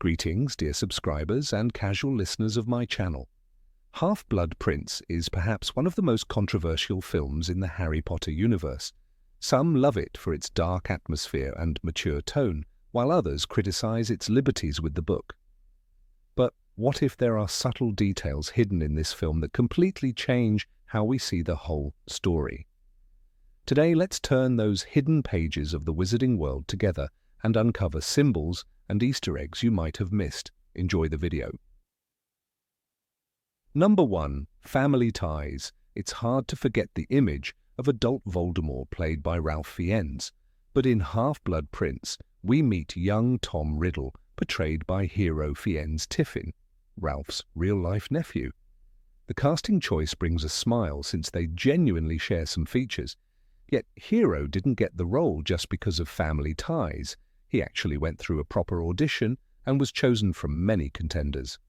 Greetings, dear subscribers and casual listeners of my channel. Half-Blood Prince is perhaps one of the most controversial films in the Harry Potter universe. Some love it for its dark atmosphere and mature tone, while others criticize its liberties with the book. But what if there are subtle details hidden in this film that completely change how we see the whole story? Today, let's turn those hidden pages of the wizarding world together and uncover symbols and Easter eggs you might have missed. Enjoy the video. Number 1. Family ties. It's hard to forget the image of adult Voldemort played by Ralph Fiennes, but in Half-Blood Prince, we meet young Tom Riddle, portrayed by hero Fiennes Tiffin, Ralph's real-life nephew. The casting choice brings a smile since they genuinely share some features. Yet Hero didn't get the role just because of family ties. He actually went through a proper audition and was chosen from many contenders.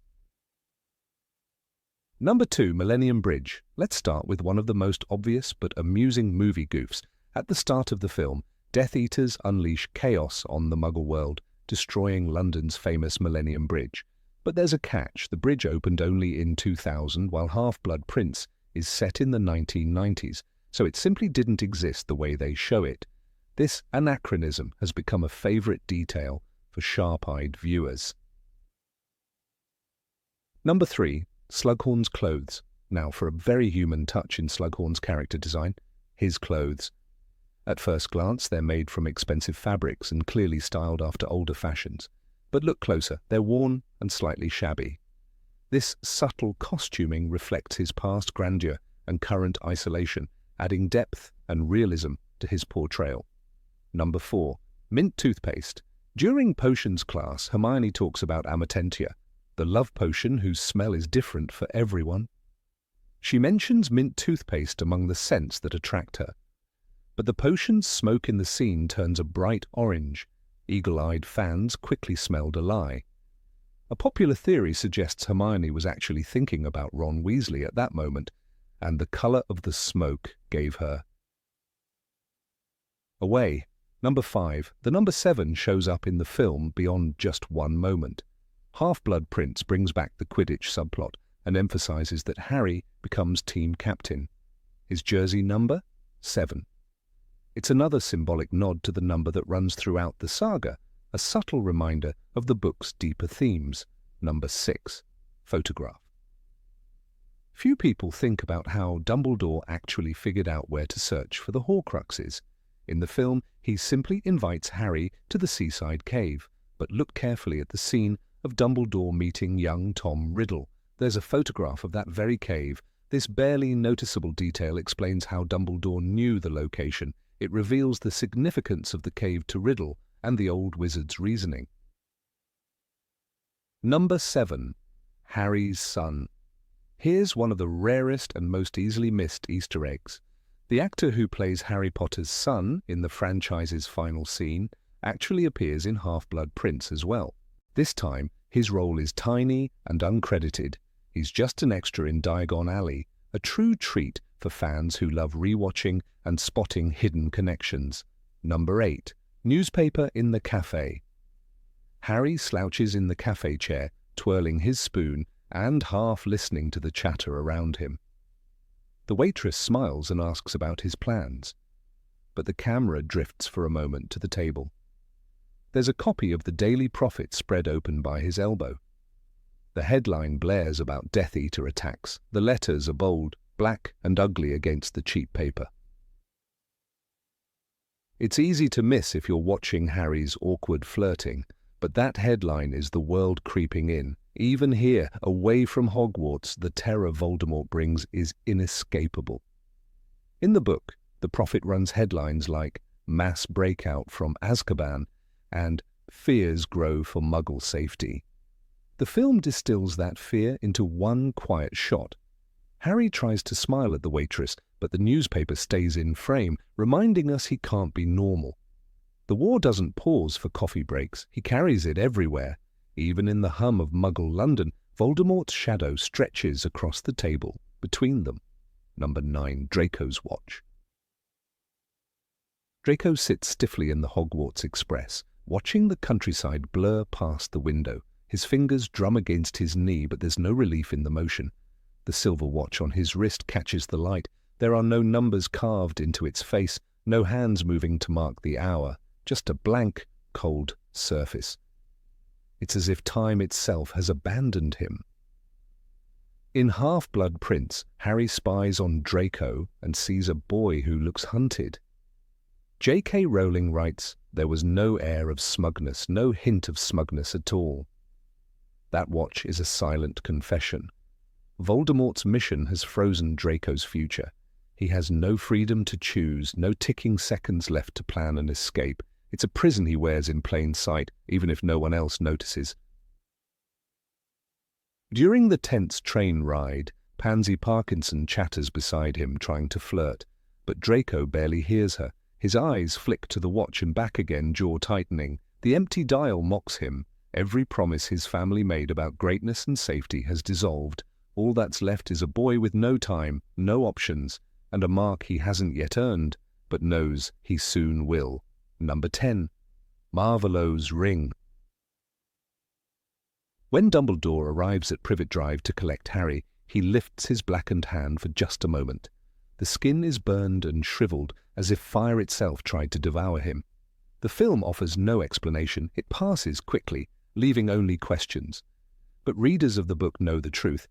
Number 2. Millennium Bridge. Let's start with one of the most obvious but amusing movie goofs. At the start of the film, Death Eaters unleash chaos on the Muggle world, destroying London's famous Millennium Bridge. But there's a catch. The bridge opened only in 2000, while Half-Blood Prince is set in the 1990s. So it simply didn't exist the way they show it. This anachronism has become a favorite detail for sharp-eyed viewers. Number 3. Slughorn's clothes. Now for a very human touch in Slughorn's character design, his clothes. At first glance, they're made from expensive fabrics and clearly styled after older fashions. But look closer, they're worn and slightly shabby. This subtle costuming reflects his past grandeur and current isolation, adding depth and realism to his portrayal. Number 4. Mint toothpaste. During potions class, Hermione talks about Amortentia, the love potion whose smell is different for everyone. She mentions mint toothpaste among the scents that attract her. But the potion's smoke in the scene turns a bright orange. Eagle-eyed fans quickly smelled a lie. A popular theory suggests Hermione was actually thinking about Ron Weasley at that moment, and the colour of the smoke gave her away. Number 5. The number 7 shows up in the film beyond just one moment. Half-Blood Prince brings back the Quidditch subplot and emphasises that Harry becomes team captain. His jersey number? 7. It's another symbolic nod to the number that runs throughout the saga, a subtle reminder of the book's deeper themes. Number 6. Photograph. Few people think about how Dumbledore actually figured out where to search for the Horcruxes. In the film, he simply invites Harry to the seaside cave, but look carefully at the scene of Dumbledore meeting young Tom Riddle. There's a photograph of that very cave. This barely noticeable detail explains how Dumbledore knew the location. It reveals the significance of the cave to Riddle and the old wizard's reasoning. Number 7. Harry's son. Here's one of the rarest and most easily missed Easter eggs. The actor who plays Harry Potter's son in the franchise's final scene actually appears in Half-Blood Prince as well. This time, his role is tiny and uncredited. He's just an extra in Diagon Alley, a true treat for fans who love rewatching and spotting hidden connections. Number 8. Newspaper in the cafe. Harry slouches in the cafe chair, twirling his spoon and half listening to the chatter around him. The waitress smiles and asks about his plans, but the camera drifts for a moment to the table. There's a copy of the Daily Prophet spread open by his elbow. The headline blares about Death Eater attacks. The letters are bold, black and ugly against the cheap paper. It's easy to miss if you're watching Harry's awkward flirting, but that headline is the world creeping in. Even here, away from Hogwarts, the terror Voldemort brings is inescapable. In the book, the Prophet runs headlines like "Mass Breakout from Azkaban" and "Fears Grow for Muggle Safety." The film distills that fear into one quiet shot. Harry tries to smile at the waitress, but the newspaper stays in frame, reminding us he can't be normal. The war doesn't pause for coffee breaks. He carries it everywhere. Even in the hum of Muggle London, Voldemort's shadow stretches across the table between them. Number 9. Draco's watch. Draco sits stiffly in the Hogwarts Express, watching the countryside blur past the window. His fingers drum against his knee, but there's no relief in the motion. The silver watch on his wrist catches the light. There are no numbers carved into its face, no hands moving to mark the hour, just a blank, cold surface. It's as if time itself has abandoned him. In Half-Blood Prince, Harry spies on Draco and sees a boy who looks hunted. J.K. Rowling writes, "There was no air of smugness, no hint of smugness at all." That watch is a silent confession. Voldemort's mission has frozen Draco's future. He has no freedom to choose, no ticking seconds left to plan an escape. It's a prison he wears in plain sight, even if no one else notices. During the tense train ride, Pansy Parkinson chatters beside him, trying to flirt, but Draco barely hears her. His eyes flick to the watch and back again, jaw tightening. The empty dial mocks him. Every promise his family made about greatness and safety has dissolved. All that's left is a boy with no time, no options, and a mark he hasn't yet earned, but knows he soon will. Number 10. Marvolo's Ring. When Dumbledore arrives at Privet Drive to collect Harry, he lifts his blackened hand for just a moment. The skin is burned and shriveled, as if fire itself tried to devour him. The film offers no explanation. It passes quickly, leaving only questions. But readers of the book know the truth.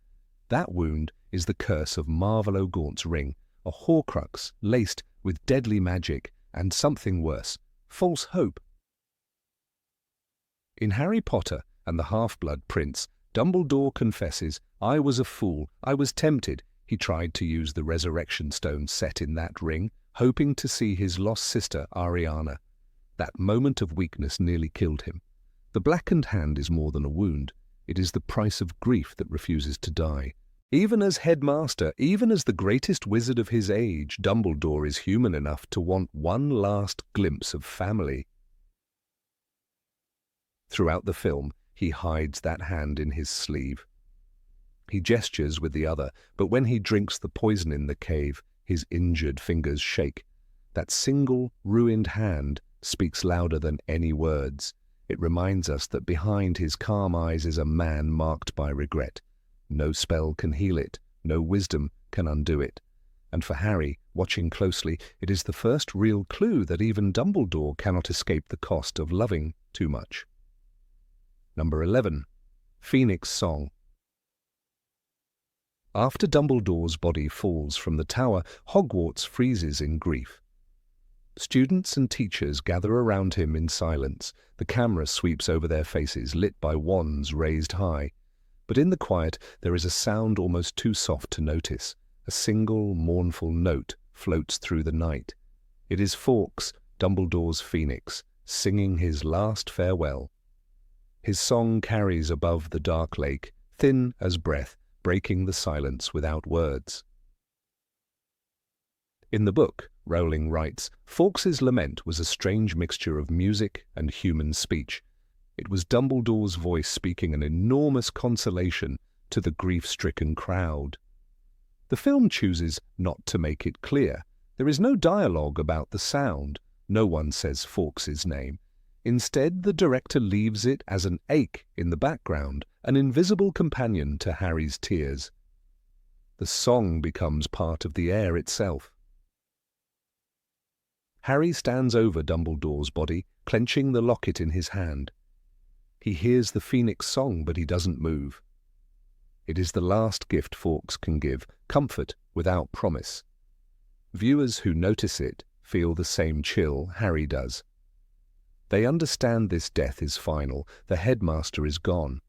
That wound is the curse of Marvolo Gaunt's ring, a Horcrux laced with deadly magic and something worse, false hope. In Harry Potter and the Half-Blood Prince, Dumbledore confesses, "I was a fool, I was tempted." He tried to use the resurrection stone set in that ring, hoping to see his lost sister Ariana. That moment of weakness nearly killed him. The blackened hand is more than a wound. It is the price of grief that refuses to die. Even as headmaster, even as the greatest wizard of his age, Dumbledore is human enough to want one last glimpse of family. Throughout the film, he hides that hand in his sleeve. He gestures with the other, but when he drinks the poison in the cave, his injured fingers shake. That single, ruined hand speaks louder than any words. It reminds us that behind his calm eyes is a man marked by regret. No spell can heal it, no wisdom can undo it. And for Harry, watching closely, it is the first real clue that even Dumbledore cannot escape the cost of loving too much. Number 11. Phoenix Song. After Dumbledore's body falls from the tower, Hogwarts freezes in grief. Students and teachers gather around him in silence. The camera sweeps over their faces, lit by wands raised high. But in the quiet, there is a sound almost too soft to notice. A single, mournful note floats through the night. It is Fawkes, Dumbledore's phoenix, singing his last farewell. His song carries above the dark lake, thin as breath, breaking the silence without words. In the book, Rowling writes, Fawkes's lament was a strange mixture of music and human speech. It was Dumbledore's voice speaking an enormous consolation to the grief-stricken crowd. The film chooses not to make it clear. There is no dialogue about the sound. No one says Fawkes's name. Instead, the director leaves it as an ache in the background, an invisible companion to Harry's tears. The song becomes part of the air itself. Harry stands over Dumbledore's body, clenching the locket in his hand. He hears the Phoenix song, but he doesn't move. It is the last gift Fawkes can give, comfort without promise. Viewers who notice it feel the same chill Harry does. They understand this death is final, the headmaster is gone.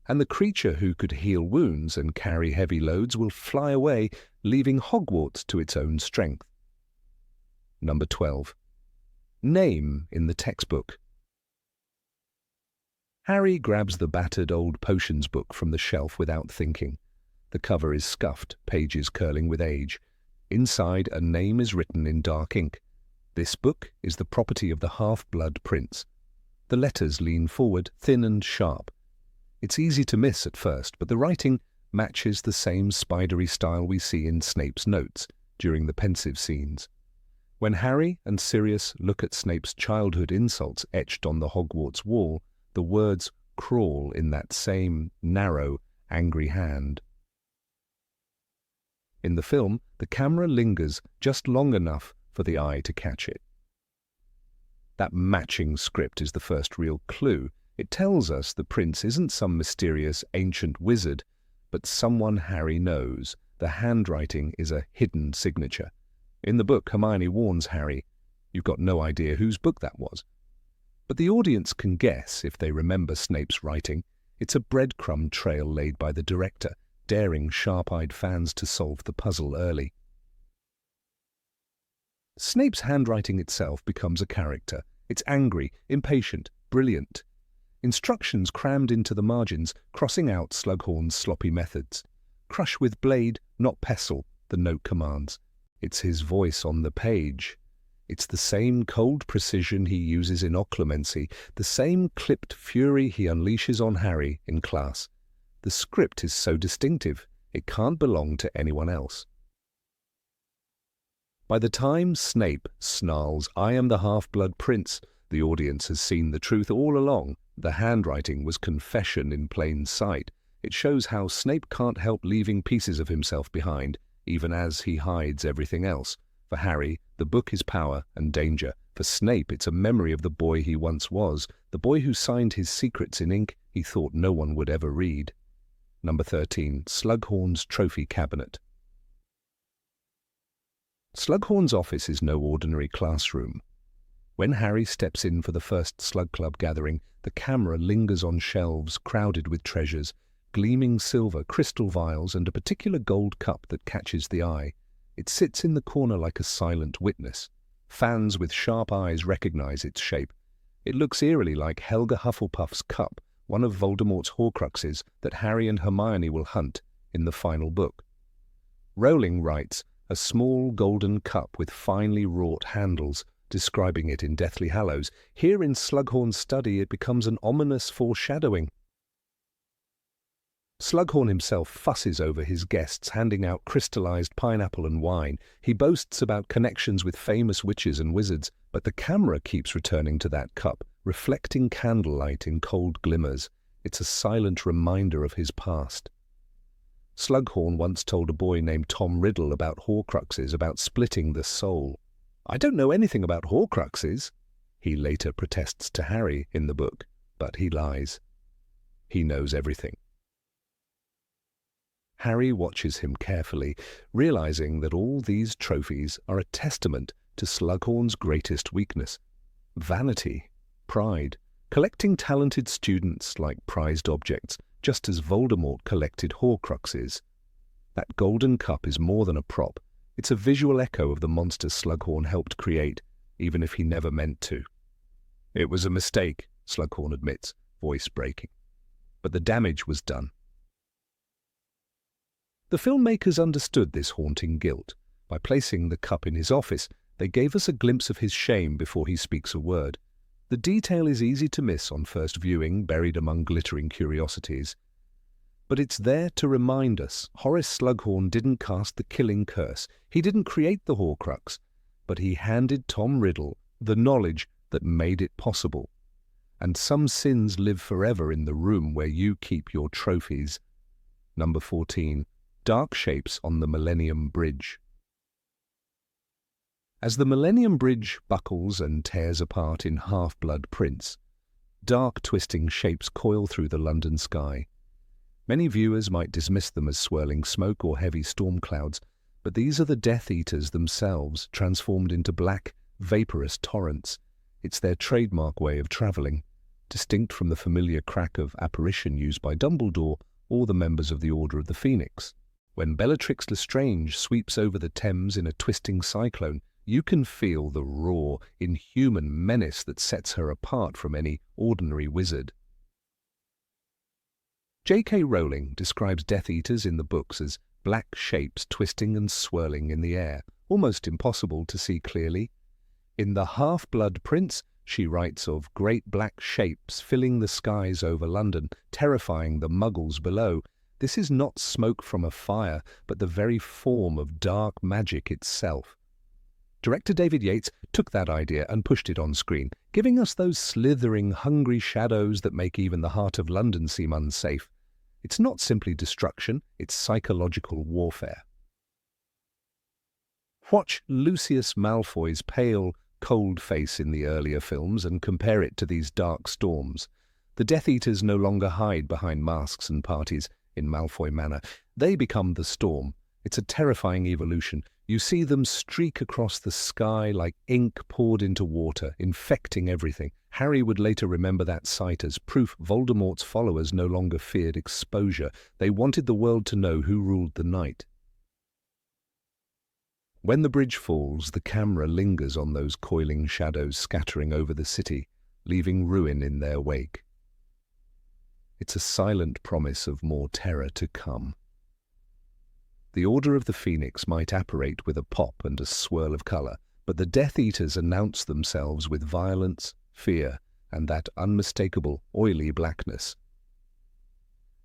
And the creature who could heal wounds and carry heavy loads will fly away, leaving Hogwarts to its own strength. Number 12. Name in the textbook. Harry grabs the battered old potions book from the shelf without thinking. The cover is scuffed, pages curling with age. Inside, a name is written in dark ink. This book is the property of the Half-Blood Prince. The letters lean forward, thin and sharp. It's easy to miss at first, but the writing matches the same spidery style we see in Snape's notes during the pensive scenes. When Harry and Sirius look at Snape's childhood insults etched on the Hogwarts wall, the words crawl in that same narrow, angry hand. In the film, the camera lingers just long enough for the eye to catch it. That matching script is the first real clue. It tells us the prince isn't some mysterious ancient wizard, but someone Harry knows. The handwriting is a hidden signature. In the book, Hermione warns Harry, "You've got no idea whose book that was." But the audience can guess if they remember Snape's writing. It's a breadcrumb trail laid by the director, daring sharp-eyed fans to solve the puzzle early. Snape's handwriting itself becomes a character. It's angry, impatient, brilliant. Instructions crammed into the margins, crossing out Slughorn's sloppy methods. "Crush with blade, not pestle," the note commands. It's his voice on the page. It's the same cold precision he uses in occlumency, the same clipped fury he unleashes on Harry in class. The script is so distinctive, it can't belong to anyone else. By the time Snape snarls, "I am the half-blood prince," the audience has seen the truth all along. The handwriting was confession in plain sight. It shows how Snape can't help leaving pieces of himself behind, even as he hides everything else. For Harry, the book is power and danger. For Snape, it's a memory of the boy he once was, the boy who signed his secrets in ink he thought no one would ever read. Number 13. Slughorn's Trophy Cabinet. Slughorn's office is no ordinary classroom. When Harry steps in for the first Slug Club gathering, the camera lingers on shelves crowded with treasures, gleaming silver, crystal vials, and a particular gold cup that catches the eye. It sits in the corner like a silent witness. Fans with sharp eyes recognize its shape. It looks eerily like Helga Hufflepuff's cup, one of Voldemort's Horcruxes that Harry and Hermione will hunt in the final book. Rowling writes, "A small golden cup with finely wrought handles," describing it in Deathly Hallows. Here in Slughorn's study it becomes an ominous foreshadowing. Slughorn himself fusses over his guests, handing out crystallized pineapple and wine. He boasts about connections with famous witches and wizards, but the camera keeps returning to that cup, reflecting candlelight in cold glimmers. It's a silent reminder of his past. Slughorn once told a boy named Tom Riddle about Horcruxes, about splitting the soul. "I don't know anything about Horcruxes," he later protests to Harry in the book, but he lies. He knows everything. Harry watches him carefully, realizing that all these trophies are a testament to Slughorn's greatest weakness: vanity, pride, collecting talented students like prized objects, just as Voldemort collected Horcruxes. That golden cup is more than a prop. It's a visual echo of the monster Slughorn helped create, even if he never meant to. "It was a mistake," Slughorn admits, voice breaking. But the damage was done. The filmmakers understood this haunting guilt. By placing the cup in his office, they gave us a glimpse of his shame before he speaks a word. The detail is easy to miss on first viewing, buried among glittering curiosities. But it's there to remind us Horace Slughorn didn't cast the killing curse. He didn't create the Horcrux, but he handed Tom Riddle the knowledge that made it possible. And some sins live forever in the room where you keep your trophies. Number 14. Dark shapes on the Millennium Bridge. As the Millennium Bridge buckles and tears apart in Half-Blood Prince, dark twisting shapes coil through the London sky. Many viewers might dismiss them as swirling smoke or heavy storm clouds, but these are the Death Eaters themselves, transformed into black, vaporous torrents. It's their trademark way of travelling, distinct from the familiar crack of apparition used by Dumbledore or the members of the Order of the Phoenix. When Bellatrix Lestrange sweeps over the Thames in a twisting cyclone, you can feel the raw, inhuman menace that sets her apart from any ordinary wizard. J.K. Rowling describes Death Eaters in the books as black shapes twisting and swirling in the air, almost impossible to see clearly. In The Half-Blood Prince, she writes of great black shapes filling the skies over London, terrifying the muggles below. This is not smoke from a fire, but the very form of dark magic itself. Director David Yates took that idea and pushed it on screen, giving us those slithering, hungry shadows that make even the heart of London seem unsafe. It's not simply destruction, it's psychological warfare. Watch Lucius Malfoy's pale, cold face in the earlier films and compare it to these dark storms. The Death Eaters no longer hide behind masks and parties in Malfoy Manor. They become the storm. It's a terrifying evolution. You see them streak across the sky like ink poured into water, infecting everything. Harry would later remember that sight as proof Voldemort's followers no longer feared exposure. They wanted the world to know who ruled the night. When the bridge falls, the camera lingers on those coiling shadows scattering over the city, leaving ruin in their wake. It's a silent promise of more terror to come. The Order of the Phoenix might apparate with a pop and a swirl of colour, but the Death Eaters announce themselves with violence, fear, and that unmistakable, oily blackness.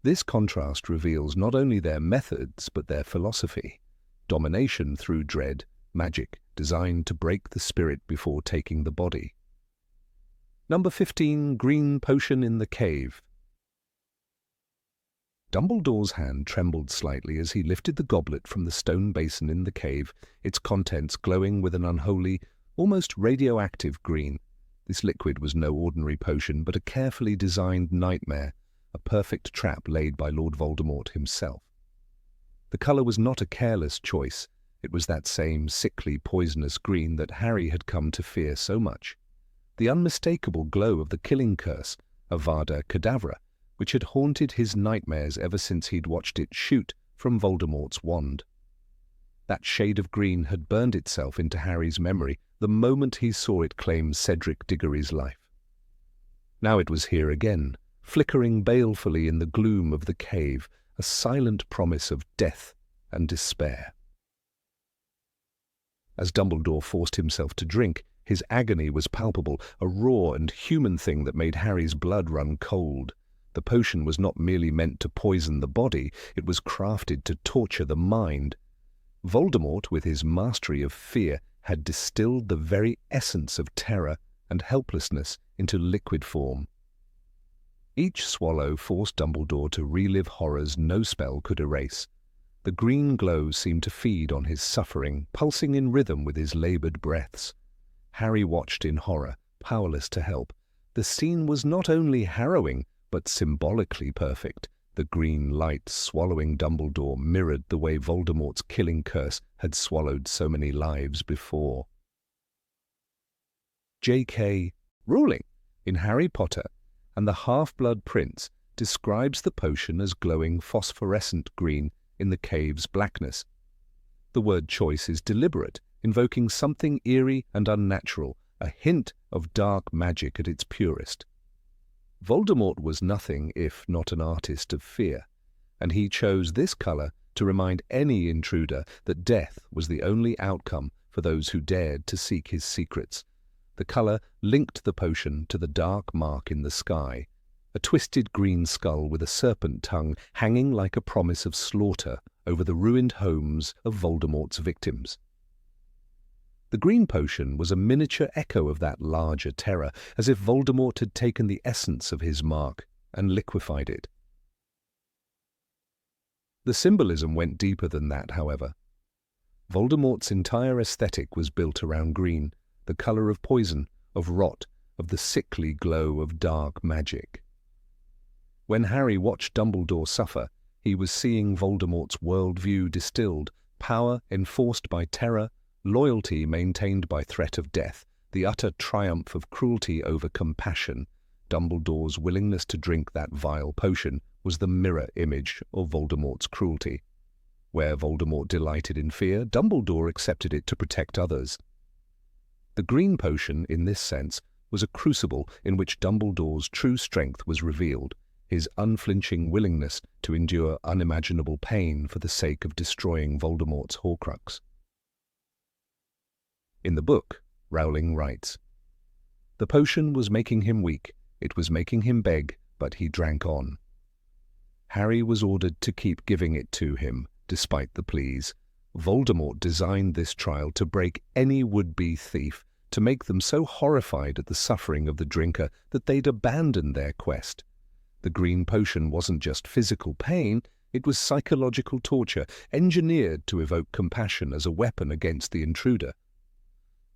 This contrast reveals not only their methods, but their philosophy. Domination through dread, magic designed to break the spirit before taking the body. Number 15, Green Potion in the Cave. Dumbledore's hand trembled slightly as he lifted the goblet from the stone basin in the cave, its contents glowing with an unholy, almost radioactive green. This liquid was no ordinary potion, but a carefully designed nightmare, a perfect trap laid by Lord Voldemort himself. The colour was not a careless choice. It was that same sickly, poisonous green that Harry had come to fear so much. The unmistakable glow of the killing curse, Avada Kedavra, which had haunted his nightmares ever since he'd watched it shoot from Voldemort's wand. That shade of green had burned itself into Harry's memory the moment he saw it claim Cedric Diggory's life. Now it was here again, flickering balefully in the gloom of the cave, a silent promise of death and despair. As Dumbledore forced himself to drink, his agony was palpable, a raw and human thing that made Harry's blood run cold. The potion was not merely meant to poison the body, it was crafted to torture the mind. Voldemort, with his mastery of fear, had distilled the very essence of terror and helplessness into liquid form. Each swallow forced Dumbledore to relive horrors no spell could erase. The green glow seemed to feed on his suffering, pulsing in rhythm with his laboured breaths. Harry watched in horror, powerless to help. The scene was not only harrowing, but symbolically perfect. The green light swallowing Dumbledore mirrored the way Voldemort's killing curse had swallowed so many lives before. J.K. Rowling, in Harry Potter and the Half-Blood Prince, describes the potion as glowing phosphorescent green in the cave's blackness. The word choice is deliberate, invoking something eerie and unnatural, a hint of dark magic at its purest. Voldemort was nothing if not an artist of fear, and he chose this colour to remind any intruder that death was the only outcome for those who dared to seek his secrets. The colour linked the potion to the dark mark in the sky, a twisted green skull with a serpent tongue hanging like a promise of slaughter over the ruined homes of Voldemort's victims. The green potion was a miniature echo of that larger terror, as if Voldemort had taken the essence of his mark and liquefied it. The symbolism went deeper than that, however. Voldemort's entire aesthetic was built around green, the colour of poison, of rot, of the sickly glow of dark magic. When Harry watched Dumbledore suffer, he was seeing Voldemort's worldview distilled, power enforced by terror, loyalty maintained by threat of death, the utter triumph of cruelty over compassion. Dumbledore's willingness to drink that vile potion was the mirror image of Voldemort's cruelty. Where Voldemort delighted in fear, Dumbledore accepted it to protect others. The green potion, in this sense, was a crucible in which Dumbledore's true strength was revealed, his unflinching willingness to endure unimaginable pain for the sake of destroying Voldemort's Horcrux. In the book, Rowling writes, "The potion was making him weak, it was making him beg, but he drank on. Harry was ordered to keep giving it to him, despite the pleas. Voldemort designed this trial to break any would-be thief, to make them so horrified at the suffering of the drinker that they'd abandon their quest. The green potion wasn't just physical pain, it was psychological torture, engineered to evoke compassion as a weapon against the intruder.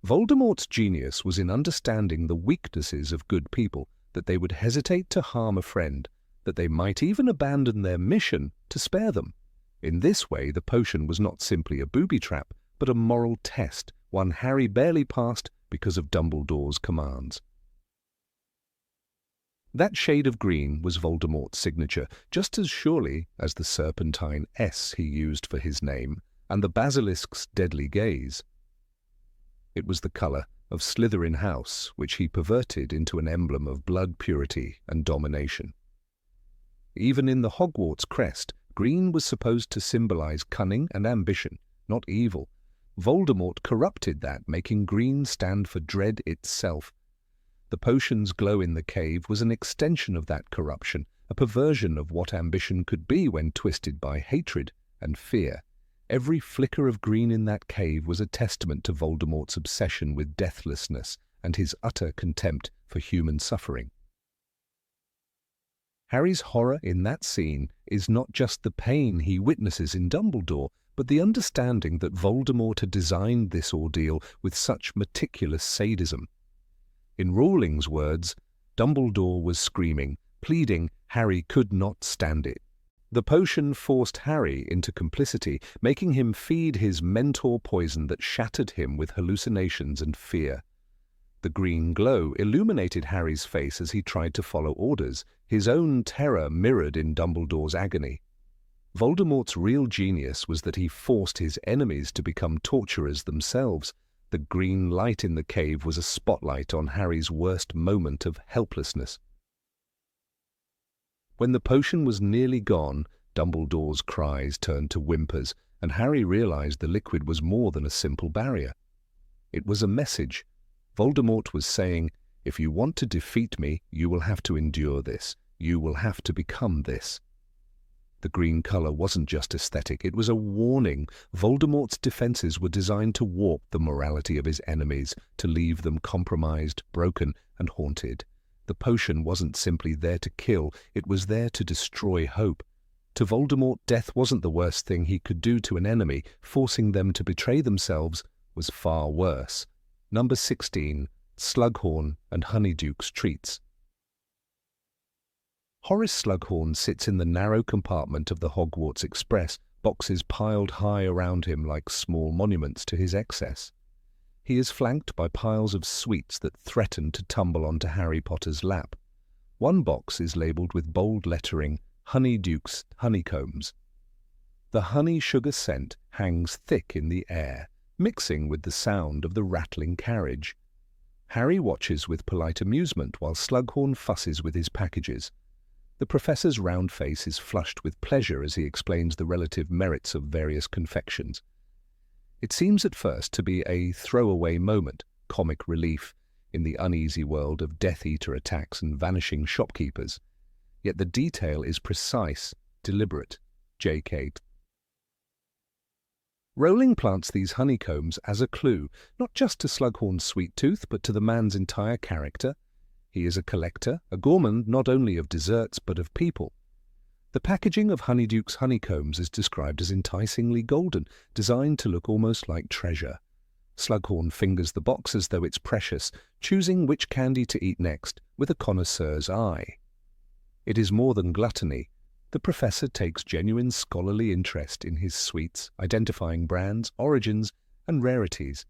Voldemort's genius was in understanding the weaknesses of good people, that they would hesitate to harm a friend, that they might even abandon their mission to spare them. In this way, the potion was not simply a booby trap, but a moral test, one Harry barely passed because of Dumbledore's commands. That shade of green was Voldemort's signature, just as surely as the serpentine S he used for his name and the basilisk's deadly gaze. It was the colour of Slytherin House, which he perverted into an emblem of blood purity and domination. Even in the Hogwarts crest, green was supposed to symbolize cunning and ambition, not evil. Voldemort corrupted that, making green stand for dread itself. The potion's glow in the cave was an extension of that corruption, a perversion of what ambition could be when twisted by hatred and fear. Every flicker of green in that cave was a testament to Voldemort's obsession with deathlessness and his utter contempt for human suffering. Harry's horror in that scene is not just the pain he witnesses in Dumbledore, but the understanding that Voldemort had designed this ordeal with such meticulous sadism. In Rowling's words, Dumbledore was screaming, pleading Harry could not stand it. The potion forced Harry into complicity, making him feed his mentor poison that shattered him with hallucinations and fear. The green glow illuminated Harry's face as he tried to follow orders, his own terror mirrored in Dumbledore's agony. Voldemort's real genius was that he forced his enemies to become torturers themselves. The green light in the cave was a spotlight on Harry's worst moment of helplessness. When the potion was nearly gone, Dumbledore's cries turned to whimpers, and Harry realized the liquid was more than a simple barrier. It was a message. Voldemort was saying, "If you want to defeat me, you will have to endure this. You will have to become this." The green color wasn't just aesthetic, it was a warning. Voldemort's defenses were designed to warp the morality of his enemies, to leave them compromised, broken, and haunted. The potion wasn't simply there to kill, it was there to destroy hope. To Voldemort, death wasn't the worst thing he could do to an enemy. Forcing them to betray themselves was far worse. Number 16, Slughorn and Honeydukes treats. Horace Slughorn sits in the narrow compartment of the Hogwarts Express, boxes piled high around him like small monuments to his excess. He is flanked by piles of sweets that threaten to tumble onto Harry Potter's lap. One box is labelled with bold lettering, Honeydukes honeycombs. The honey-sugar scent hangs thick in the air, mixing with the sound of the rattling carriage. Harry watches with polite amusement while Slughorn fusses with his packages. The professor's round face is flushed with pleasure as he explains the relative merits of various confections. It seems at first to be a throwaway moment, comic relief, in the uneasy world of Death Eater attacks and vanishing shopkeepers. Yet the detail is precise, deliberate. J.K. Rowling plants these honeycombs as a clue, not just to Slughorn's sweet tooth, but to the man's entire character. He is a collector, a gourmand not only of desserts but of people. The packaging of Honeydukes honeycombs is described as enticingly golden, designed to look almost like treasure. Slughorn fingers the box as though it's precious, choosing which candy to eat next, with a connoisseur's eye. It is more than gluttony. The professor takes genuine scholarly interest in his sweets, identifying brands, origins, and rarities.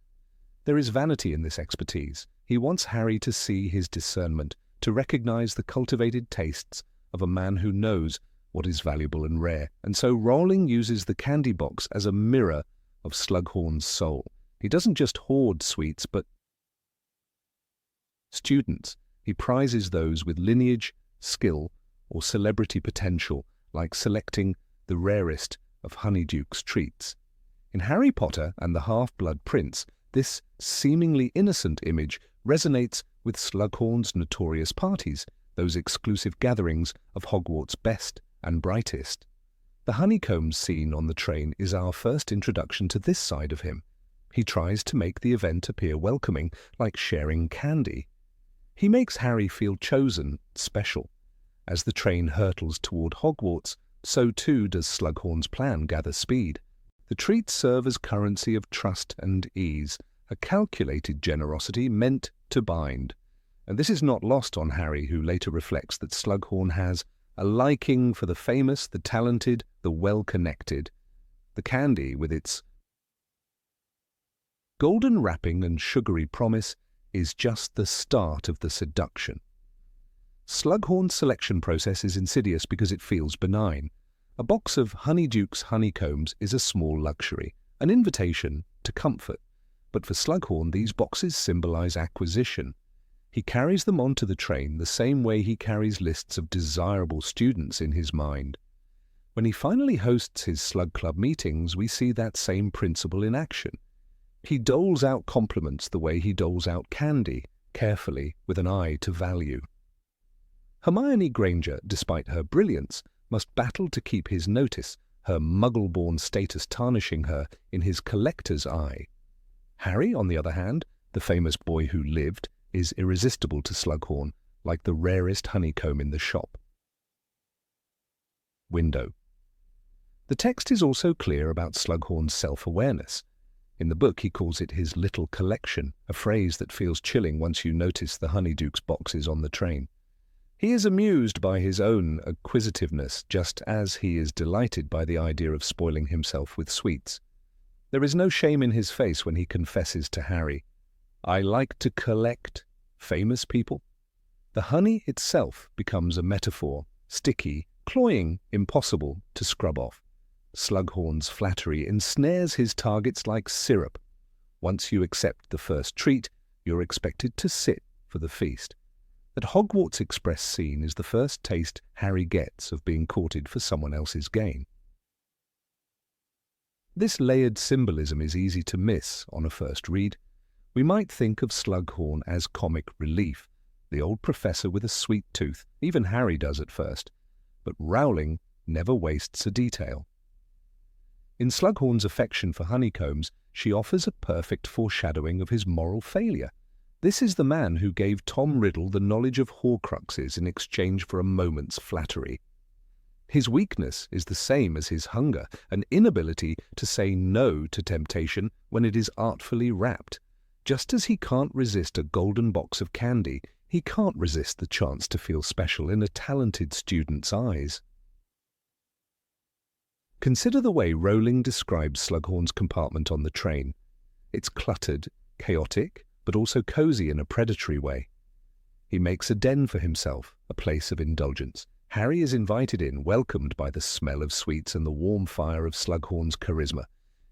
There is vanity in this expertise. He wants Harry to see his discernment, to recognize the cultivated tastes of a man who knows what is valuable and rare, and so Rowling uses the candy box as a mirror of Slughorn's soul. He doesn't just hoard sweets, but students. He prizes those with lineage, skill, or celebrity potential, like selecting the rarest of Honeydukes treats. In Harry Potter and the Half-Blood Prince, this seemingly innocent image resonates with Slughorn's notorious parties, those exclusive gatherings of Hogwarts' best and brightest. The honeycombs scene on the train is our first introduction to this side of him. He tries to make the event appear welcoming, like sharing candy. He makes Harry feel chosen, special. As the train hurtles toward Hogwarts, so too does Slughorn's plan gather speed. The treats serve as currency of trust and ease, a calculated generosity meant to bind. And this is not lost on Harry, who later reflects that Slughorn has a liking for the famous, the talented, the well-connected. The candy, with its golden wrapping and sugary promise, is just the start of the seduction. Slughorn's selection process is insidious because it feels benign. A box of Honeydukes honeycombs is a small luxury, an invitation to comfort. But for Slughorn, these boxes symbolize acquisition. He carries them onto the train the same way he carries lists of desirable students in his mind. When he finally hosts his Slug Club meetings, we see that same principle in action. He doles out compliments the way he doles out candy, carefully, with an eye to value. Hermione Granger, despite her brilliance, must battle to keep his notice, her muggle-born status tarnishing her in his collector's eye. Harry, on the other hand, the famous boy who lived, is irresistible to Slughorn, like the rarest honeycomb in the shop. Window. The text is also clear about Slughorn's self-awareness. In the book, he calls it his little collection, a phrase that feels chilling once you notice the Honeydukes boxes on the train. He is amused by his own acquisitiveness, just as he is delighted by the idea of spoiling himself with sweets. There is no shame in his face when he confesses to Harry, "I like to collect famous people." The honey itself becomes a metaphor, sticky, cloying, impossible to scrub off. Slughorn's flattery ensnares his targets like syrup. Once you accept the first treat, you're expected to sit for the feast. That Hogwarts Express scene is the first taste Harry gets of being courted for someone else's gain. This layered symbolism is easy to miss on a first read. We might think of Slughorn as comic relief, the old professor with a sweet tooth, even Harry does at first, but Rowling never wastes a detail. In Slughorn's affection for honeycombs, she offers a perfect foreshadowing of his moral failure. This is the man who gave Tom Riddle the knowledge of Horcruxes in exchange for a moment's flattery. His weakness is the same as his hunger, an inability to say no to temptation when it is artfully wrapped. Just as he can't resist a golden box of candy, he can't resist the chance to feel special in a talented student's eyes. Consider the way Rowling describes Slughorn's compartment on the train. It's cluttered, chaotic, but also cozy in a predatory way. He makes a den for himself, a place of indulgence. Harry is invited in, welcomed by the smell of sweets and the warm fire of Slughorn's charisma.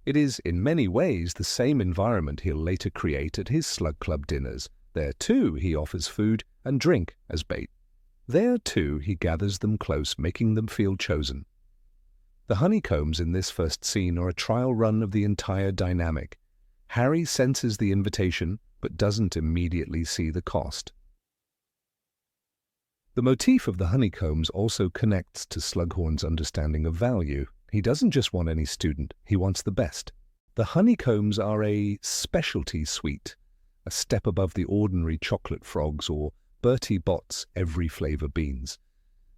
It is, in many ways, the same environment he'll later create at his Slug Club dinners. There, too, he offers food and drink as bait. There, too, he gathers them close, making them feel chosen. The honeycombs in this first scene are a trial run of the entire dynamic. Harry senses the invitation, but doesn't immediately see the cost. The motif of the honeycombs also connects to Slughorn's understanding of value. He doesn't just want any student, he wants the best. The honeycombs are a specialty sweet, a step above the ordinary chocolate frogs or Bertie Bott's every flavour beans.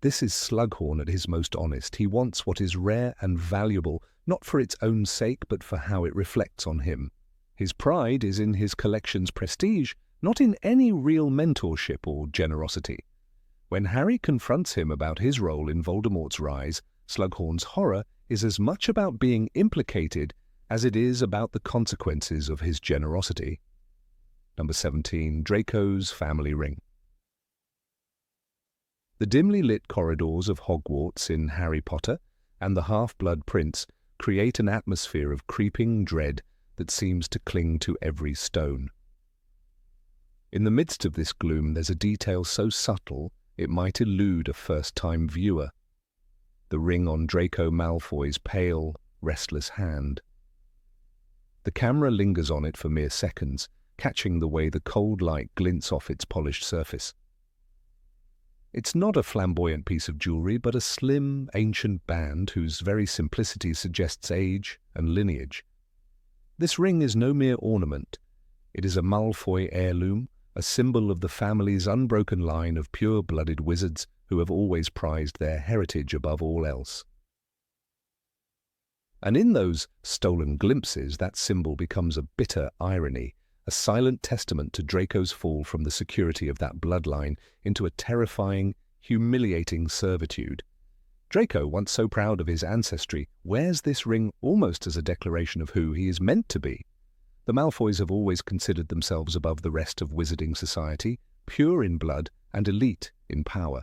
This is Slughorn at his most honest. He wants what is rare and valuable, not for its own sake, but for how it reflects on him. His pride is in his collection's prestige, not in any real mentorship or generosity. When Harry confronts him about his role in Voldemort's rise, Slughorn's horror is as much about being implicated as it is about the consequences of his generosity. Number 17. Draco's Family Ring. The dimly lit corridors of Hogwarts in Harry Potter and the Half-Blood Prince create an atmosphere of creeping dread that seems to cling to every stone. In the midst of this gloom, there's a detail so subtle it might elude a first-time viewer. The ring on Draco Malfoy's pale, restless hand. The camera lingers on it for mere seconds, catching the way the cold light glints off its polished surface. It's not a flamboyant piece of jewelry, but a slim, ancient band whose very simplicity suggests age and lineage. This ring is no mere ornament. It is a Malfoy heirloom, a symbol of the family's unbroken line of pure-blooded wizards who have always prized their heritage above all else. And in those stolen glimpses, that symbol becomes a bitter irony, a silent testament to Draco's fall from the security of that bloodline into a terrifying, humiliating servitude. Draco, once so proud of his ancestry, wears this ring almost as a declaration of who he is meant to be. The Malfoys have always considered themselves above the rest of wizarding society, pure in blood and elite in power.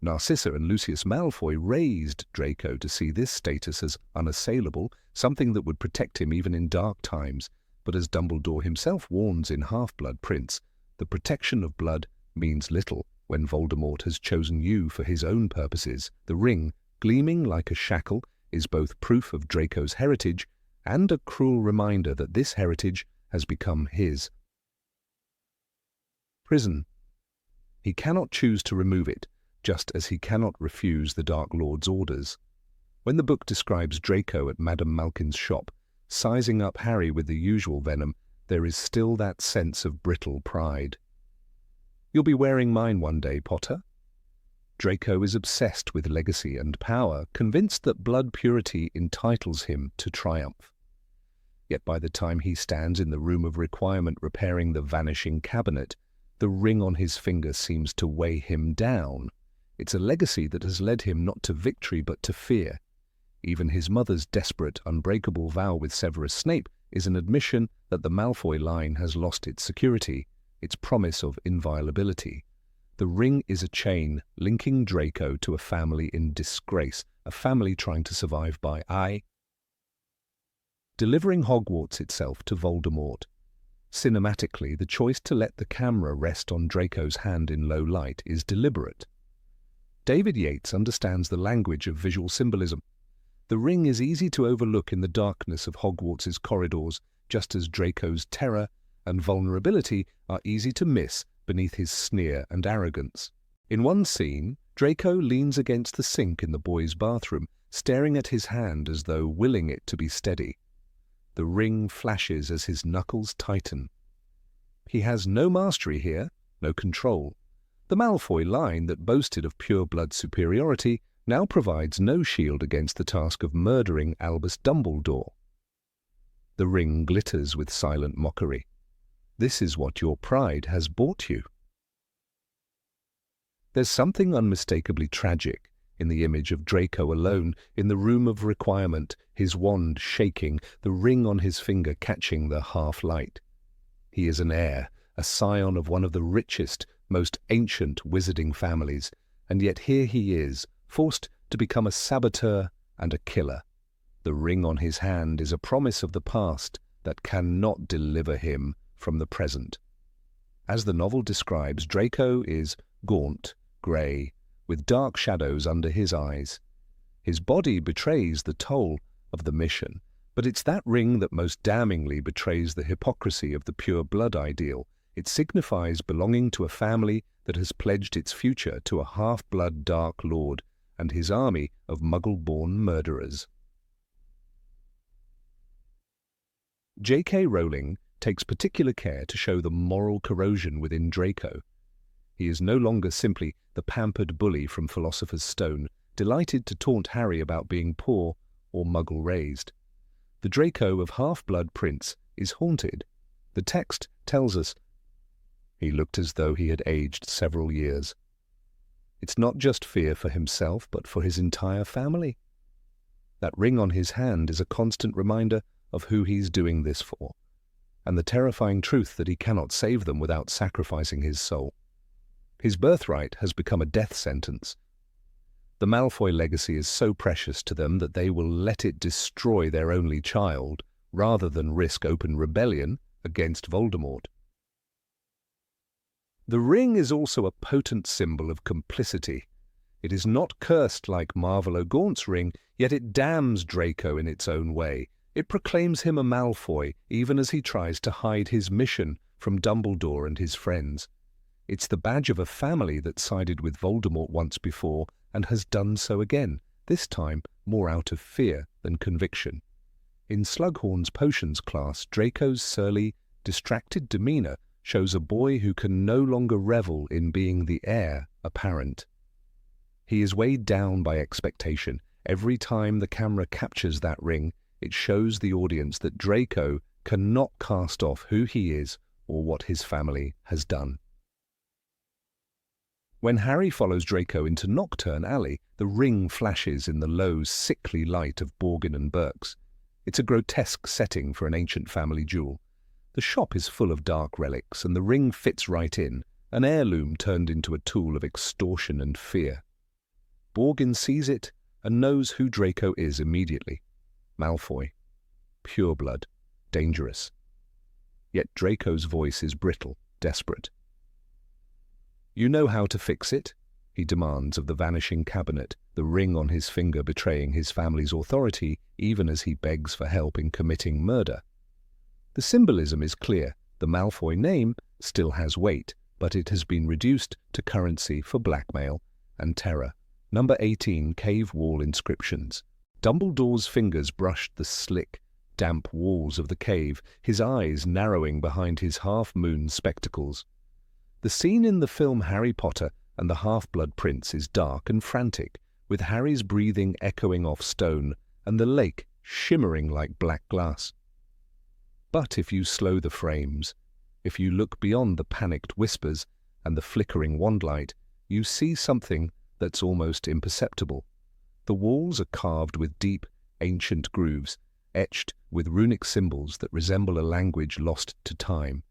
Narcissa and Lucius Malfoy raised Draco to see this status as unassailable, something that would protect him even in dark times. But as Dumbledore himself warns in Half-Blood Prince, the protection of blood means little when Voldemort has chosen you for his own purposes. The ring, gleaming like a shackle, is both proof of Draco's heritage and a cruel reminder that this heritage has become his. Prison. He cannot choose to remove it, just as he cannot refuse the Dark Lord's orders. When the book describes Draco at Madame Malkin's shop, sizing up Harry with the usual venom, there is still that sense of brittle pride. "You'll be wearing mine one day, Potter." Draco is obsessed with legacy and power, convinced that blood purity entitles him to triumph. Yet by the time he stands in the room of requirement repairing the vanishing cabinet, the ring on his finger seems to weigh him down. It's a legacy that has led him not to victory but to fear. Even his mother's desperate, unbreakable vow with Severus Snape is an admission that the Malfoy line has lost its security, its promise of inviolability. The ring is a chain linking Draco to a family in disgrace, a family trying to survive by delivering Hogwarts itself to Voldemort. Cinematically, the choice to let the camera rest on Draco's hand in low light is deliberate. David Yates understands the language of visual symbolism. The ring is easy to overlook in the darkness of Hogwarts's corridors, just as Draco's terror and vulnerability are easy to miss beneath his sneer and arrogance. In one scene, Draco leans against the sink in the boys' bathroom, staring at his hand as though willing it to be steady. The ring flashes as his knuckles tighten. He has no mastery here, no control. The Malfoy line that boasted of pure blood superiority now provides no shield against the task of murdering Albus Dumbledore. The ring glitters with silent mockery. This is what your pride has bought you. There's something unmistakably tragic in the image of Draco alone in the room of requirement, his wand shaking, the ring on his finger catching the half-light. He is an heir, a scion of one of the richest, most ancient wizarding families, and yet here he is, forced to become a saboteur and a killer. The ring on his hand is a promise of the past that cannot deliver him from the present. As the novel describes, Draco is gaunt, grey, with dark shadows under his eyes. His body betrays the toll of the mission, but it's that ring that most damningly betrays the hypocrisy of the pure blood ideal. It signifies belonging to a family that has pledged its future to a half-blood Dark Lord and his army of Muggle-born murderers. J.K. Rowling takes particular care to show the moral corrosion within Draco. He is no longer simply the pampered bully from Philosopher's Stone, delighted to taunt Harry about being poor or Muggle-raised. The Draco of Half-Blood Prince is haunted. The text tells us he looked as though he had aged several years. It's not just fear for himself, but for his entire family. That ring on his hand is a constant reminder of who he's doing this for, and the terrifying truth that he cannot save them without sacrificing his soul. His birthright has become a death sentence. The Malfoy legacy is so precious to them that they will let it destroy their only child, rather than risk open rebellion against Voldemort. The ring is also a potent symbol of complicity. It is not cursed like Marvolo Gaunt's ring, yet it damns Draco in its own way. It proclaims him a Malfoy, even as he tries to hide his mission from Dumbledore and his friends. It's the badge of a family that sided with Voldemort once before and has done so again, this time more out of fear than conviction. In Slughorn's potions class, Draco's surly, distracted demeanor shows a boy who can no longer revel in being the heir apparent. He is weighed down by expectation. Every time the camera captures that ring, it shows the audience that Draco cannot cast off who he is or what his family has done. When Harry follows Draco into Knockturn Alley, the ring flashes in the low, sickly light of Borgin and Burkes. It's a grotesque setting for an ancient family jewel. The shop is full of dark relics, and the ring fits right in, an heirloom turned into a tool of extortion and fear. Borgin sees it and knows who Draco is immediately. Malfoy. Pureblood. Dangerous. Yet Draco's voice is brittle, desperate. "You know how to fix it?" he demands of the vanishing cabinet, the ring on his finger betraying his family's authority even as he begs for help in committing murder. The symbolism is clear. The Malfoy name still has weight, but it has been reduced to currency for blackmail and terror. Number 18, Cave Wall Inscriptions. Dumbledore's fingers brushed the slick, damp walls of the cave, his eyes narrowing behind his half-moon spectacles. The scene in the film Harry Potter and the Half-Blood Prince is dark and frantic, with Harry's breathing echoing off stone and the lake shimmering like black glass. But if you slow the frames, if you look beyond the panicked whispers and the flickering wandlight, you see something that's almost imperceptible. The walls are carved with deep, ancient grooves, etched with runic symbols that resemble a language lost to time.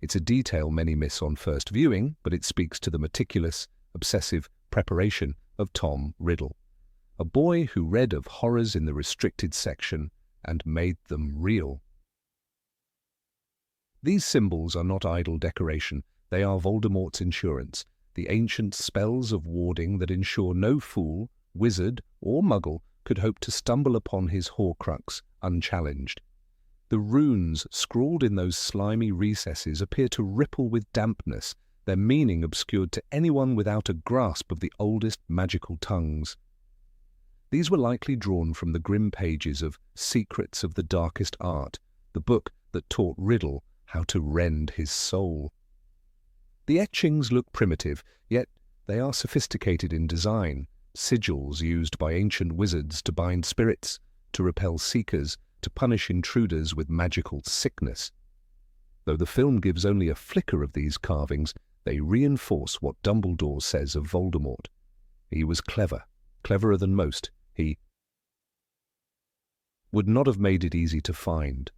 It's a detail many miss on first viewing, but it speaks to the meticulous, obsessive preparation of Tom Riddle, a boy who read of horrors in the restricted section and made them real. These symbols are not idle decoration, they are Voldemort's insurance, the ancient spells of warding that ensure no fool, wizard, or muggle could hope to stumble upon his Horcrux unchallenged. The runes scrawled in those slimy recesses appear to ripple with dampness, their meaning obscured to anyone without a grasp of the oldest magical tongues. These were likely drawn from the grim pages of Secrets of the Darkest Art, the book that taught Riddle how to rend his soul. The etchings look primitive, yet they are sophisticated in design, sigils used by ancient wizards to bind spirits, to repel seekers, to punish intruders with magical sickness. Though the film gives only a flicker of these carvings, they reinforce what Dumbledore says of Voldemort. He was clever, cleverer than most. He would not have made it easy to find.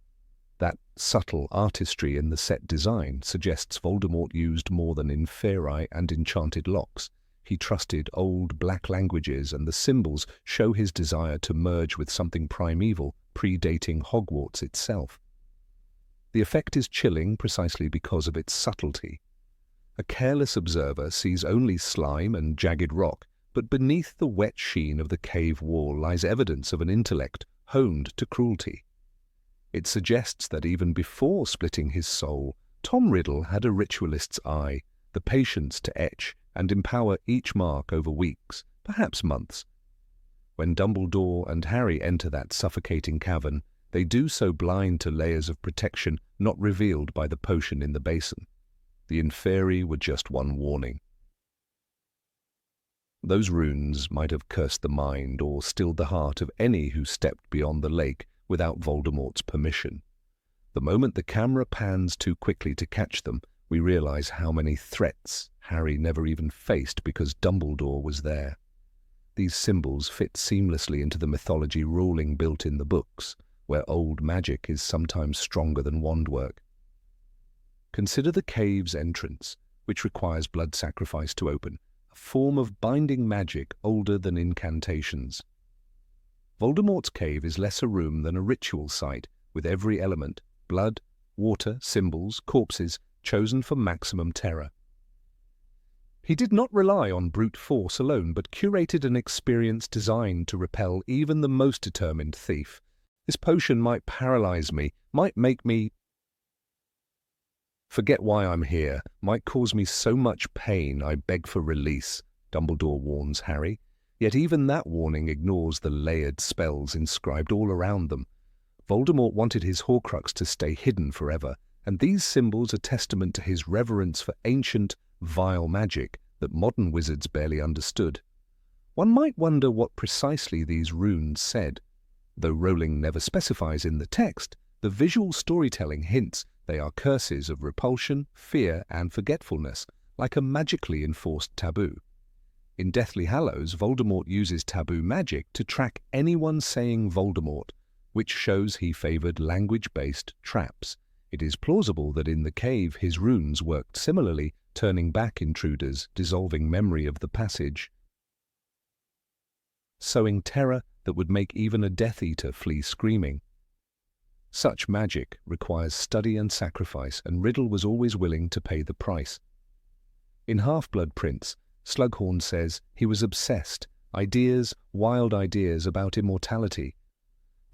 That subtle artistry in the set design suggests Voldemort used more than inferi and enchanted locks. He trusted old black languages, and the symbols show his desire to merge with something primeval, predating Hogwarts itself. The effect is chilling precisely because of its subtlety. A careless observer sees only slime and jagged rock, but beneath the wet sheen of the cave wall lies evidence of an intellect honed to cruelty. It suggests that even before splitting his soul, Tom Riddle had a ritualist's eye, the patience to etch and empower each mark over weeks, perhaps months. When Dumbledore and Harry enter that suffocating cavern, they do so blind to layers of protection not revealed by the potion in the basin. The inferi were just one warning. Those runes might have cursed the mind or stilled the heart of any who stepped beyond the lake without Voldemort's permission. The moment the camera pans too quickly to catch them, we realize how many threats Harry never even faced because Dumbledore was there. These symbols fit seamlessly into the mythology ruling built in the books, where old magic is sometimes stronger than wandwork. Consider the cave's entrance, which requires blood sacrifice to open, a form of binding magic older than incantations. Voldemort's cave is less a room than a ritual site, with every element, blood, water, symbols, corpses, chosen for maximum terror. He did not rely on brute force alone, but curated an experience designed to repel even the most determined thief. This potion might paralyze me, might make me Forget why I'm here. Might cause me so much pain I beg for release, Dumbledore warns Harry. Yet even that warning ignores the layered spells inscribed all around them. Voldemort wanted his Horcrux to stay hidden forever, and these symbols are testament to his reverence for ancient, vile magic that modern wizards barely understood. One might wonder what precisely these runes said. Though Rowling never specifies in the text, the visual storytelling hints they are curses of repulsion, fear, and forgetfulness, like a magically enforced taboo. In Deathly Hallows, Voldemort uses taboo magic to track anyone saying Voldemort, which shows he favoured language-based traps. It is plausible that in the cave his runes worked similarly, turning back intruders, dissolving memory of the passage, sowing terror that would make even a Death Eater flee screaming. Such magic requires study and sacrifice, and Riddle was always willing to pay the price. In Half-Blood Prince, Slughorn says he was obsessed, wild ideas about immortality.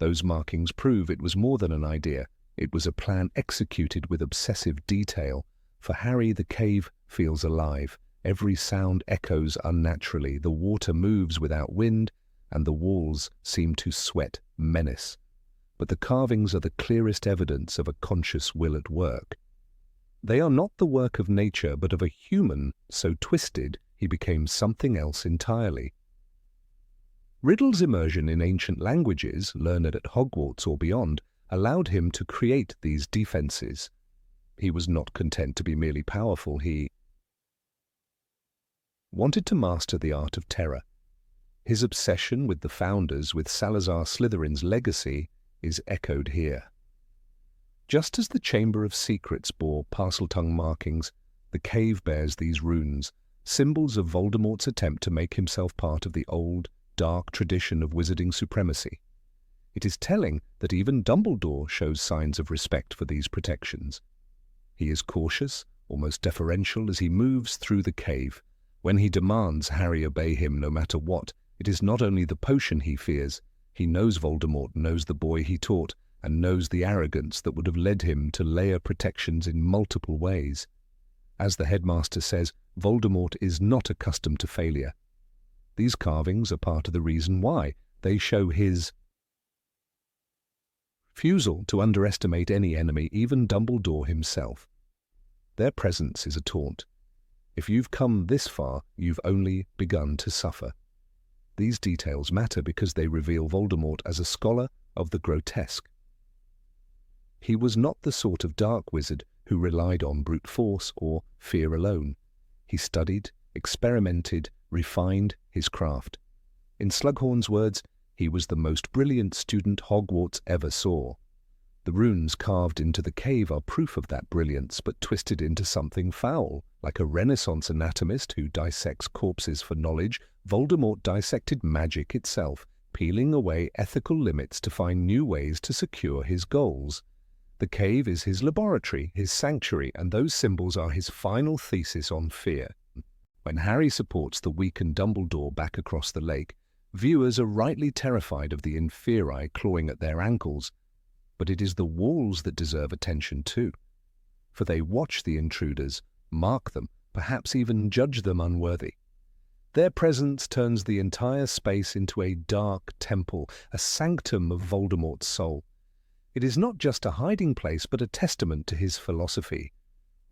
Those markings prove it was more than an idea. It was a plan executed with obsessive detail. For Harry, the cave feels alive. Every sound echoes unnaturally, the water moves without wind, and the walls seem to sweat menace. But the carvings are the clearest evidence of a conscious will at work. They are not the work of nature, but of a human so twisted he became something else entirely. Riddle's immersion in ancient languages, learned at Hogwarts or beyond, allowed him to create these defenses. He was not content to be merely powerful, he wanted to master the art of terror. His obsession with the Founders, with Salazar Slytherin's legacy, is echoed here. Just as the Chamber of Secrets bore Parseltongue markings, the cave bears these runes, symbols of Voldemort's attempt to make himself part of the old, dark tradition of wizarding supremacy. It is telling that even Dumbledore shows signs of respect for these protections. He is cautious, almost deferential, as he moves through the cave. When he demands Harry obey him no matter what, it is not only the potion he fears. He knows Voldemort, knows the boy he taught, and knows the arrogance that would have led him to layer protections in multiple ways. As the headmaster says, Voldemort is not accustomed to failure. These carvings are part of the reason why. They show his refusal to underestimate any enemy, even Dumbledore himself. Their presence is a taunt. If you've come this far, you've only begun to suffer. These details matter because they reveal Voldemort as a scholar of the grotesque. He was not the sort of dark wizard who relied on brute force or fear alone. He studied, experimented, refined his craft. In Slughorn's words, he was the most brilliant student Hogwarts ever saw. The runes carved into the cave are proof of that brilliance, but twisted into something foul. Like a Renaissance anatomist who dissects corpses for knowledge, Voldemort dissected magic itself, peeling away ethical limits to find new ways to secure his goals. The cave is his laboratory, his sanctuary, and those symbols are his final thesis on fear. When Harry supports the weakened Dumbledore back across the lake, viewers are rightly terrified of the inferi clawing at their ankles. But it is the walls that deserve attention too. For they watch the intruders, mark them, perhaps even judge them unworthy. Their presence turns the entire space into a dark temple, a sanctum of Voldemort's soul. It is not just a hiding place, but a testament to his philosophy.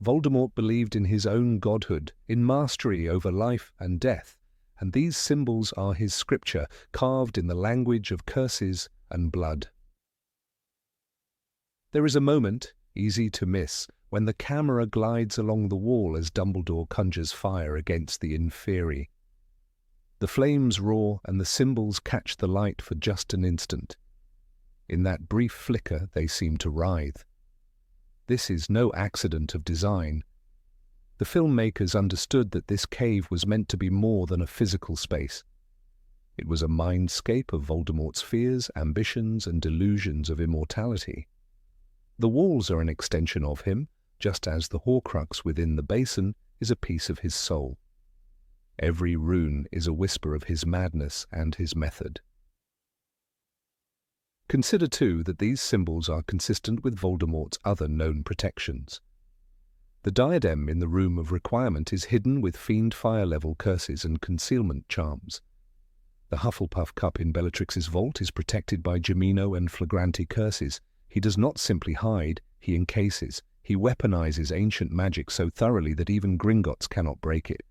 Voldemort believed in his own godhood, in mastery over life and death, and these symbols are his scripture, carved in the language of curses and blood. There is a moment, easy to miss, when the camera glides along the wall as Dumbledore conjures fire against the inferi. The flames roar and the symbols catch the light for just an instant. In that brief flicker, they seem to writhe. This is no accident of design. The filmmakers understood that this cave was meant to be more than a physical space. It was a mindscape of Voldemort's fears, ambitions, and delusions of immortality. The walls are an extension of him, just as the Horcrux within the basin is a piece of his soul. Every rune is a whisper of his madness and his method. Consider, too, that these symbols are consistent with Voldemort's other known protections. The diadem in the Room of Requirement is hidden with fiend-fire-level curses and concealment charms. The Hufflepuff cup in Bellatrix's vault is protected by Gemino and Flagranti curses. He does not simply hide, he encases. He weaponizes ancient magic so thoroughly that even Gringotts cannot break it.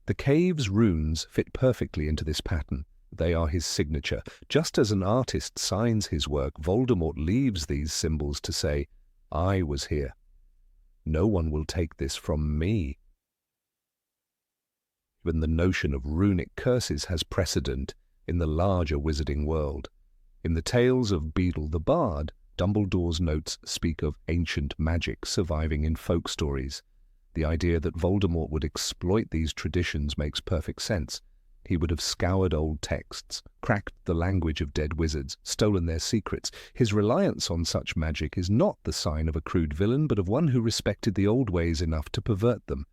The cave's runes fit perfectly into this pattern. They are his signature. Just as an artist signs his work, Voldemort leaves these symbols to say, "I was here. No one will take this from me." Even the notion of runic curses has precedent in the larger wizarding world. In the tales of Beedle the Bard, Dumbledore's notes speak of ancient magic surviving in folk stories. The idea that Voldemort would exploit these traditions makes perfect sense. He would have scoured old texts, cracked the language of dead wizards, stolen their secrets. His reliance on such magic is not the sign of a crude villain, but of one who respected the old ways enough to pervert them.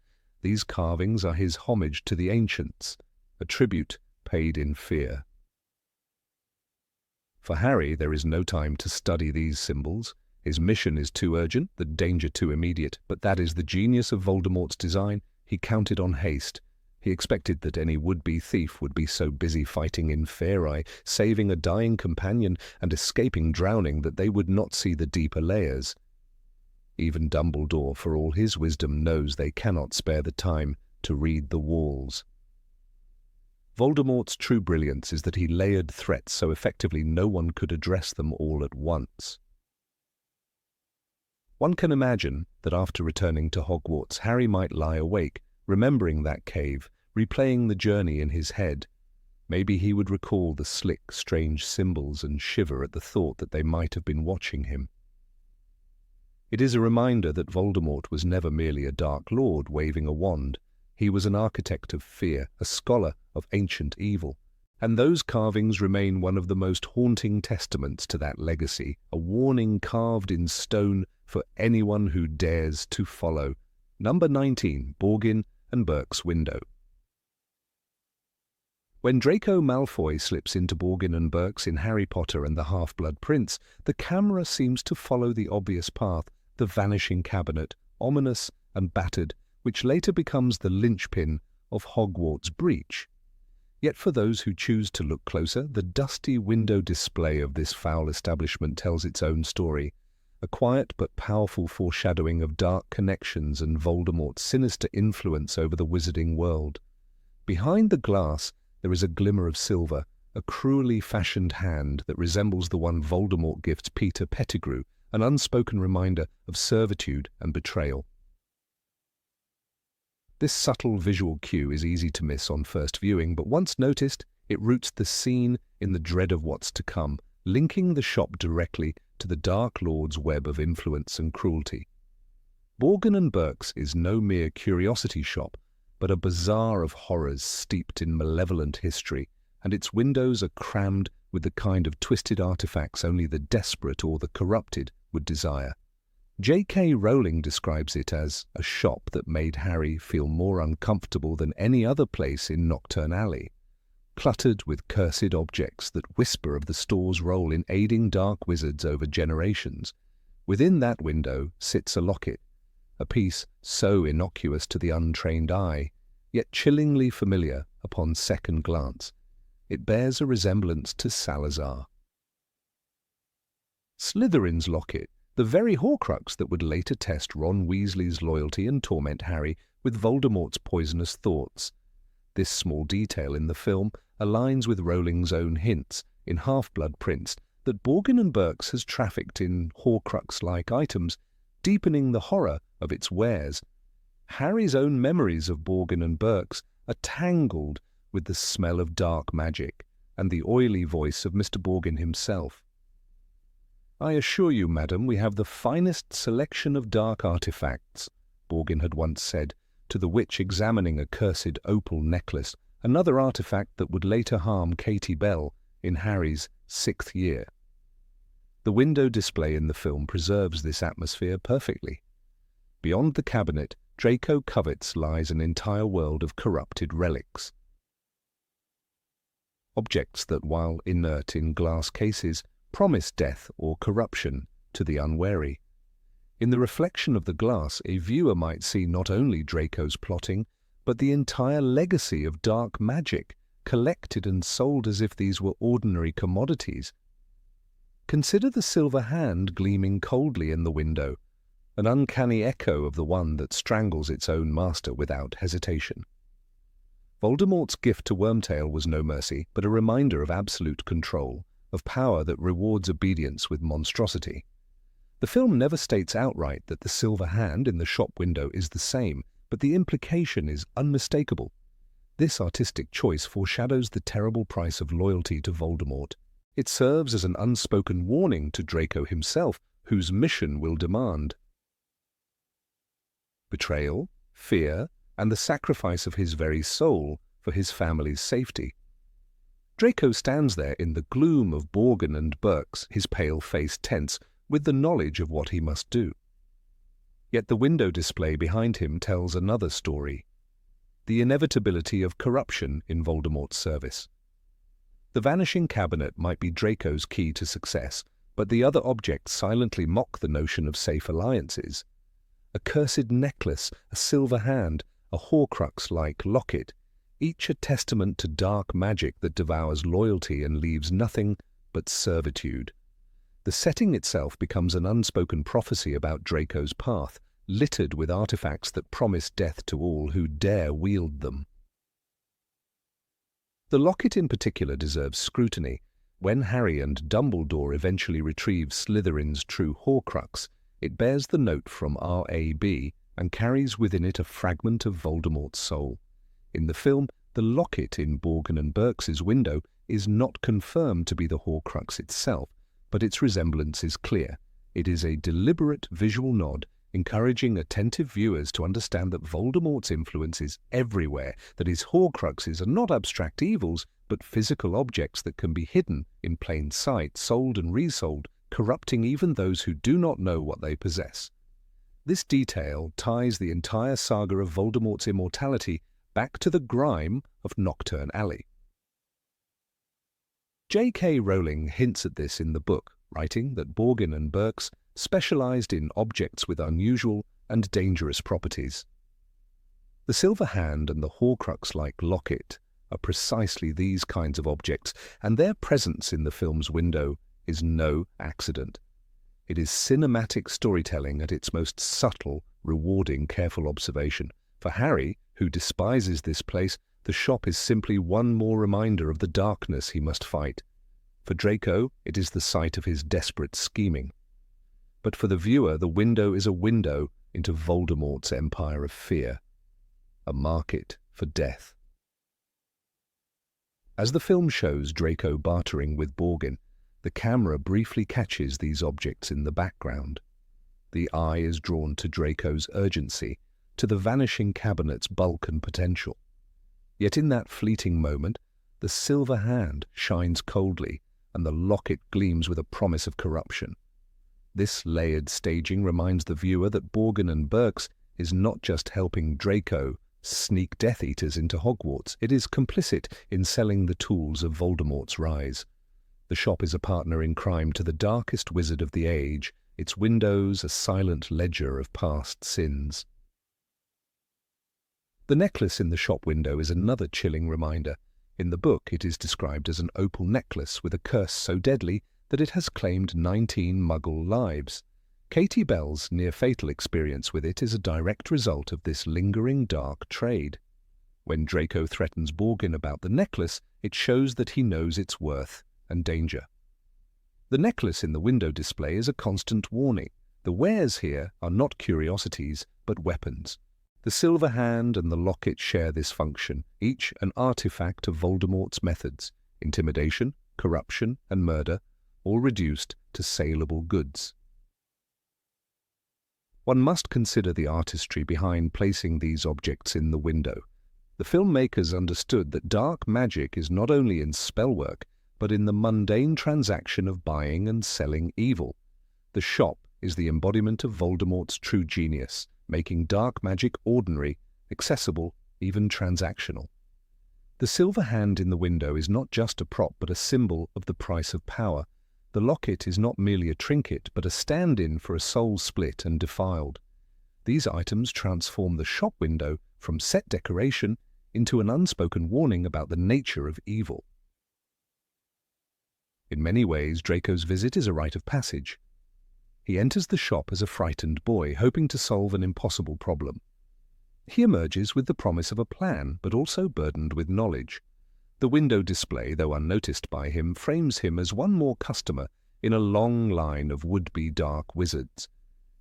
These carvings are his homage to the ancients, a tribute paid in fear. For Harry, there is no time to study these symbols. His mission is too urgent, the danger too immediate, but that is the genius of Voldemort's design. He counted on haste. He expected that any would-be thief would be so busy fighting inferi, saving a dying companion, and escaping drowning that they would not see the deeper layers. Even Dumbledore, for all his wisdom, knows they cannot spare the time to read the walls. Voldemort's true brilliance is that he layered threats so effectively no one could address them all at once. One can imagine that after returning to Hogwarts, Harry might lie awake, remembering that cave, replaying the journey in his head. Maybe he would recall the slick, strange symbols and shiver at the thought that they might have been watching him. It is a reminder that Voldemort was never merely a Dark Lord waving a wand. He was an architect of fear, a scholar of ancient evil. And those carvings remain one of the most haunting testaments to that legacy, a warning carved in stone for anyone who dares to follow. Number 19, Borgin and Burkes' window. When Draco Malfoy slips into Borgin and Burkes in Harry Potter and the Half-Blood Prince, the camera seems to follow the obvious path, the vanishing cabinet, ominous and battered, which later becomes the linchpin of Hogwarts' breach. Yet for those who choose to look closer, the dusty window display of this foul establishment tells its own story, a quiet but powerful foreshadowing of dark connections and Voldemort's sinister influence over the wizarding world. Behind the glass, there is a glimmer of silver, a cruelly fashioned hand that resembles the one Voldemort gifts Peter Pettigrew, an unspoken reminder of servitude and betrayal. This subtle visual cue is easy to miss on first viewing, but once noticed, it roots the scene in the dread of what's to come, linking the shop directly to the Dark Lord's web of influence and cruelty. Borgin and Burkes is no mere curiosity shop, but a bazaar of horrors steeped in malevolent history, and its windows are crammed with the kind of twisted artifacts only the desperate or the corrupted would desire. J.K. Rowling describes it as a shop that made Harry feel more uncomfortable than any other place in Knockturn Alley, cluttered with cursed objects that whisper of the store's role in aiding dark wizards over generations. Within that window sits a locket, a piece so innocuous to the untrained eye, yet chillingly familiar upon second glance. It bears a resemblance to Salazar. Slytherin's locket, the very Horcrux that would later test Ron Weasley's loyalty and torment Harry with Voldemort's poisonous thoughts. This small detail in the film aligns with Rowling's own hints in Half-Blood Prince that Borgin and Burkes has trafficked in Horcrux-like items, deepening the horror of its wares. Harry's own memories of Borgin and Burkes are tangled with the smell of dark magic and the oily voice of Mr. Borgin himself. "I assure you, madam, we have the finest selection of dark artifacts," Borgin had once said to the witch examining a cursed opal necklace, another artifact that would later harm Katie Bell in Harry's 6th year. The window display in the film preserves this atmosphere perfectly. Beyond the cabinet, Draco covets lies an entire world of corrupted relics. Objects that, while inert in glass cases, promise death or corruption to the unwary. In the reflection of the glass, a viewer might see not only Draco's plotting, but the entire legacy of dark magic, collected and sold as if these were ordinary commodities. Consider the silver hand gleaming coldly in the window, an uncanny echo of the one that strangles its own master without hesitation. Voldemort's gift to Wormtail was no mercy, but a reminder of absolute control, of power that rewards obedience with monstrosity. The film never states outright that the silver hand in the shop window is the same, but the implication is unmistakable. This artistic choice foreshadows the terrible price of loyalty to Voldemort. It serves as an unspoken warning to Draco himself, whose mission will demand betrayal, fear, and the sacrifice of his very soul for his family's safety. Draco stands there in the gloom of Borgin and Burkes, his pale face tense, with the knowledge of what he must do. Yet the window display behind him tells another story, the inevitability of corruption in Voldemort's service. The vanishing cabinet might be Draco's key to success, but the other objects silently mock the notion of safe alliances. A cursed necklace, a silver hand, a Horcrux-like locket, each a testament to dark magic that devours loyalty and leaves nothing but servitude. The setting itself becomes an unspoken prophecy about Draco's path, littered with artifacts that promise death to all who dare wield them. The locket in particular deserves scrutiny. When Harry and Dumbledore eventually retrieve Slytherin's true Horcrux, it bears the note from R.A.B. and carries within it a fragment of Voldemort's soul. In the film, the locket in Borgin and Burkes' window is not confirmed to be the Horcrux itself, but its resemblance is clear. It is a deliberate visual nod, encouraging attentive viewers to understand that Voldemort's influence is everywhere, that his Horcruxes are not abstract evils, but physical objects that can be hidden in plain sight, sold and resold, corrupting even those who do not know what they possess. This detail ties the entire saga of Voldemort's immortality back to the grime of Knockturn Alley. J.K. Rowling hints at this in the book, writing that Borgin and Burkes specialized in objects with unusual and dangerous properties. The silver hand and the Horcrux-like locket are precisely these kinds of objects, and their presence in the film's window is no accident. It is cinematic storytelling at its most subtle, rewarding, careful observation. For Harry, who despises this place, the shop is simply one more reminder of the darkness he must fight. For Draco, it is the site of his desperate scheming. But for the viewer, the window is a window into Voldemort's empire of fear, a market for death. As the film shows Draco bartering with Borgin, the camera briefly catches these objects in the background. The eye is drawn to Draco's urgency, to the vanishing cabinet's bulk and potential. Yet in that fleeting moment, the silver hand shines coldly, and the locket gleams with a promise of corruption. This layered staging reminds the viewer that Borgin and Burkes is not just helping Draco sneak Death Eaters into Hogwarts, it is complicit in selling the tools of Voldemort's rise. The shop is a partner in crime to the darkest wizard of the age, its windows a silent ledger of past sins. The necklace in the shop window is another chilling reminder. In the book, it is described as an opal necklace with a curse so deadly that it has claimed 19 Muggle lives. Katie Bell's near-fatal experience with it is a direct result of this lingering dark trade. When Draco threatens Borgin about the necklace, it shows that he knows its worth and danger. The necklace in the window display is a constant warning. The wares here are not curiosities, but weapons. The silver hand and the locket share this function, each an artifact of Voldemort's methods, intimidation, corruption, and murder, all reduced to saleable goods. One must consider the artistry behind placing these objects in the window. The filmmakers understood that dark magic is not only in spellwork, but in the mundane transaction of buying and selling evil. The shop is the embodiment of Voldemort's true genius, making dark magic ordinary, accessible, even transactional. The silver hand in the window is not just a prop but a symbol of the price of power. The locket is not merely a trinket, but a stand-in for a soul split and defiled. These items transform the shop window from set decoration into an unspoken warning about the nature of evil. In many ways, Draco's visit is a rite of passage. He enters the shop as a frightened boy, hoping to solve an impossible problem. He emerges with the promise of a plan, but also burdened with knowledge. The window display, though unnoticed by him, frames him as one more customer in a long line of would-be dark wizards.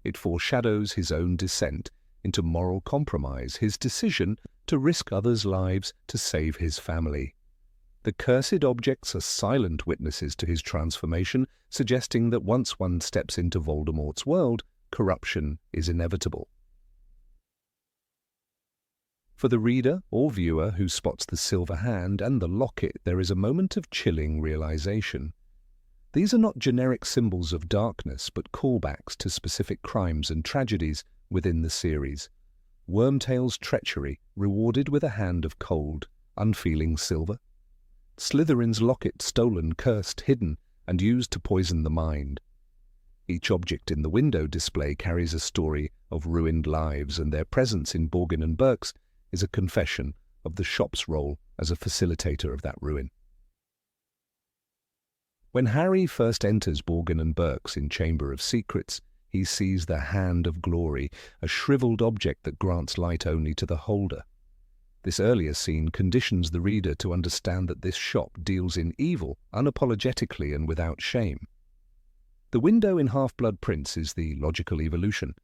It foreshadows his own descent into moral compromise, his decision to risk others' lives to save his family. The cursed objects are silent witnesses to his transformation, suggesting that once one steps into Voldemort's world, corruption is inevitable. For the reader or viewer who spots the silver hand and the locket, there is a moment of chilling realization. These are not generic symbols of darkness, but callbacks to specific crimes and tragedies within the series. Wormtail's treachery rewarded with a hand of cold, unfeeling silver. Slytherin's locket stolen, cursed, hidden, and used to poison the mind. Each object in the window display carries a story of ruined lives, and their presence in Borgin and Burkes is a confession of the shop's role as a facilitator of that ruin. When Harry first enters Borgin and Burkes in Chamber of Secrets, he sees the Hand of Glory, a shriveled object that grants light only to the holder. This earlier scene conditions the reader to understand that this shop deals in evil unapologetically and without shame. The window in Half-Blood Prince is the logical evolution.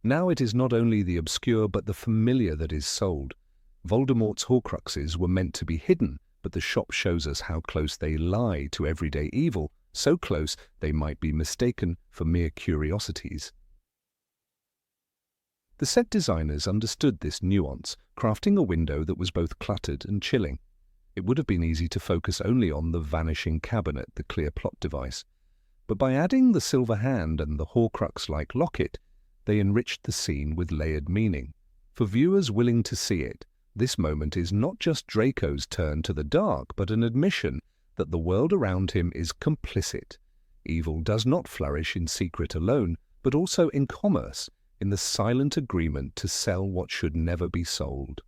Now it is not only the obscure but the familiar that is sold. Voldemort's Horcruxes were meant to be hidden, but the shop shows us how close they lie to everyday evil, so close they might be mistaken for mere curiosities. The set designers understood this nuance, crafting a window that was both cluttered and chilling. It would have been easy to focus only on the vanishing cabinet, the clear plot device. But by adding the silver hand and the Horcrux-like locket, they enriched the scene with layered meaning. For viewers willing to see it, this moment is not just Draco's turn to the dark, but an admission that the world around him is complicit. Evil does not flourish in secret alone, but also in commerce, in the silent agreement to sell what should never be sold.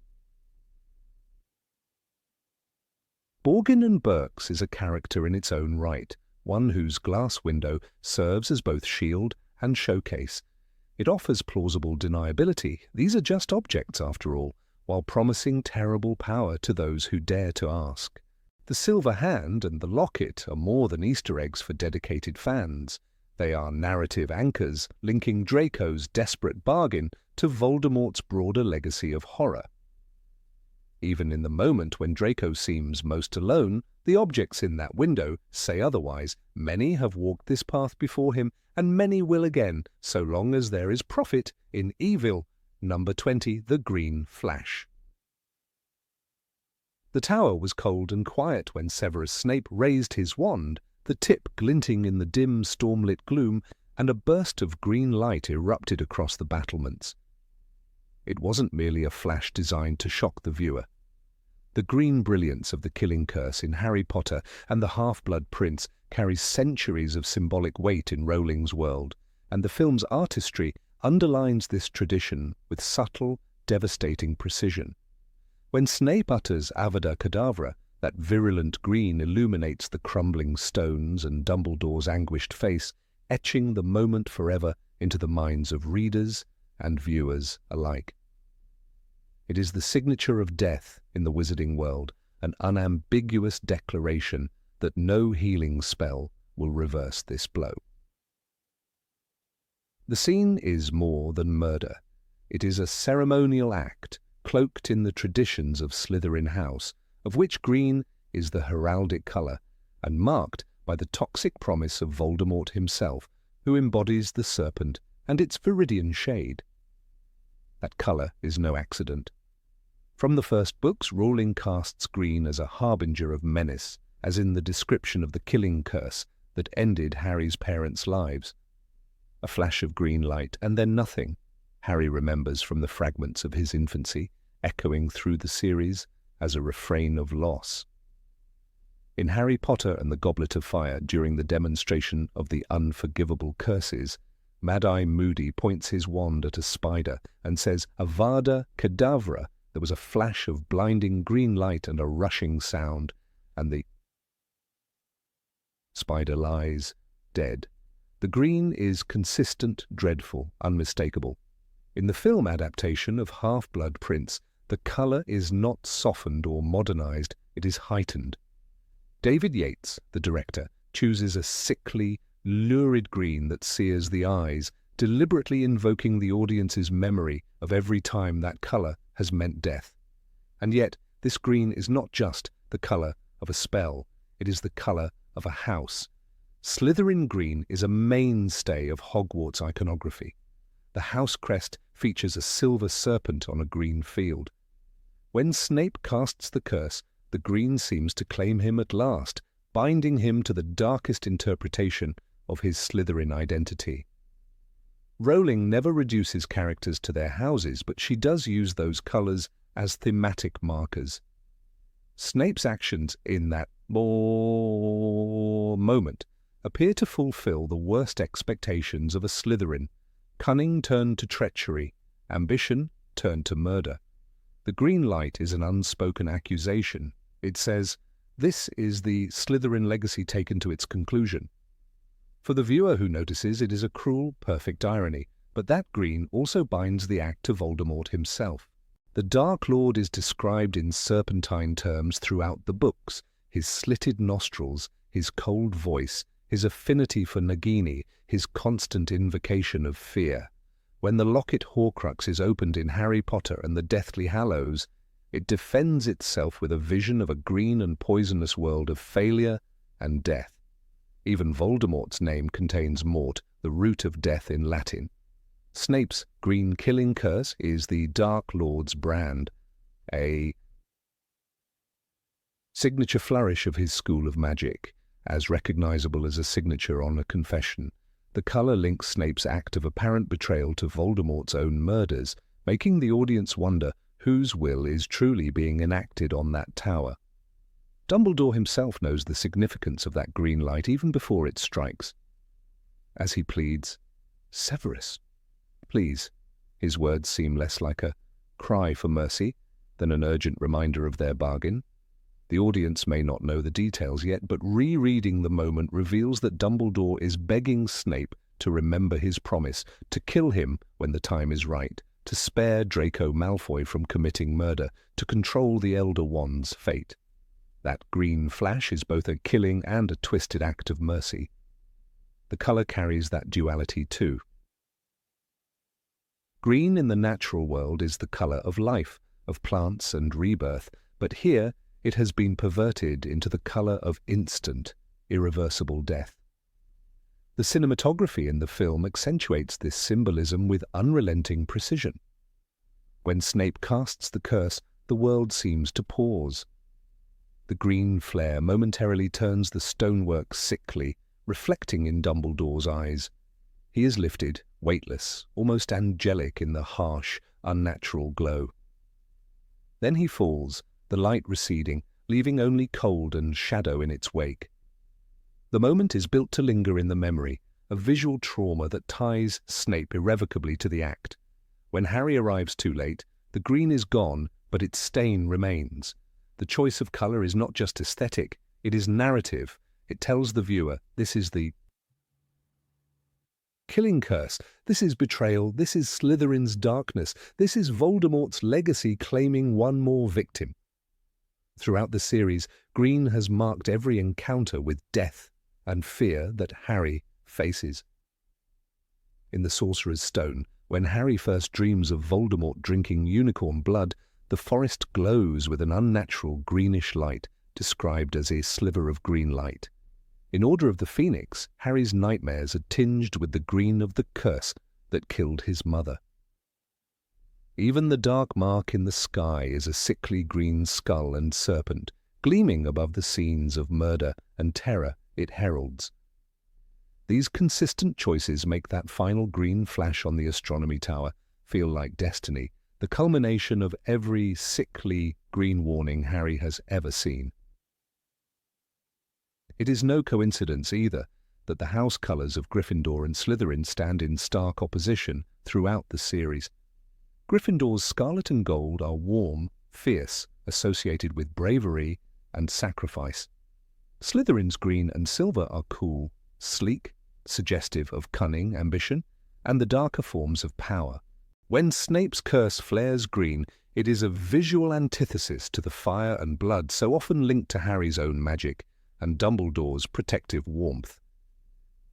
Borgin and Burkes is a character in its own right, one whose glass window serves as both shield and showcase. It offers plausible deniability. These are just objects, after all, while promising terrible power to those who dare to ask. The silver hand and the locket are more than Easter eggs for dedicated fans. They are narrative anchors linking Draco's desperate bargain to Voldemort's broader legacy of horror. Even in the moment when Draco seems most alone, the objects in that window say otherwise. Many have walked this path before him, and many will again, so long as there is profit in evil. Number 20, the Green Flash. The tower was cold and quiet when Severus Snape raised his wand, the tip glinting in the dim, stormlit gloom, and a burst of green light erupted across the battlements. It wasn't merely a flash designed to shock the viewer. The green brilliance of the killing curse in Harry Potter and the Half-Blood Prince carries centuries of symbolic weight in Rowling's world, and the film's artistry underlines this tradition with subtle, devastating precision. When Snape utters Avada Kedavra, that virulent green illuminates the crumbling stones and Dumbledore's anguished face, etching the moment forever into the minds of readers and viewers alike. It is the signature of death in the wizarding world, an unambiguous declaration that no healing spell will reverse this blow. The scene is more than murder. It is a ceremonial act, cloaked in the traditions of Slytherin House, of which green is the heraldic colour, and marked by the toxic promise of Voldemort himself, who embodies the serpent and its viridian shade. That colour is no accident. From the first books, Rowling casts green as a harbinger of menace, as in the description of the killing curse that ended Harry's parents' lives. A flash of green light, and then nothing, Harry remembers from the fragments of his infancy, echoing through the series as a refrain of loss. In Harry Potter and the Goblet of Fire, during the demonstration of the unforgivable curses, Mad-Eye Moody points his wand at a spider and says, "Avada Kedavra." There was a flash of blinding green light and a rushing sound, and the spider lies dead. The green is consistent, dreadful, unmistakable. In the film adaptation of Half-Blood Prince, the colour is not softened or modernized, it is heightened. David Yates, the director, chooses a sickly, lurid green that sears the eyes, deliberately invoking the audience's memory of every time that colour has meant death. And yet, this green is not just the colour of a spell, it is the colour of a house. Slytherin green is a mainstay of Hogwarts iconography. The house crest features a silver serpent on a green field. When Snape casts the curse, the green seems to claim him at last, binding him to the darkest interpretation of his Slytherin identity. Rowling never reduces characters to their houses, but she does use those colours as thematic markers. Snape's actions in that moment appear to fulfill the worst expectations of a Slytherin. Cunning turned to treachery, ambition turned to murder. The green light is an unspoken accusation. It says, this is the Slytherin legacy taken to its conclusion. For the viewer who notices, it is a cruel, perfect irony, but that green also binds the act to Voldemort himself. The Dark Lord is described in serpentine terms throughout the books: his slitted nostrils, his cold voice, his affinity for Nagini, his constant invocation of fear. When the Locket Horcrux is opened in Harry Potter and the Deathly Hallows, it defends itself with a vision of a green and poisonous world of failure and death. Even Voldemort's name contains mort, the root of death in Latin. Snape's green killing curse is the Dark Lord's brand, a signature flourish of his school of magic, as recognizable as a signature on a confession. The colour links Snape's act of apparent betrayal to Voldemort's own murders, making the audience wonder whose will is truly being enacted on that tower. Dumbledore himself knows the significance of that green light even before it strikes. As he pleads, "Severus, please," his words seem less like a cry for mercy than an urgent reminder of their bargain. The audience may not know the details yet, but rereading the moment reveals that Dumbledore is begging Snape to remember his promise, to kill him when the time is right, to spare Draco Malfoy from committing murder, to control the Elder Wand's fate. That green flash is both a killing and a twisted act of mercy. The colour carries that duality too. Green in the natural world is the colour of life, of plants and rebirth, but here it has been perverted into the colour of instant, irreversible death. The cinematography in the film accentuates this symbolism with unrelenting precision. When Snape casts the curse, the world seems to pause. The green flare momentarily turns the stonework sickly, reflecting in Dumbledore's eyes. He is lifted, weightless, almost angelic in the harsh, unnatural glow. Then he falls, the light receding, leaving only cold and shadow in its wake. The moment is built to linger in the memory, a visual trauma that ties Snape irrevocably to the act. When Harry arrives too late, the green is gone, but its stain remains. The choice of colour is not just aesthetic, it is narrative. It tells the viewer, this is the killing curse, this is betrayal, this is Slytherin's darkness, this is Voldemort's legacy claiming one more victim. Throughout the series, green has marked every encounter with death and fear that Harry faces. In The Sorcerer's Stone, when Harry first dreams of Voldemort drinking unicorn blood, the forest glows with an unnatural greenish light, described as a sliver of green light. In Order of the Phoenix, Harry's nightmares are tinged with the green of the curse that killed his mother. Even the dark mark in the sky is a sickly green skull and serpent, gleaming above the scenes of murder and terror it heralds. These consistent choices make that final green flash on the astronomy tower feel like destiny, the culmination of every sickly green warning Harry has ever seen. It is no coincidence either that the house colours of Gryffindor and Slytherin stand in stark opposition throughout the series. Gryffindor's scarlet and gold are warm, fierce, associated with bravery and sacrifice. Slytherin's green and silver are cool, sleek, suggestive of cunning, ambition, and the darker forms of power. When Snape's curse flares green, it is a visual antithesis to the fire and blood so often linked to Harry's own magic and Dumbledore's protective warmth.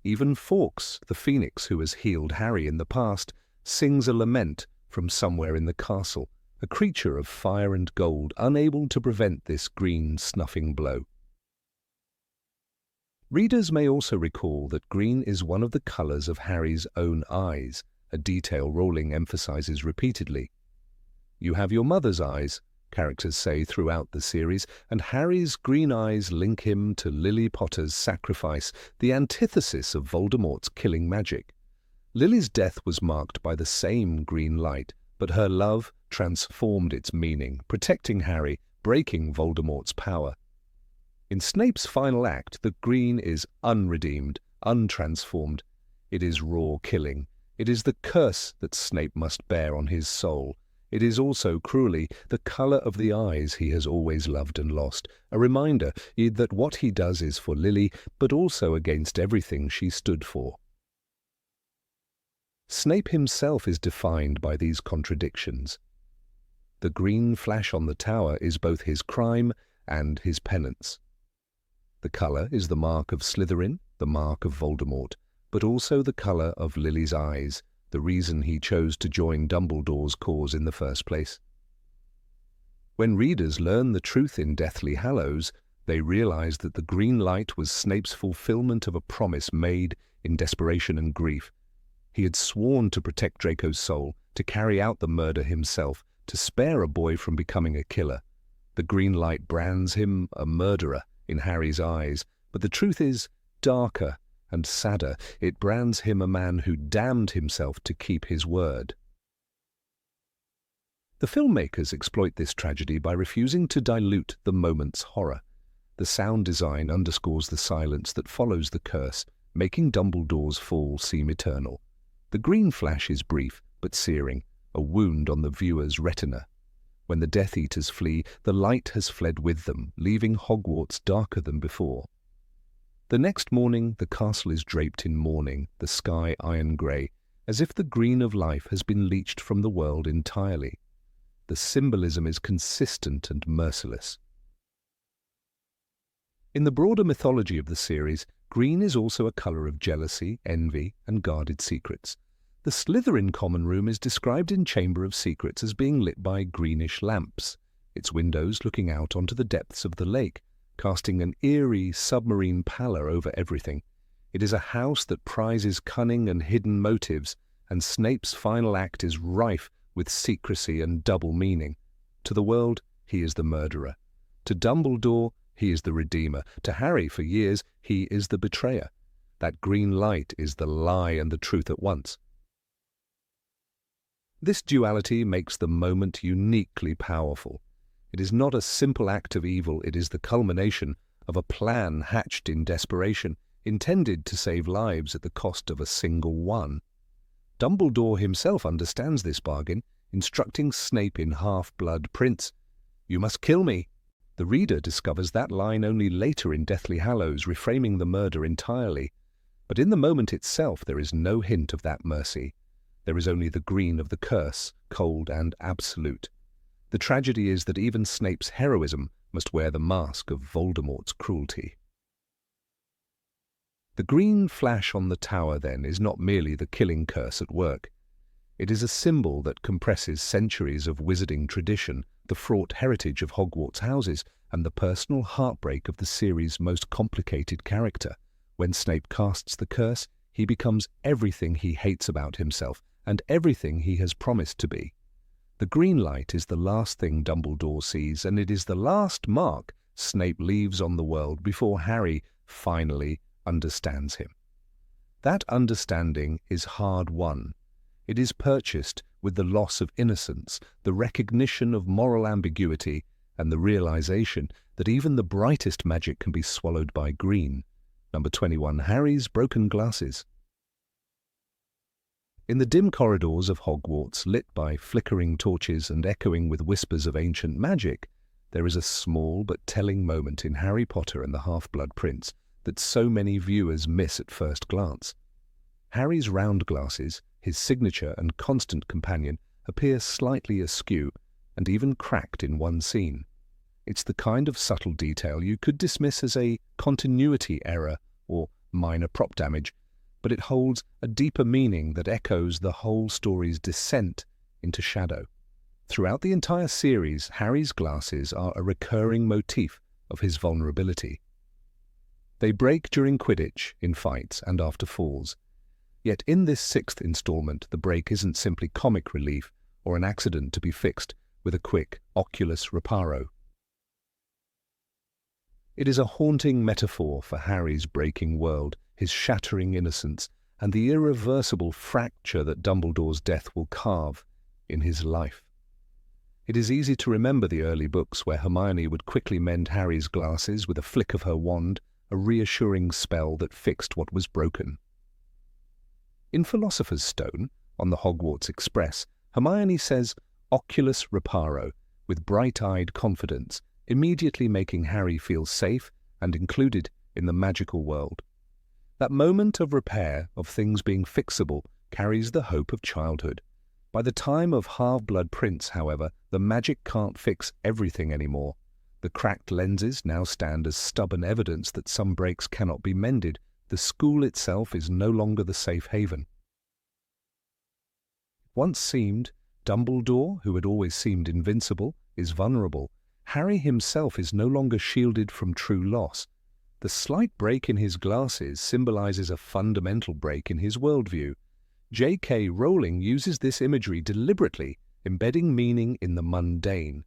Even Fawkes, the phoenix who has healed Harry in the past, sings a lament from somewhere in the castle, a creature of fire and gold, unable to prevent this green snuffing blow. Readers may also recall that green is one of the colours of Harry's own eyes, a detail Rowling emphasises repeatedly. "You have your mother's eyes," characters say throughout the series, and Harry's green eyes link him to Lily Potter's sacrifice, the antithesis of Voldemort's killing magic. Lily's death was marked by the same green light, but her love transformed its meaning, protecting Harry, breaking Voldemort's power. In Snape's final act, the green is unredeemed, untransformed. It is raw killing. It is the curse that Snape must bear on his soul. It is also, cruelly, the colour of the eyes he has always loved and lost, a reminder that what he does is for Lily, but also against everything she stood for. Snape himself is defined by these contradictions. The green flash on the tower is both his crime and his penance. The colour is the mark of Slytherin, the mark of Voldemort, but also the colour of Lily's eyes, the reason he chose to join Dumbledore's cause in the first place. When readers learn the truth in Deathly Hallows, they realise that the green light was Snape's fulfilment of a promise made in desperation and grief. He had sworn to protect Draco's soul, to carry out the murder himself, to spare a boy from becoming a killer. The green light brands him a murderer in Harry's eyes, but the truth is darker and sadder. It brands him a man who damned himself to keep his word. The filmmakers exploit this tragedy by refusing to dilute the moment's horror. The sound design underscores the silence that follows the curse, making Dumbledore's fall seem eternal. The green flash is brief but searing, a wound on the viewer's retina. When the Death Eaters flee, the light has fled with them, leaving Hogwarts darker than before. The next morning, the castle is draped in mourning, the sky iron-grey, as if the green of life has been leached from the world entirely. The symbolism is consistent and merciless. In the broader mythology of the series, green is also a colour of jealousy, envy, and guarded secrets. The Slytherin common room is described in Chamber of Secrets as being lit by greenish lamps, its windows looking out onto the depths of the lake, casting an eerie submarine pallor over everything. It is a house that prizes cunning and hidden motives, and Snape's final act is rife with secrecy and double meaning. To the world, he is the murderer. To Dumbledore, he is the redeemer. To Harry, for years, he is the betrayer. That green light is the lie and the truth at once. This duality makes the moment uniquely powerful. It is not a simple act of evil, it is the culmination of a plan hatched in desperation, intended to save lives at the cost of a single one. Dumbledore himself understands this bargain, instructing Snape in Half-Blood Prince, "You must kill me." The reader discovers that line only later in Deathly Hallows, reframing the murder entirely. But in the moment itself there is no hint of that mercy. There is only the green of the curse, cold and absolute. The tragedy is that even Snape's heroism must wear the mask of Voldemort's cruelty. The green flash on the tower, then, is not merely the killing curse at work. It is a symbol that compresses centuries of wizarding tradition, the fraught heritage of Hogwarts houses, and the personal heartbreak of the series' most complicated character. When Snape casts the curse, he becomes everything he hates about himself, and everything he has promised to be. The green light is the last thing Dumbledore sees, and it is the last mark Snape leaves on the world before Harry finally understands him. That understanding is hard-won. It is purchased with the loss of innocence, the recognition of moral ambiguity, and the realization that even the brightest magic can be swallowed by green. Number 21, Harry's broken glasses. In the dim corridors of Hogwarts, lit by flickering torches and echoing with whispers of ancient magic, there is a small but telling moment in Harry Potter and the Half-Blood Prince that so many viewers miss at first glance. Harry's round glasses, his signature and constant companion, appear slightly askew and even cracked in one scene. It's the kind of subtle detail you could dismiss as a continuity error or minor prop damage, but it holds a deeper meaning that echoes the whole story's descent into shadow. Throughout the entire series, Harry's glasses are a recurring motif of his vulnerability. They break during Quidditch, in fights, and after falls. Yet in this 6th installment, the break isn't simply comic relief or an accident to be fixed with a quick oculus reparo. It is a haunting metaphor for Harry's breaking world, his shattering innocence, and the irreversible fracture that Dumbledore's death will carve in his life. It is easy to remember the early books where Hermione would quickly mend Harry's glasses with a flick of her wand, a reassuring spell that fixed what was broken. In Philosopher's Stone, on the Hogwarts Express, Hermione says, "Oculus reparo," with bright-eyed confidence, immediately making Harry feel safe and included in the magical world. That moment of repair, of things being fixable, carries the hope of childhood. By the time of Half-Blood Prince, however, the magic can't fix everything anymore. The cracked lenses now stand as stubborn evidence that some breaks cannot be mended. The school itself is no longer the safe haven. Once seemed, Dumbledore, who had always seemed invincible, is vulnerable. Harry himself is no longer shielded from true loss. The slight break in his glasses symbolizes a fundamental break in his worldview. J.K. Rowling uses this imagery deliberately, embedding meaning in the mundane.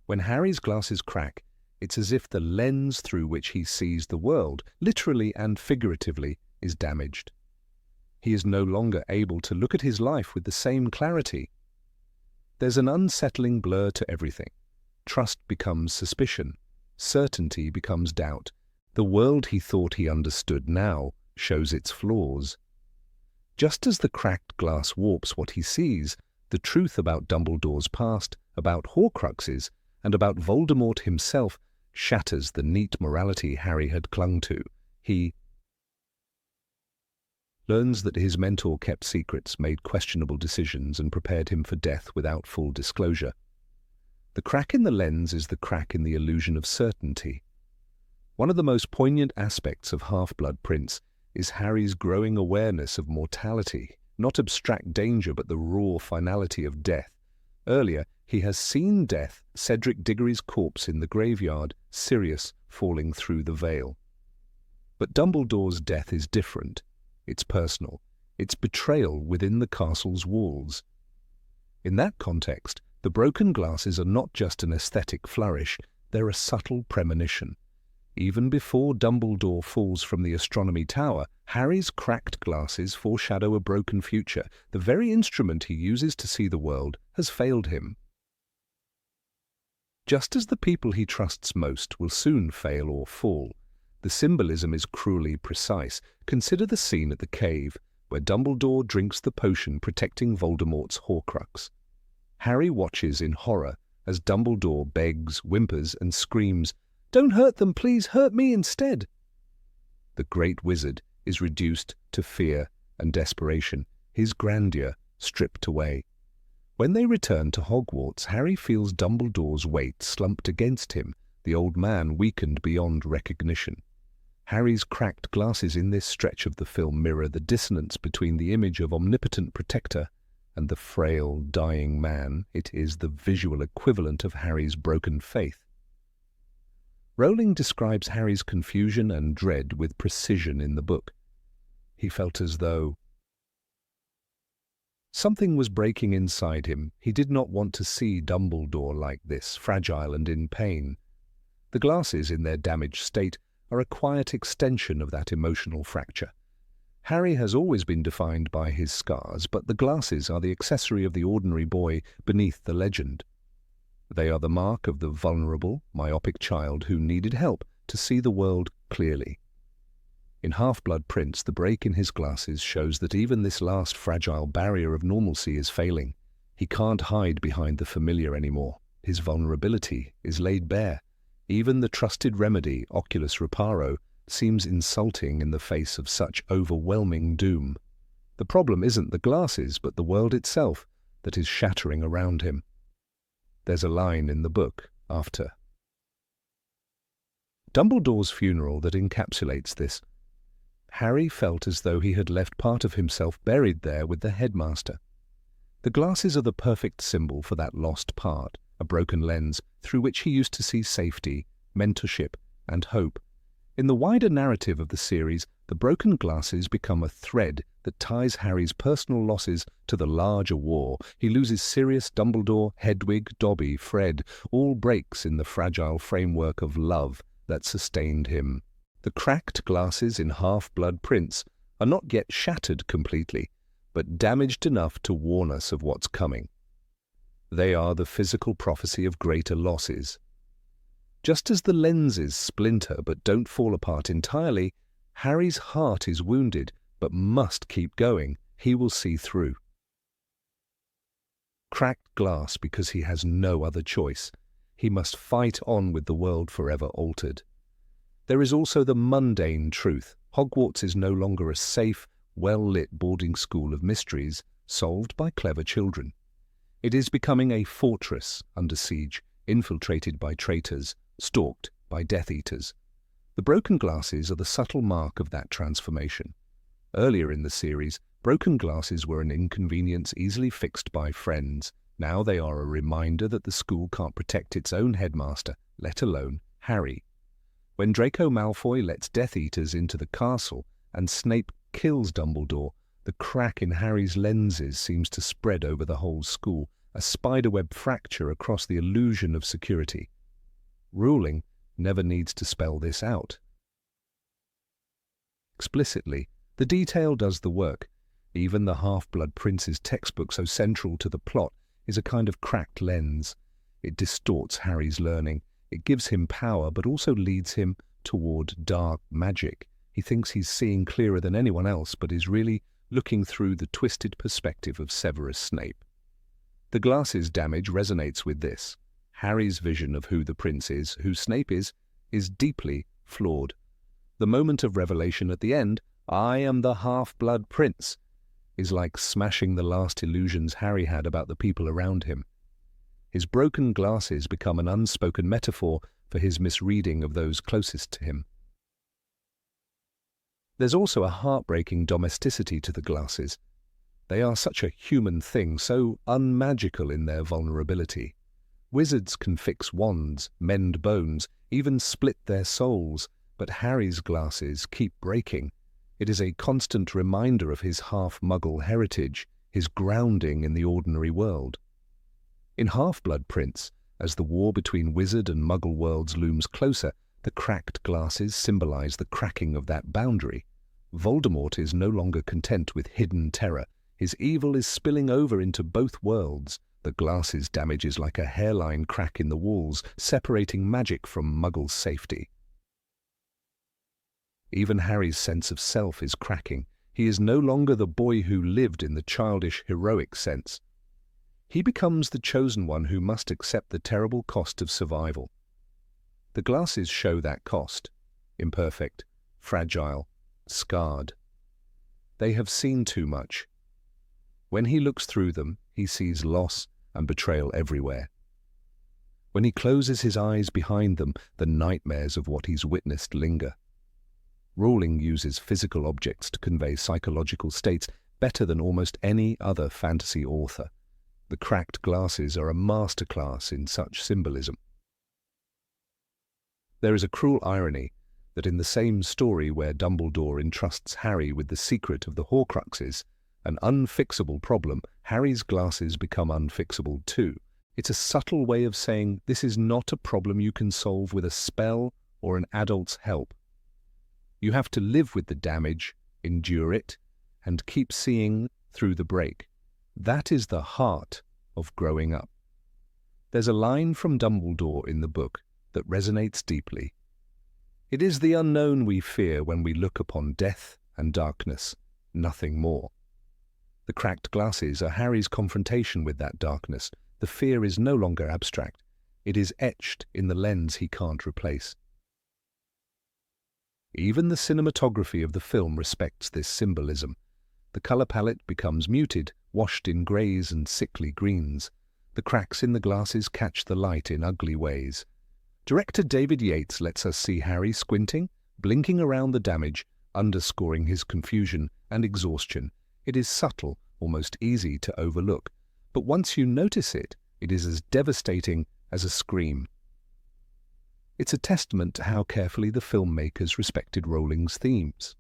When Harry's glasses crack, it's as if the lens through which he sees the world, literally and figuratively, is damaged. He is no longer able to look at his life with the same clarity. There's an unsettling blur to everything. Trust becomes suspicion. Certainty becomes doubt. The world he thought he understood now shows its flaws. Just as the cracked glass warps what he sees, the truth about Dumbledore's past, about Horcruxes, and about Voldemort himself shatters the neat morality Harry had clung to. He learns that his mentor kept secrets, made questionable decisions, and prepared him for death without full disclosure. The crack in the lens is the crack in the illusion of certainty. One of the most poignant aspects of Half-Blood Prince is Harry's growing awareness of mortality, not abstract danger but the raw finality of death. Earlier, he has seen death, Cedric Diggory's corpse in the graveyard, Sirius falling through the veil. But Dumbledore's death is different. It's personal. It's betrayal within the castle's walls. In that context, the broken glasses are not just an aesthetic flourish, they're a subtle premonition. Even before Dumbledore falls from the astronomy tower, Harry's cracked glasses foreshadow a broken future. The very instrument he uses to see the world has failed him. Just as the people he trusts most will soon fail or fall, the symbolism is cruelly precise. Consider the scene at the cave, where Dumbledore drinks the potion protecting Voldemort's Horcrux. Harry watches in horror as Dumbledore begs, whimpers, and screams, "Don't hurt them, please, hurt me instead!" The great wizard is reduced to fear and desperation, his grandeur stripped away. When they return to Hogwarts, Harry feels Dumbledore's weight slumped against him, the old man weakened beyond recognition. Harry's cracked glasses in this stretch of the film mirror the dissonance between the image of omnipotent protector and the frail, dying man. It is the visual equivalent of Harry's broken faith. Rowling describes Harry's confusion and dread with precision in the book. He felt as though something was breaking inside him. He did not want to see Dumbledore like this, fragile and in pain. The glasses, in their damaged state, are a quiet extension of that emotional fracture. Harry has always been defined by his scars, but the glasses are the accessory of the ordinary boy beneath the legend. They are the mark of the vulnerable, myopic child who needed help to see the world clearly. In Half-Blood Prince, the break in his glasses shows that even this last fragile barrier of normalcy is failing. He can't hide behind the familiar anymore. His vulnerability is laid bare. Even the trusted remedy, Oculus Reparo, seems insulting in the face of such overwhelming doom. The problem isn't the glasses, but the world itself that is shattering around him. There's a line in the book after Dumbledore's funeral that encapsulates this. Harry felt as though he had left part of himself buried there with the headmaster. The glasses are the perfect symbol for that lost part, a broken lens through which he used to see safety, mentorship, and hope. In the wider narrative of the series, the broken glasses become a thread that ties Harry's personal losses to the larger war. He loses Sirius, Dumbledore, Hedwig, Dobby, Fred, all breaks in the fragile framework of love that sustained him. The cracked glasses in Half-Blood Prince are not yet shattered completely, but damaged enough to warn us of what's coming. They are the physical prophecy of greater losses. Just as the lenses splinter but don't fall apart entirely, Harry's heart is wounded but must keep going. He will see through. Cracked glass because he has no other choice. He must fight on with the world forever altered. There is also the mundane truth. Hogwarts is no longer a safe, well-lit boarding school of mysteries solved by clever children. It is becoming a fortress under siege, infiltrated by traitors, stalked by Death Eaters. The broken glasses are the subtle mark of that transformation. Earlier in the series, broken glasses were an inconvenience easily fixed by friends. Now they are a reminder that the school can't protect its own headmaster, let alone Harry. When Draco Malfoy lets Death Eaters into the castle and Snape kills Dumbledore, the crack in Harry's lenses seems to spread over the whole school, a spiderweb fracture across the illusion of security. Ruling never needs to spell this out explicitly. The detail does the work. Even the Half-Blood Prince's textbook, so central to the plot, is a kind of cracked lens. It distorts Harry's learning. It gives him power, but also leads him toward dark magic. He thinks he's seeing clearer than anyone else, but is really looking through the twisted perspective of Severus Snape. The glasses damage resonates with this. Harry's vision of who the prince is, who Snape is deeply flawed. The moment of revelation at the end, "I am the Half-Blood Prince," is like smashing the last illusions Harry had about the people around him. His broken glasses become an unspoken metaphor for his misreading of those closest to him. There's also a heartbreaking domesticity to the glasses. They are such a human thing, so unmagical in their vulnerability. Wizards can fix wands, mend bones, even split their souls, but Harry's glasses keep breaking. It is a constant reminder of his half-muggle heritage, his grounding in the ordinary world. In Half-Blood Prince, as the war between wizard and muggle worlds looms closer, the cracked glasses symbolize the cracking of that boundary. Voldemort is no longer content with hidden terror. His evil is spilling over into both worlds. The glasses damage is like a hairline crack in the walls, separating magic from muggle safety. Even Harry's sense of self is cracking. He is no longer the boy who lived in the childish, heroic sense. He becomes the chosen one who must accept the terrible cost of survival. The glasses show that cost. Imperfect, fragile, scarred. They have seen too much. When he looks through them, he sees loss and betrayal everywhere. When he closes his eyes behind them, the nightmares of what he's witnessed linger. Rowling uses physical objects to convey psychological states better than almost any other fantasy author. The cracked glasses are a masterclass in such symbolism. There is a cruel irony that in the same story where Dumbledore entrusts Harry with the secret of the Horcruxes, an unfixable problem, Harry's glasses become unfixable too. It's a subtle way of saying this is not a problem you can solve with a spell or an adult's help. You have to live with the damage, endure it, and keep seeing through the break. That is the heart of growing up. There's a line from Dumbledore in the book that resonates deeply. It is the unknown we fear when we look upon death and darkness, nothing more. The cracked glasses are Harry's confrontation with that darkness. The fear is no longer abstract. It is etched in the lens he can't replace. Even the cinematography of the film respects this symbolism. The colour palette becomes muted, washed in greys and sickly greens. The cracks in the glasses catch the light in ugly ways. Director David Yates lets us see Harry squinting, blinking around the damage, underscoring his confusion and exhaustion. It is subtle, almost easy to overlook, but once you notice it, it is as devastating as a scream. It's a testament to how carefully the filmmakers respected Rowling's themes.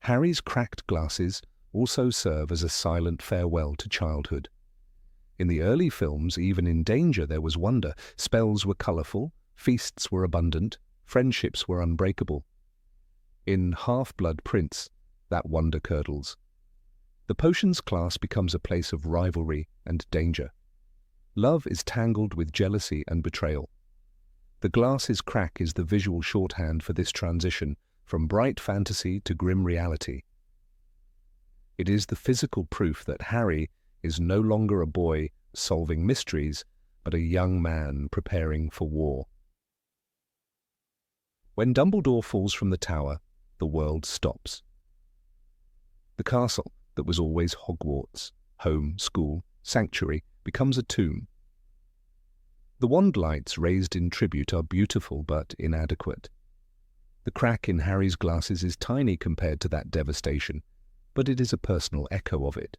Harry's cracked glasses also serve as a silent farewell to childhood. In the early films, even in danger, there was wonder. Spells were colourful, feasts were abundant, friendships were unbreakable. In Half-Blood Prince, that wonder curdles. The potions class becomes a place of rivalry and danger. Love is tangled with jealousy and betrayal. The glasses crack is the visual shorthand for this transition from bright fantasy to grim reality. It is the physical proof that Harry is no longer a boy solving mysteries, but a young man preparing for war. When Dumbledore falls from the tower, the world stops. The castle that was always Hogwarts, home, school, sanctuary, becomes a tomb. The wand lights raised in tribute are beautiful but inadequate. The crack in Harry's glasses is tiny compared to that devastation, but it is a personal echo of it.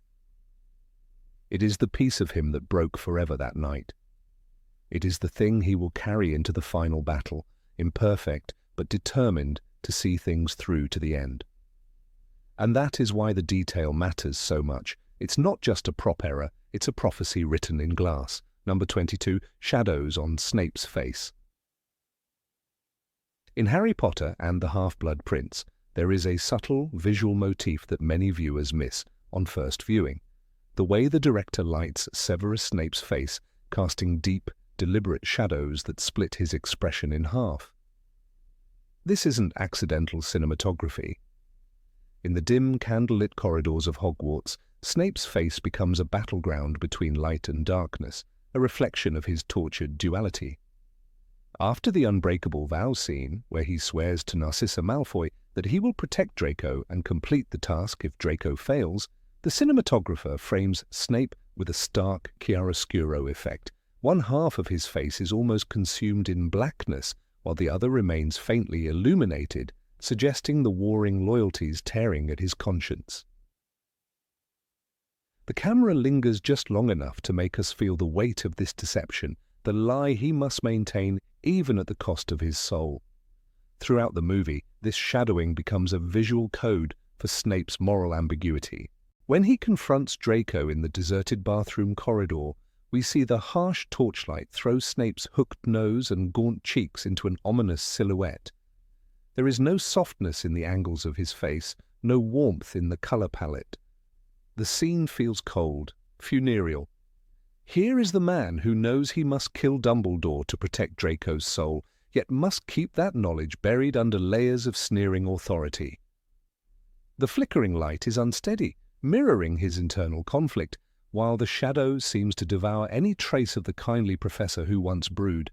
It is the piece of him that broke forever that night. It is the thing he will carry into the final battle, imperfect but determined to see things through to the end. And that is why the detail matters so much. It's not just a prop error, it's a prophecy written in glass. Number 22, shadows on Snape's face. In Harry Potter and the Half-Blood Prince, there is a subtle visual motif that many viewers miss on first viewing. The way the director lights Severus Snape's face, casting deep, deliberate shadows that split his expression in half. This isn't accidental cinematography. In the dim, candlelit corridors of Hogwarts, Snape's face becomes a battleground between light and darkness, a reflection of his tortured duality. After the unbreakable vow scene, where he swears to Narcissa Malfoy that he will protect Draco and complete the task if Draco fails, the cinematographer frames Snape with a stark chiaroscuro effect. One half of his face is almost consumed in blackness, while the other remains faintly illuminated, suggesting the warring loyalties tearing at his conscience. The camera lingers just long enough to make us feel the weight of this deception, the lie he must maintain even at the cost of his soul. Throughout the movie, this shadowing becomes a visual code for Snape's moral ambiguity. When he confronts Draco in the deserted bathroom corridor, we see the harsh torchlight throw Snape's hooked nose and gaunt cheeks into an ominous silhouette. There is no softness in the angles of his face, no warmth in the colour palette. The scene feels cold, funereal. Here is the man who knows he must kill Dumbledore to protect Draco's soul, yet must keep that knowledge buried under layers of sneering authority. The flickering light is unsteady, mirroring his internal conflict, while the shadow seems to devour any trace of the kindly professor who once brewed.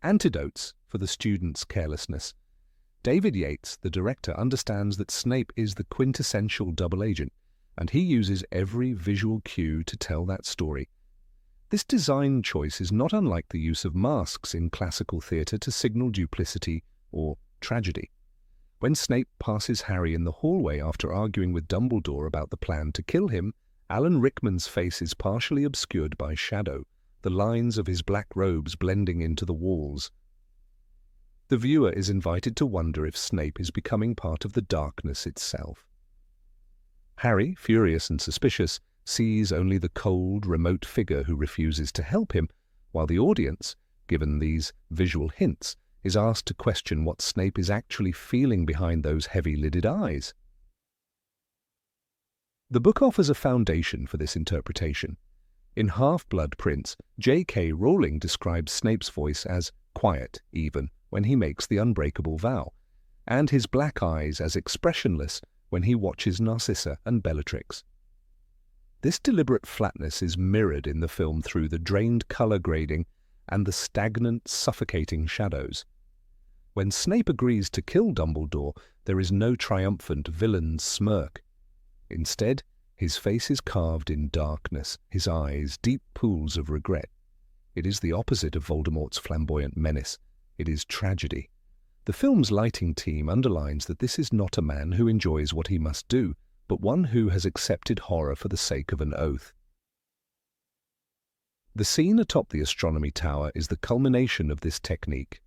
Antidotes for the student's carelessness. David Yates, the director, understands that Snape is the quintessential double agent, and he uses every visual cue to tell that story. This design choice is not unlike the use of masks in classical theatre to signal duplicity or tragedy. When Snape passes Harry in the hallway after arguing with Dumbledore about the plan to kill him, Alan Rickman's face is partially obscured by shadow, the lines of his black robes blending into the walls. The viewer is invited to wonder if Snape is becoming part of the darkness itself. Harry, furious and suspicious, sees only the cold, remote figure who refuses to help him, while the audience, given these visual hints, is asked to question what Snape is actually feeling behind those heavy-lidded eyes. The book offers a foundation for this interpretation. In Half-Blood Prince, J.K. Rowling describes Snape's voice as quiet, even, when he makes the unbreakable vow, and his black eyes as expressionless when he watches Narcissa and Bellatrix. This deliberate flatness is mirrored in the film through the drained colour grading and the stagnant, suffocating shadows. When Snape agrees to kill Dumbledore, there is no triumphant villain's smirk. Instead, his face is carved in darkness, his eyes deep pools of regret. It is the opposite of Voldemort's flamboyant menace. It is tragedy. The film's lighting team underlines that this is not a man who enjoys what he must do, but one who has accepted horror for the sake of an oath. The scene atop the astronomy tower is the culmination of this technique.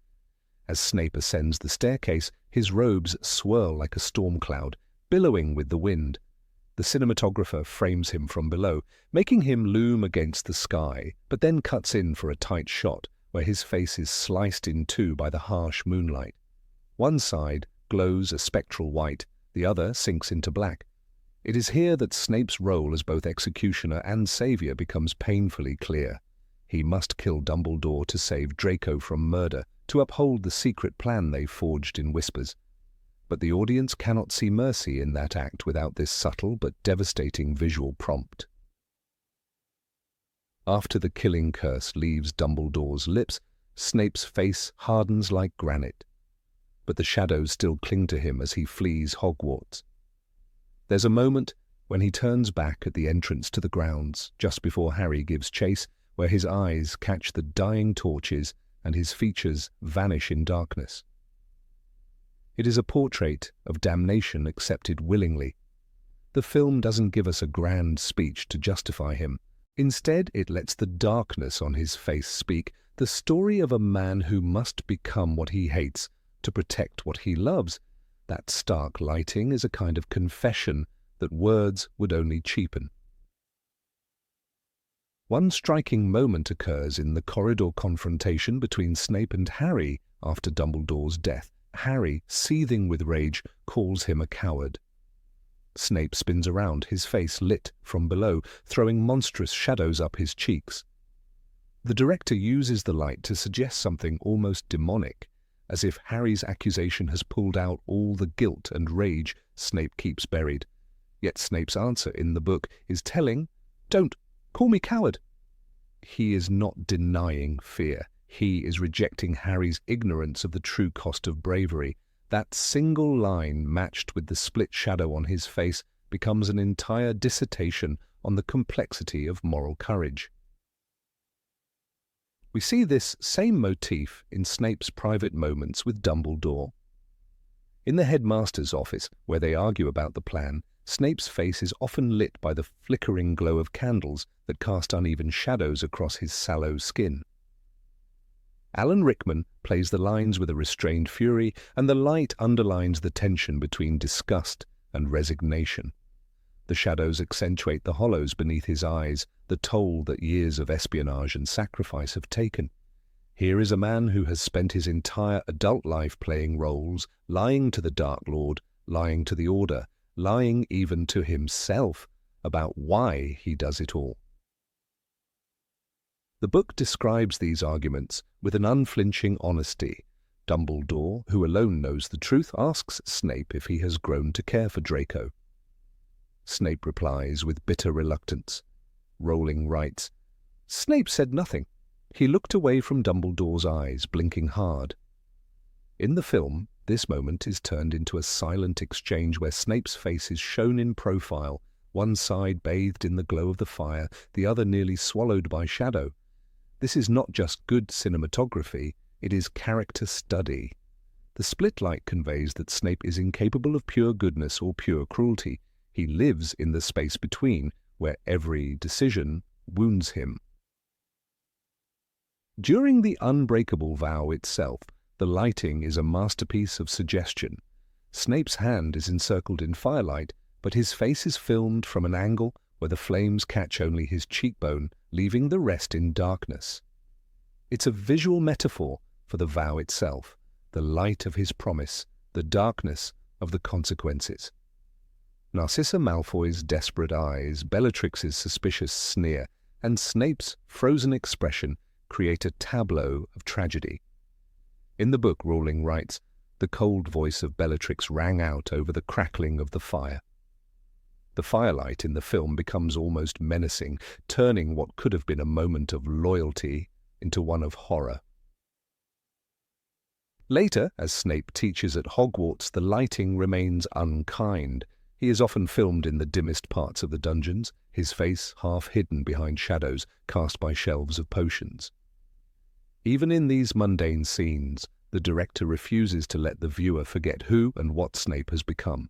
As Snape ascends the staircase, his robes swirl like a storm cloud, billowing with the wind. The cinematographer frames him from below, making him loom against the sky, but then cuts in for a tight shot where his face is sliced in two by the harsh moonlight. One side glows a spectral white, the other sinks into black. It is here that Snape's role as both executioner and saviour becomes painfully clear. He must kill Dumbledore to save Draco from murder, to uphold the secret plan they forged in whispers. But the audience cannot see mercy in that act without this subtle but devastating visual prompt. After the killing curse leaves Dumbledore's lips, Snape's face hardens like granite. But the shadows still cling to him as he flees Hogwarts. There's a moment when he turns back at the entrance to the grounds, just before Harry gives chase, where his eyes catch the dying torches and his features vanish in darkness. It is a portrait of damnation accepted willingly. The film doesn't give us a grand speech to justify him. Instead, it lets the darkness on his face speak, the story of a man who must become what he hates to protect what he loves. That stark lighting is a kind of confession that words would only cheapen. One striking moment occurs in the corridor confrontation between Snape and Harry after Dumbledore's death. Harry, seething with rage, calls him a coward. Snape spins around, his face lit from below, throwing monstrous shadows up his cheeks. The director uses the light to suggest something almost demonic, as if Harry's accusation has pulled out all the guilt and rage Snape keeps buried. Yet Snape's answer in the book is telling, "Don't call me coward." He is not denying fear. He is rejecting Harry's ignorance of the true cost of bravery. That single line, matched with the split shadow on his face, becomes an entire dissertation on the complexity of moral courage. We see this same motif in Snape's private moments with Dumbledore. In the headmaster's office, where they argue about the plan, Snape's face is often lit by the flickering glow of candles that cast uneven shadows across his sallow skin. Alan Rickman plays the lines with a restrained fury, and the light underlines the tension between disgust and resignation. The shadows accentuate the hollows beneath his eyes, the toll that years of espionage and sacrifice have taken. Here is a man who has spent his entire adult life playing roles, lying to the Dark Lord, lying to the Order, lying even to himself about why he does it all. The book describes these arguments with an unflinching honesty. Dumbledore, who alone knows the truth, asks Snape if he has grown to care for Draco. Snape replies with bitter reluctance. Rowling writes, "Snape said nothing. He looked away from Dumbledore's eyes, blinking hard." In the film, this moment is turned into a silent exchange where Snape's face is shown in profile, one side bathed in the glow of the fire, the other nearly swallowed by shadow. This is not just good cinematography, it is character study. The split light conveys that Snape is incapable of pure goodness or pure cruelty. He lives in the space between, where every decision wounds him. During the unbreakable vow itself, the lighting is a masterpiece of suggestion. Snape's hand is encircled in firelight, but his face is filmed from an angle where the flames catch only his cheekbone, leaving the rest in darkness. It's a visual metaphor for the vow itself, the light of his promise, the darkness of the consequences. Narcissa Malfoy's desperate eyes, Bellatrix's suspicious sneer, and Snape's frozen expression create a tableau of tragedy. In the book, Rowling writes, "The cold voice of Bellatrix rang out over the crackling of the fire." The firelight in the film becomes almost menacing, turning what could have been a moment of loyalty into one of horror. Later, as Snape teaches at Hogwarts, the lighting remains unkind. He is often filmed in the dimmest parts of the dungeons, his face half hidden behind shadows cast by shelves of potions. Even in these mundane scenes, the director refuses to let the viewer forget who and what Snape has become.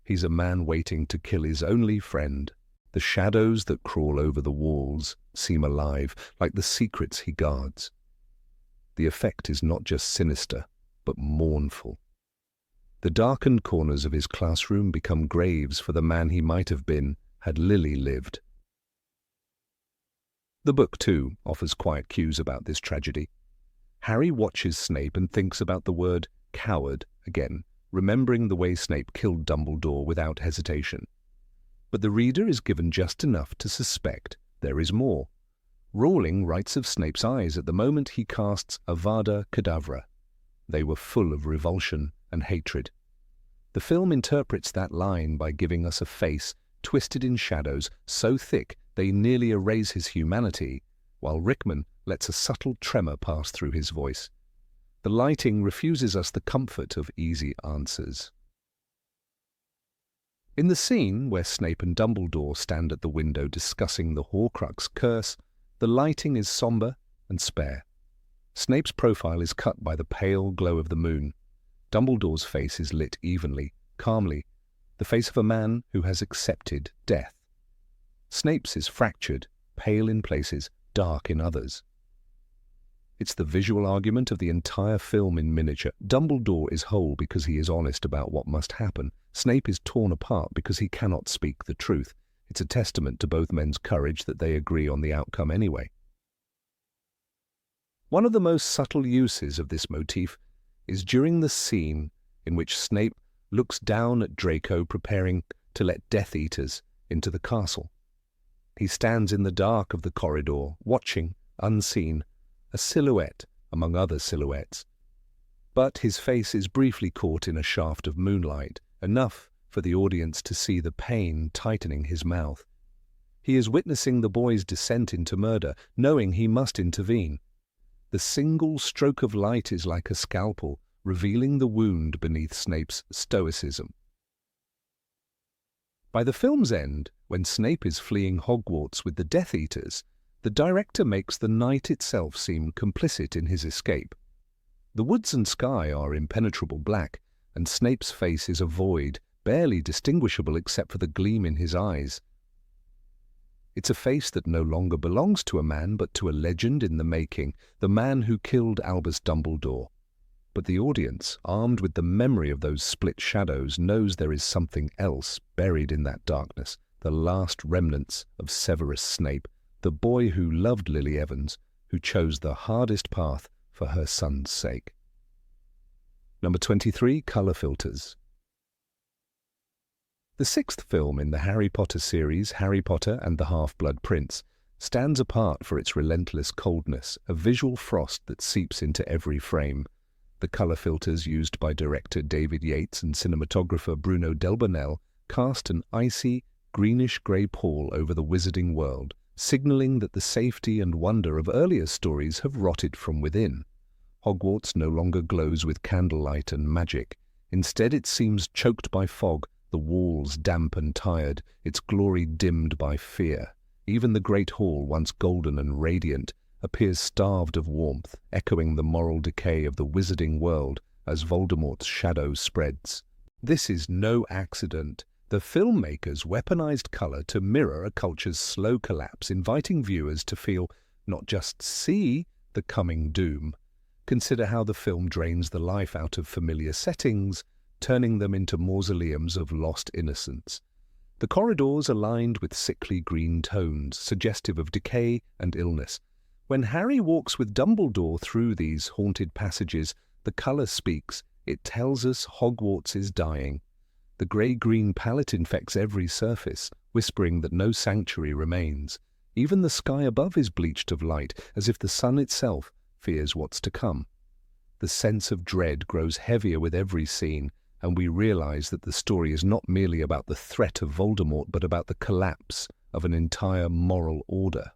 He's a man waiting to kill his only friend. The shadows that crawl over the walls seem alive, like the secrets he guards. The effect is not just sinister, but mournful. The darkened corners of his classroom become graves for the man he might have been had Lily lived. The book, too, offers quiet cues about this tragedy. Harry watches Snape and thinks about the word coward again, remembering the way Snape killed Dumbledore without hesitation. But the reader is given just enough to suspect there is more. Rowling writes of Snape's eyes at the moment he casts Avada Kedavra. They were full of revulsion and hatred. The film interprets that line by giving us a face twisted in shadows so thick they nearly erase his humanity, while Rickman lets a subtle tremor pass through his voice. The lighting refuses us the comfort of easy answers. In the scene where Snape and Dumbledore stand at the window discussing the Horcrux curse, the lighting is somber and spare. Snape's profile is cut by the pale glow of the moon. Dumbledore's face is lit evenly, calmly, the face of a man who has accepted death. Snape's is fractured, pale in places, dark in others. It's the visual argument of the entire film in miniature. Dumbledore is whole because he is honest about what must happen. Snape is torn apart because he cannot speak the truth. It's a testament to both men's courage that they agree on the outcome anyway. One of the most subtle uses of this motif is during the scene in which Snape looks down at Draco preparing to let Death Eaters into the castle. He stands in the dark of the corridor, watching, unseen, a silhouette among other silhouettes. But his face is briefly caught in a shaft of moonlight, enough for the audience to see the pain tightening his mouth. He is witnessing the boy's descent into murder, knowing he must intervene. The single stroke of light is like a scalpel, revealing the wound beneath Snape's stoicism. By the film's end, when Snape is fleeing Hogwarts with the Death Eaters, the director makes the night itself seem complicit in his escape. The woods and sky are impenetrable black, and Snape's face is a void, barely distinguishable except for the gleam in his eyes. It's a face that no longer belongs to a man but to a legend in the making, the man who killed Albus Dumbledore. But the audience, armed with the memory of those split shadows, knows there is something else buried in that darkness, the last remnants of Severus Snape, the boy who loved Lily Evans, who chose the hardest path for her son's sake. Number 23, Colour Filters. The sixth film in the Harry Potter series, Harry Potter and the Half-Blood Prince, stands apart for its relentless coldness, a visual frost that seeps into every frame. The colour filters used by director David Yates and cinematographer Bruno Delbonnel cast an icy, greenish-grey pall over the wizarding world, signalling that the safety and wonder of earlier stories have rotted from within. Hogwarts no longer glows with candlelight and magic. Instead, it seems choked by fog, the walls damp and tired, its glory dimmed by fear. Even the great hall, once golden and radiant, appears starved of warmth, echoing the moral decay of the wizarding world as Voldemort's shadow spreads. This is no accident. The filmmakers weaponized colour to mirror a culture's slow collapse, inviting viewers to feel, not just see, the coming doom. Consider how the film drains the life out of familiar settings, turning them into mausoleums of lost innocence. The corridors are lined with sickly green tones, suggestive of decay and illness. When Harry walks with Dumbledore through these haunted passages, the colour speaks. It tells us Hogwarts is dying. The grey-green palette infects every surface, whispering that no sanctuary remains. Even the sky above is bleached of light, as if the sun itself fears what's to come. The sense of dread grows heavier with every scene, and we realize that the story is not merely about the threat of Voldemort, but about the collapse of an entire moral order.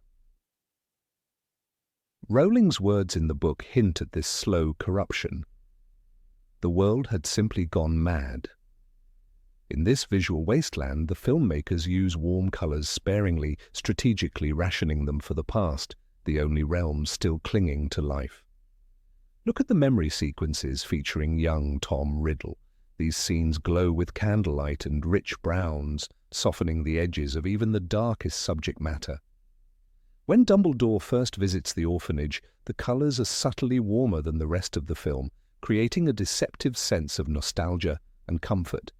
Rowling's words in the book hint at this slow corruption. The world had simply gone mad. In this visual wasteland, the filmmakers use warm colors sparingly, strategically rationing them for the past, the only realm still clinging to life. Look at the memory sequences featuring young Tom Riddle. These scenes glow with candlelight and rich browns, softening the edges of even the darkest subject matter. When Dumbledore first visits the orphanage, the colors are subtly warmer than the rest of the film, creating a deceptive sense of nostalgia and comfort.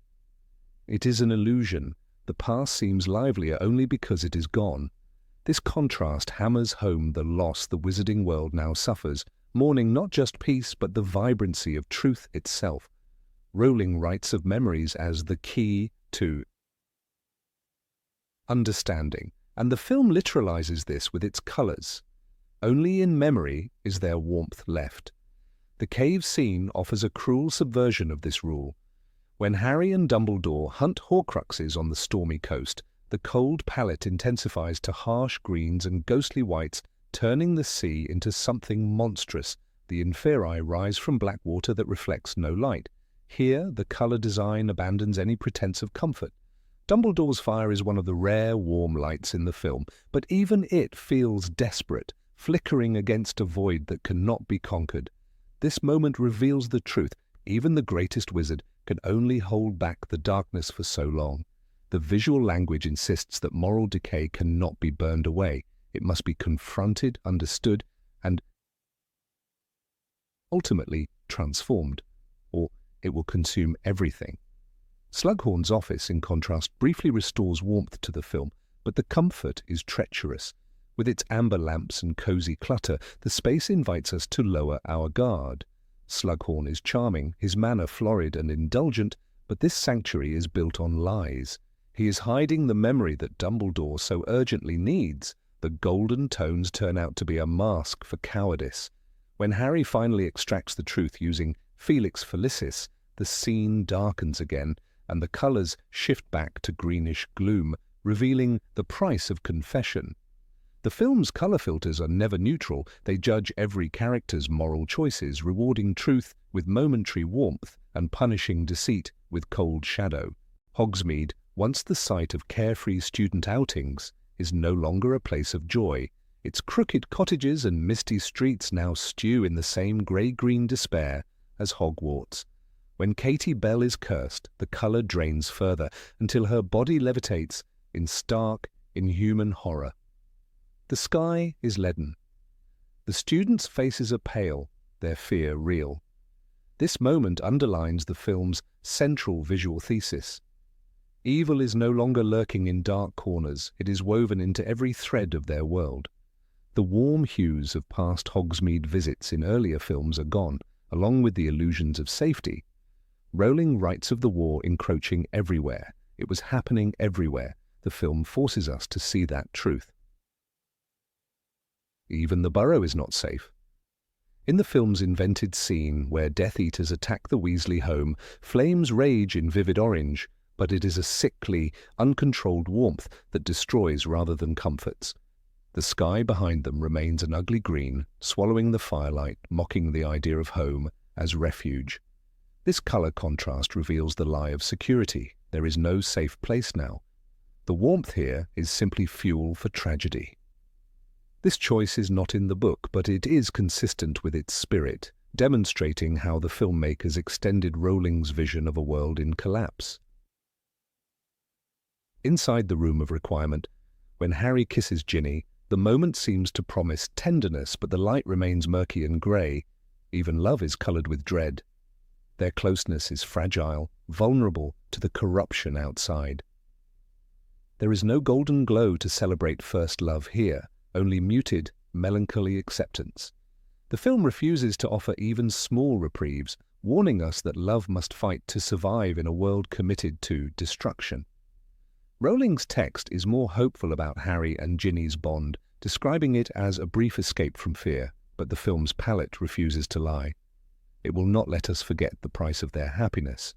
It is an illusion. The past seems livelier only because it is gone. This contrast hammers home the loss the wizarding world now suffers, mourning not just peace but the vibrancy of truth itself. Rowling writes of memories as the key to understanding, and the film literalizes this with its colors. Only in memory is there warmth left. The cave scene offers a cruel subversion of this rule. When Harry and Dumbledore hunt Horcruxes on the stormy coast, the cold palette intensifies to harsh greens and ghostly whites, turning the sea into something monstrous. The inferi rise from black water that reflects no light. Here, the color design abandons any pretense of comfort. Dumbledore's fire is one of the rare warm lights in the film, but even it feels desperate, flickering against a void that cannot be conquered. This moment reveals the truth. Even the greatest wizard can only hold back the darkness for so long. The visual language insists that moral decay cannot be burned away. It must be confronted, understood, and ultimately transformed, or it will consume everything. Slughorn's office, in contrast, briefly restores warmth to the film, but the comfort is treacherous. With its amber lamps and cozy clutter, the space invites us to lower our guard. Slughorn is charming, his manner florid and indulgent, but this sanctuary is built on lies. He is hiding the memory that Dumbledore so urgently needs. The golden tones turn out to be a mask for cowardice. When Harry finally extracts the truth using Felix Felicis, the scene darkens again, and the colors shift back to greenish gloom, revealing the price of confession. The film's color filters are never neutral. They judge every character's moral choices, rewarding truth with momentary warmth and punishing deceit with cold shadow. Hogsmeade, once the site of carefree student outings, is no longer a place of joy. Its crooked cottages and misty streets now stew in the same grey-green despair as Hogwarts. When Katie Bell is cursed, the color drains further until her body levitates in stark, inhuman horror. The sky is leaden. The students' faces are pale, their fear real. This moment underlines the film's central visual thesis. Evil is no longer lurking in dark corners. It is woven into every thread of their world. The warm hues of past Hogsmeade visits in earlier films are gone, along with the illusions of safety. Rowling writes of the war encroaching everywhere. It was happening everywhere. The film forces us to see that truth. Even the Burrow is not safe. In the film's invented scene where Death Eaters attack the Weasley home, flames rage in vivid orange, but it is a sickly, uncontrolled warmth that destroys rather than comforts. The sky behind them remains an ugly green, swallowing the firelight, mocking the idea of home as refuge. This color contrast reveals the lie of security. There is no safe place now. The warmth here is simply fuel for tragedy. This choice is not in the book, but it is consistent with its spirit, demonstrating how the filmmakers extended Rowling's vision of a world in collapse. Inside the room of requirement, when Harry kisses Ginny, the moment seems to promise tenderness, but the light remains murky and grey. Even love is coloured with dread. Their closeness is fragile, vulnerable to the corruption outside. There is no golden glow to celebrate first love here, only muted, melancholy acceptance. The film refuses to offer even small reprieves, warning us that love must fight to survive in a world committed to destruction. Rowling's text is more hopeful about Harry and Ginny's bond, describing it as a brief escape from fear, but the film's palette refuses to lie. It will not let us forget the price of their happiness.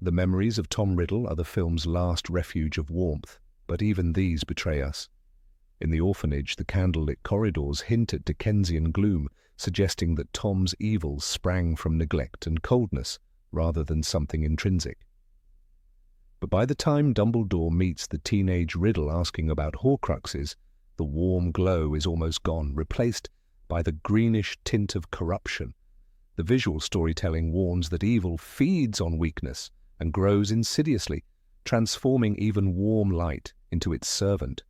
The memories of Tom Riddle are the film's last refuge of warmth, but even these betray us. In the orphanage, the candlelit corridors hint at Dickensian gloom, suggesting that Tom's evils sprang from neglect and coldness rather than something intrinsic. But by the time Dumbledore meets the teenage Riddle asking about Horcruxes, the warm glow is almost gone, replaced by the greenish tint of corruption. The visual storytelling warns that evil feeds on weakness and grows insidiously, transforming even warm light into its servant.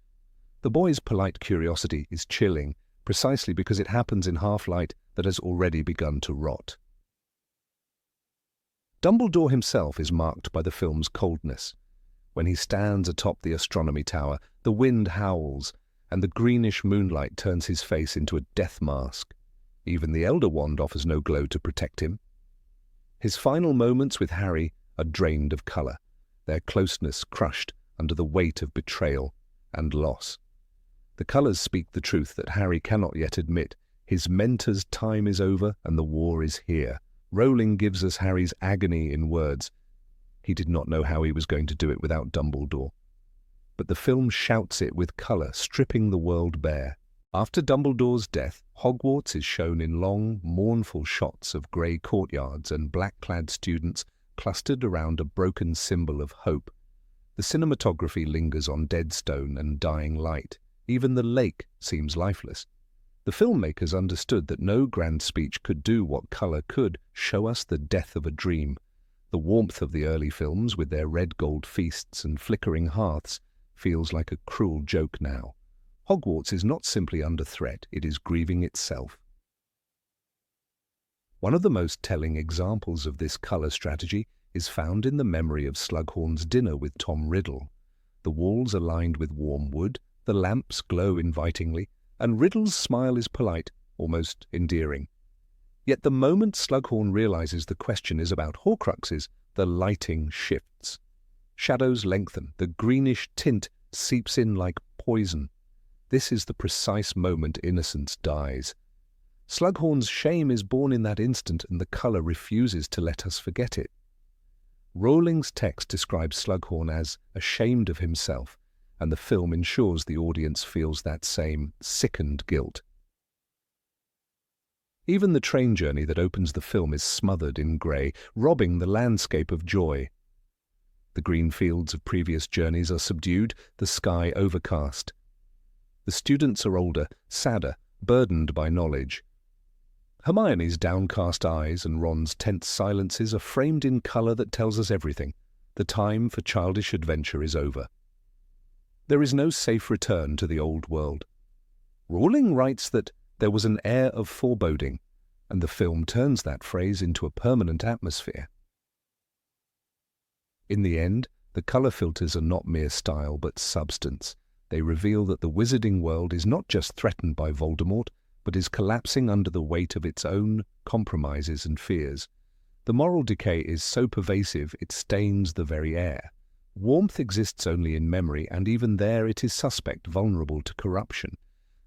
The boy's polite curiosity is chilling, precisely because it happens in half-light that has already begun to rot. Dumbledore himself is marked by the film's coldness. When he stands atop the astronomy tower, the wind howls, and the greenish moonlight turns his face into a death mask. Even the Elder Wand offers no glow to protect him. His final moments with Harry are drained of colour, their closeness crushed under the weight of betrayal and loss. The colours speak the truth that Harry cannot yet admit. His mentor's time is over and the war is here. Rowling gives us Harry's agony in words. He did not know how he was going to do it without Dumbledore. But the film shouts it with colour, stripping the world bare. After Dumbledore's death, Hogwarts is shown in long, mournful shots of grey courtyards and black-clad students clustered around a broken symbol of hope. The cinematography lingers on dead stone and dying light. Even the lake seems lifeless. The filmmakers understood that no grand speech could do what colour could, show us the death of a dream. The warmth of the early films, with their red-gold feasts and flickering hearths, feels like a cruel joke now. Hogwarts is not simply under threat, it is grieving itself. One of the most telling examples of this colour strategy is found in the memory of Slughorn's dinner with Tom Riddle. The walls are lined with warm wood, the lamps glow invitingly, and Riddle's smile is polite, almost endearing. Yet the moment Slughorn realizes the question is about Horcruxes, the lighting shifts. Shadows lengthen, the greenish tint seeps in like poison. This is the precise moment innocence dies. Slughorn's shame is born in that instant, and the colour refuses to let us forget it. Rowling's text describes Slughorn as ashamed of himself, and the film ensures the audience feels that same sickened guilt. Even the train journey that opens the film is smothered in grey, robbing the landscape of joy. The green fields of previous journeys are subdued, the sky overcast. The students are older, sadder, burdened by knowledge. Hermione's downcast eyes and Ron's tense silences are framed in colour that tells us everything. The time for childish adventure is over. There is no safe return to the old world. Rowling writes that there was an air of foreboding, and the film turns that phrase into a permanent atmosphere. In the end, the colour filters are not mere style but substance. They reveal that the wizarding world is not just threatened by Voldemort, but is collapsing under the weight of its own compromises and fears. The moral decay is so pervasive it stains the very air. Warmth exists only in memory, and even there it is suspect, vulnerable to corruption.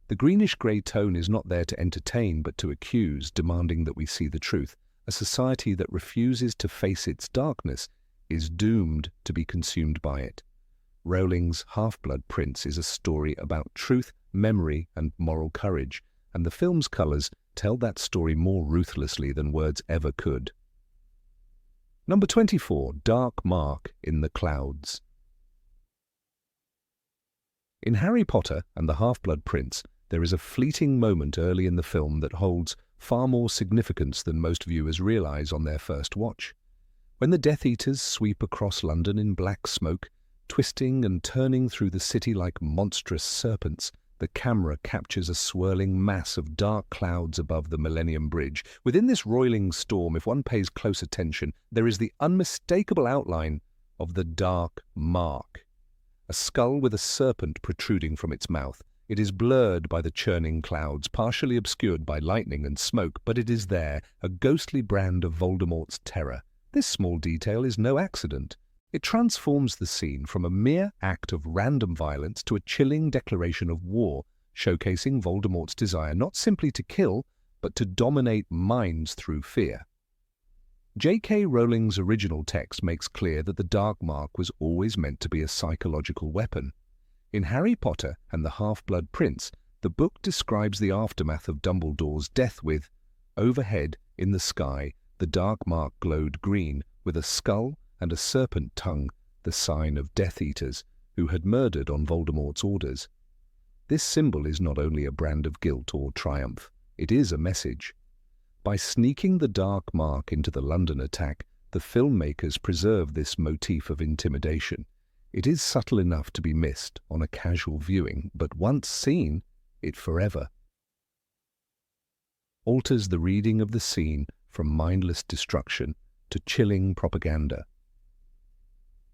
The greenish-grey tone is not there to entertain but to accuse, demanding that we see the truth. A society that refuses to face its darkness is doomed to be consumed by it. Rowling's Half-Blood Prince is a story about truth, memory, and moral courage, and the film's colours tell that story more ruthlessly than words ever could. Number 24, Dark Mark in the Clouds. In Harry Potter and the Half-Blood Prince, there is a fleeting moment early in the film that holds far more significance than most viewers realise on their first watch. When the Death Eaters sweep across London in black smoke, twisting and turning through the city like monstrous serpents, the camera captures a swirling mass of dark clouds above the Millennium Bridge. Within this roiling storm, if one pays close attention, there is the unmistakable outline of the Dark Mark. A skull with a serpent protruding from its mouth. It is blurred by the churning clouds, partially obscured by lightning and smoke, but it is there, a ghostly brand of Voldemort's terror. This small detail is no accident. It transforms the scene from a mere act of random violence to a chilling declaration of war, showcasing Voldemort's desire not simply to kill, but to dominate minds through fear. J.K. Rowling's original text makes clear that the Dark Mark was always meant to be a psychological weapon. In Harry Potter and the Half-Blood Prince, the book describes the aftermath of Dumbledore's death with, overhead, in the sky, the Dark Mark glowed green, with a skull and a serpent tongue, the sign of Death Eaters, who had murdered on Voldemort's orders. This symbol is not only a brand of guilt or triumph, it is a message. By sneaking the Dark Mark into the London attack, the filmmakers preserve this motif of intimidation. It is subtle enough to be missed on a casual viewing, but once seen, it forever alters the reading of the scene from mindless destruction to chilling propaganda.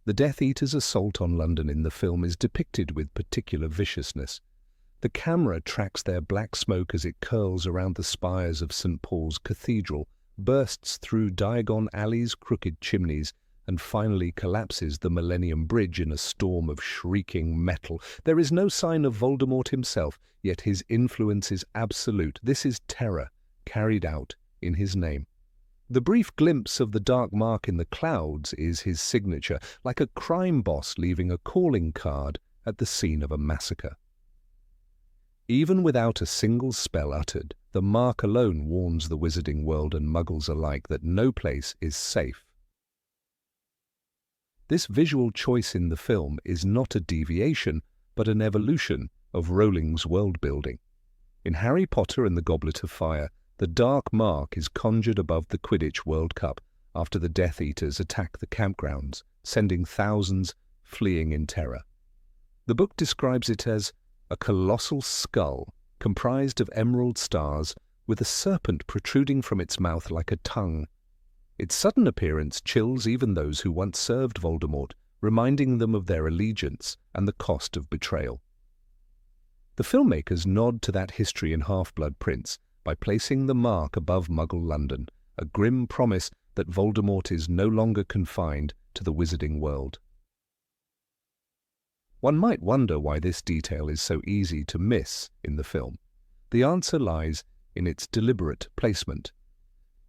The Death Eaters' assault on London in the film is depicted with particular viciousness. The camera tracks their black smoke as it curls around the spires of St. Paul's Cathedral, bursts through Diagon Alley's crooked chimneys, and finally collapses the Millennium Bridge in a storm of shrieking metal. There is no sign of Voldemort himself, yet his influence is absolute. This is terror, carried out in his name. The brief glimpse of the Dark Mark in the clouds is his signature, like a crime boss leaving a calling card at the scene of a massacre. Even without a single spell uttered, the mark alone warns the wizarding world and muggles alike that no place is safe. This visual choice in the film is not a deviation, but an evolution of Rowling's world-building. In Harry Potter and the Goblet of Fire, the Dark Mark is conjured above the Quidditch World Cup after the Death Eaters attack the campgrounds, sending thousands fleeing in terror. The book describes it as a colossal skull comprised of emerald stars with a serpent protruding from its mouth like a tongue. Its sudden appearance chills even those who once served Voldemort, reminding them of their allegiance and the cost of betrayal. The filmmakers nod to that history in Half-Blood Prince by placing the mark above Muggle London, a grim promise that Voldemort is no longer confined to the wizarding world. One might wonder why this detail is so easy to miss in the film. The answer lies in its deliberate placement.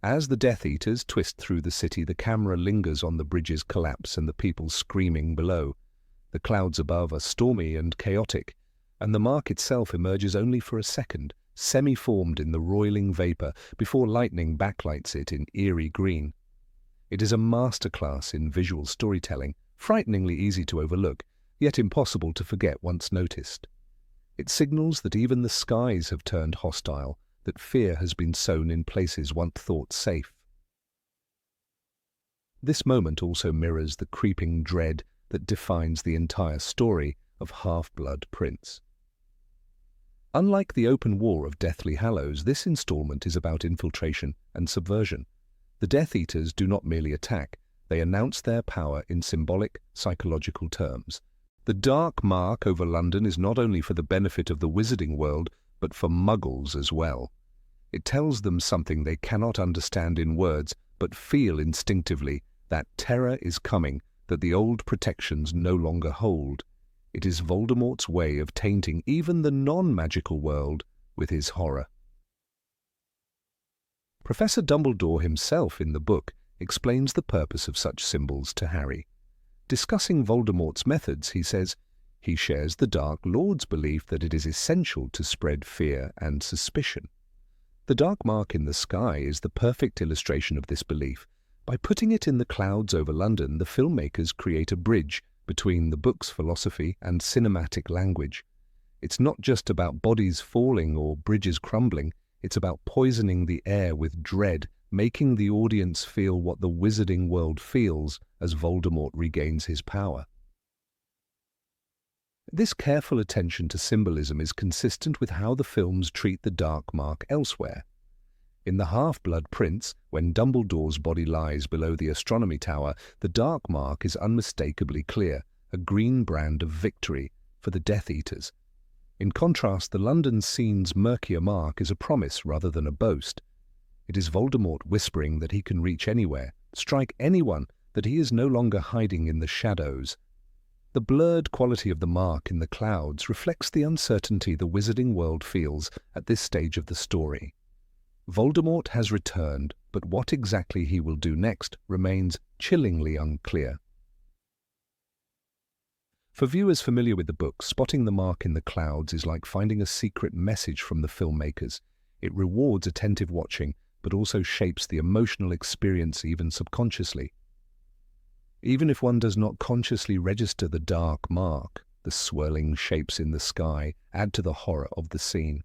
As the Death Eaters twist through the city, the camera lingers on the bridge's collapse and the people screaming below. The clouds above are stormy and chaotic, and the mark itself emerges only for a second, semi-formed in the roiling vapour, before lightning backlights it in eerie green. It is a masterclass in visual storytelling, frighteningly easy to overlook, yet impossible to forget once noticed. It signals that even the skies have turned hostile, that fear has been sown in places once thought safe. This moment also mirrors the creeping dread that defines the entire story of Half-Blood Prince. Unlike the open war of Deathly Hallows, this installment is about infiltration and subversion. The Death Eaters do not merely attack, they announce their power in symbolic, psychological terms. The Dark Mark over London is not only for the benefit of the wizarding world, but for muggles as well. It tells them something they cannot understand in words, but feel instinctively, that terror is coming, that the old protections no longer hold. It is Voldemort's way of tainting even the non-magical world with his horror. Professor Dumbledore himself in the book explains the purpose of such symbols to Harry. Discussing Voldemort's methods, he says, he shares the Dark Lord's belief that it is essential to spread fear and suspicion. The Dark Mark in the sky is the perfect illustration of this belief. By putting it in the clouds over London, the filmmakers create a bridge between the book's philosophy and cinematic language. It's not just about bodies falling or bridges crumbling, it's about poisoning the air with dread, making the audience feel what the wizarding world feels as Voldemort regains his power. This careful attention to symbolism is consistent with how the films treat the Dark Mark elsewhere. In the Half-Blood Prince, when Dumbledore's body lies below the astronomy tower, the Dark Mark is unmistakably clear, a green brand of victory for the Death Eaters. In contrast, the London scene's murkier mark is a promise rather than a boast. It is Voldemort whispering that he can reach anywhere, strike anyone that he is no longer hiding in the shadows. The blurred quality of the mark in the clouds reflects the uncertainty the wizarding world feels at this stage of the story. Voldemort has returned, but what exactly he will do next remains chillingly unclear. For viewers familiar with the book, spotting the mark in the clouds is like finding a secret message from the filmmakers. It rewards attentive watching, but also shapes the emotional experience even subconsciously. Even if one does not consciously register the dark mark, the swirling shapes in the sky add to the horror of the scene.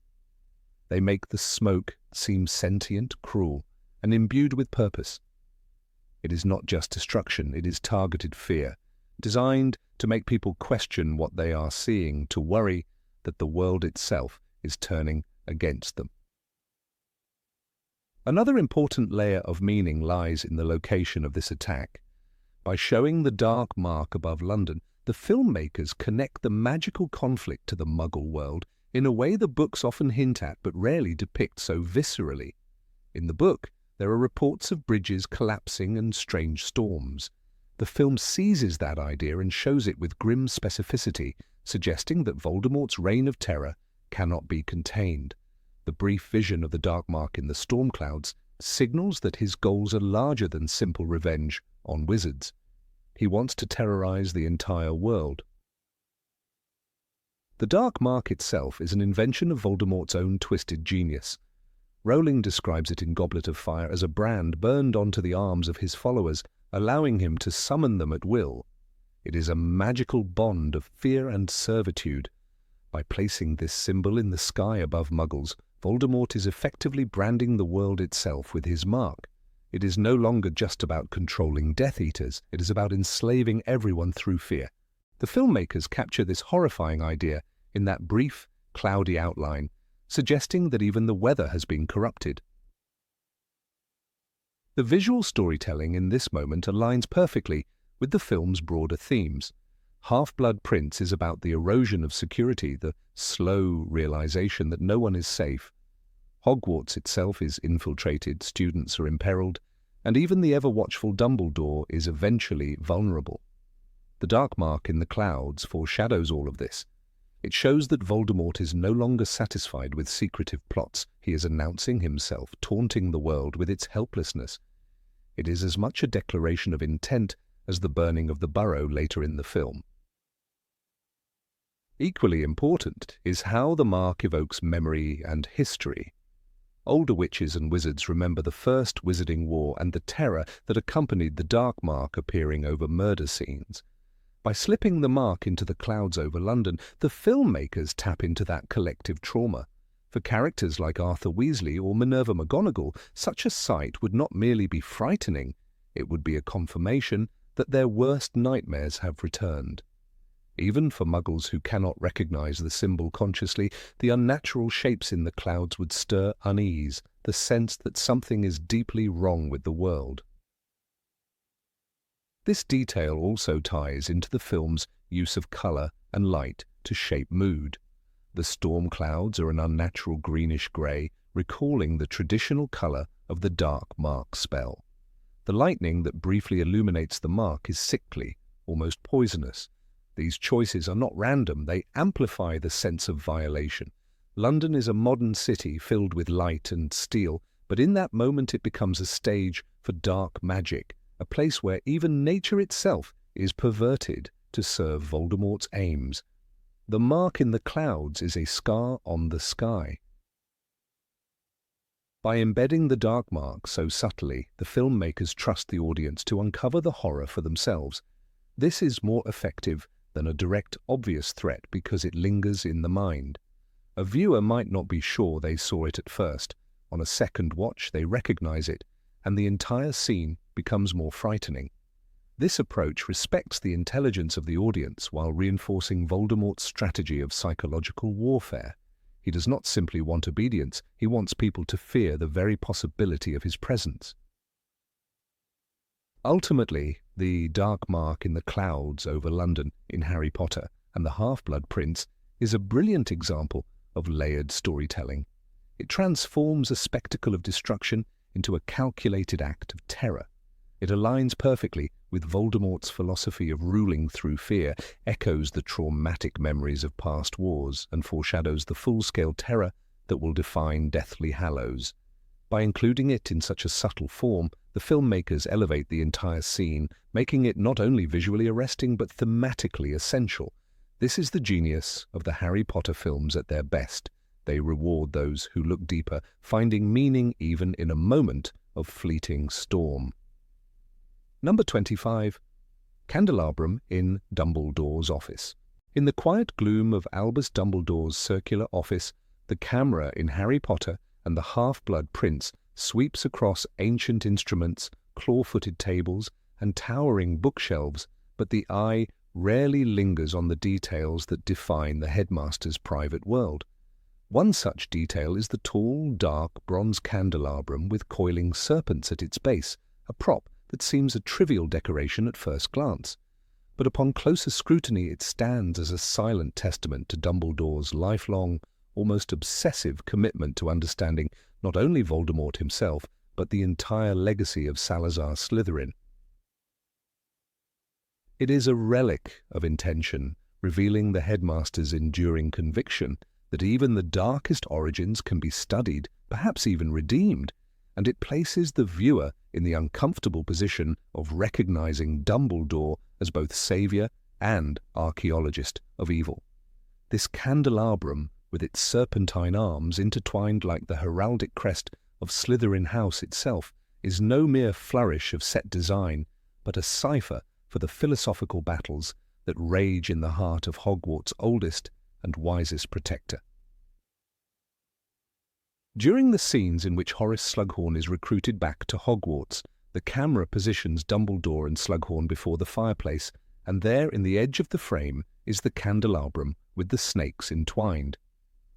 They make the smoke seem sentient, cruel, and imbued with purpose. It is not just destruction, it is targeted fear, designed to make people question what they are seeing, to worry that the world itself is turning against them. Another important layer of meaning lies in the location of this attack. By showing the dark mark above London, the filmmakers connect the magical conflict to the Muggle world in a way the books often hint at but rarely depict so viscerally. In the book, there are reports of bridges collapsing and strange storms. The film seizes that idea and shows it with grim specificity, suggesting that Voldemort's reign of terror cannot be contained. The brief vision of the dark mark in the storm clouds signals that his goals are larger than simple revenge on wizards. He wants to terrorize the entire world. The dark mark itself is an invention of Voldemort's own twisted genius. Rowling describes it in Goblet of Fire as a brand burned onto the arms of his followers, allowing him to summon them at will. It is a magical bond of fear and servitude. By placing this symbol in the sky above Muggles, Voldemort is effectively branding the world itself with his mark. It is no longer just about controlling Death Eaters, it is about enslaving everyone through fear. The filmmakers capture this horrifying idea in that brief, cloudy outline, suggesting that even the weather has been corrupted. The visual storytelling in this moment aligns perfectly with the film's broader themes. Half-Blood Prince is about the erosion of security, the slow realization that no one is safe. Hogwarts itself is infiltrated, students are imperiled, and even the ever-watchful Dumbledore is eventually vulnerable. The dark mark in the clouds foreshadows all of this. It shows that Voldemort is no longer satisfied with secretive plots. He is announcing himself, taunting the world with its helplessness. It is as much a declaration of intent as the burning of the burrow later in the film. Equally important is how the mark evokes memory and history. Older witches and wizards remember the First Wizarding War and the terror that accompanied the dark mark appearing over murder scenes. By slipping the mark into the clouds over London, the filmmakers tap into that collective trauma. For characters like Arthur Weasley or Minerva McGonagall, such a sight would not merely be frightening, it would be a confirmation that their worst nightmares have returned. Even for Muggles who cannot recognize the symbol consciously, the unnatural shapes in the clouds would stir unease, the sense that something is deeply wrong with the world. This detail also ties into the film's use of color and light to shape mood. The storm clouds are an unnatural greenish-gray, recalling the traditional color of the dark mark spell. The lightning that briefly illuminates the mark is sickly, almost poisonous. These choices are not random, they amplify the sense of violation. London is a modern city filled with light and steel, but in that moment it becomes a stage for dark magic, a place where even nature itself is perverted to serve Voldemort's aims. The mark in the clouds is a scar on the sky. By embedding the dark mark so subtly, the filmmakers trust the audience to uncover the horror for themselves. This is more effective than a direct, obvious threat because it lingers in the mind. A viewer might not be sure they saw it at first. On a second watch, they recognize it, and the entire scene becomes more frightening. This approach respects the intelligence of the audience while reinforcing Voldemort's strategy of psychological warfare. He does not simply want obedience, he wants people to fear the very possibility of his presence. Ultimately, the dark mark in the clouds over London in Harry Potter and the Half-Blood Prince is a brilliant example of layered storytelling. It transforms a spectacle of destruction into a calculated act of terror. It aligns perfectly with Voldemort's philosophy of ruling through fear, echoes the traumatic memories of past wars and foreshadows the full-scale terror that will define Deathly Hallows. By including it in such a subtle form, the filmmakers elevate the entire scene, making it not only visually arresting but thematically essential. This is the genius of the Harry Potter films at their best. They reward those who look deeper, finding meaning even in a moment of fleeting storm. Number 25. Candelabrum in Dumbledore's office. In the quiet gloom of Albus Dumbledore's circular office, the camera in Harry Potter and the Half-Blood Prince sweeps across ancient instruments, claw-footed tables, and towering bookshelves, but the eye rarely lingers on the details that define the headmaster's private world. One such detail is the tall, dark bronze candelabrum with coiling serpents at its base, a prop that seems a trivial decoration at first glance. But upon closer scrutiny it stands as a silent testament to Dumbledore's lifelong, almost obsessive commitment to understanding not only Voldemort himself, but the entire legacy of Salazar Slytherin. It is a relic of intention, revealing the headmaster's enduring conviction that even the darkest origins can be studied, perhaps even redeemed, and it places the viewer in the uncomfortable position of recognizing Dumbledore as both savior and archaeologist of evil. This candelabrum, with its serpentine arms intertwined like the heraldic crest of Slytherin House itself, is no mere flourish of set design, but a cipher for the philosophical battles that rage in the heart of Hogwarts' oldest and wisest protector. During the scenes in which Horace Slughorn is recruited back to Hogwarts, the camera positions Dumbledore and Slughorn before the fireplace, and there in the edge of the frame is the candelabrum with the snakes entwined.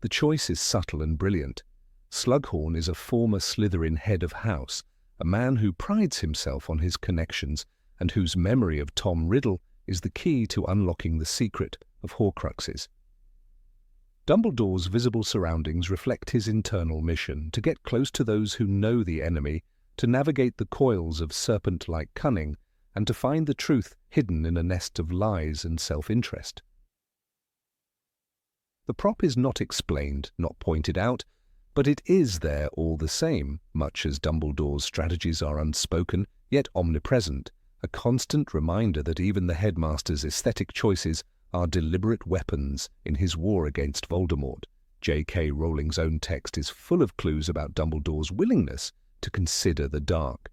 The choice is subtle and brilliant. Slughorn is a former Slytherin head of house, a man who prides himself on his connections and whose memory of Tom Riddle is the key to unlocking the secret of Horcruxes. Dumbledore's visible surroundings reflect his internal mission to get close to those who know the enemy, to navigate the coils of serpent-like cunning, and to find the truth hidden in a nest of lies and self-interest. The prop is not explained, not pointed out, but it is there all the same, much as Dumbledore's strategies are unspoken, yet omnipresent, a constant reminder that even the headmaster's aesthetic choices are deliberate weapons in his war against Voldemort. J.K. Rowling's own text is full of clues about Dumbledore's willingness to consider the dark.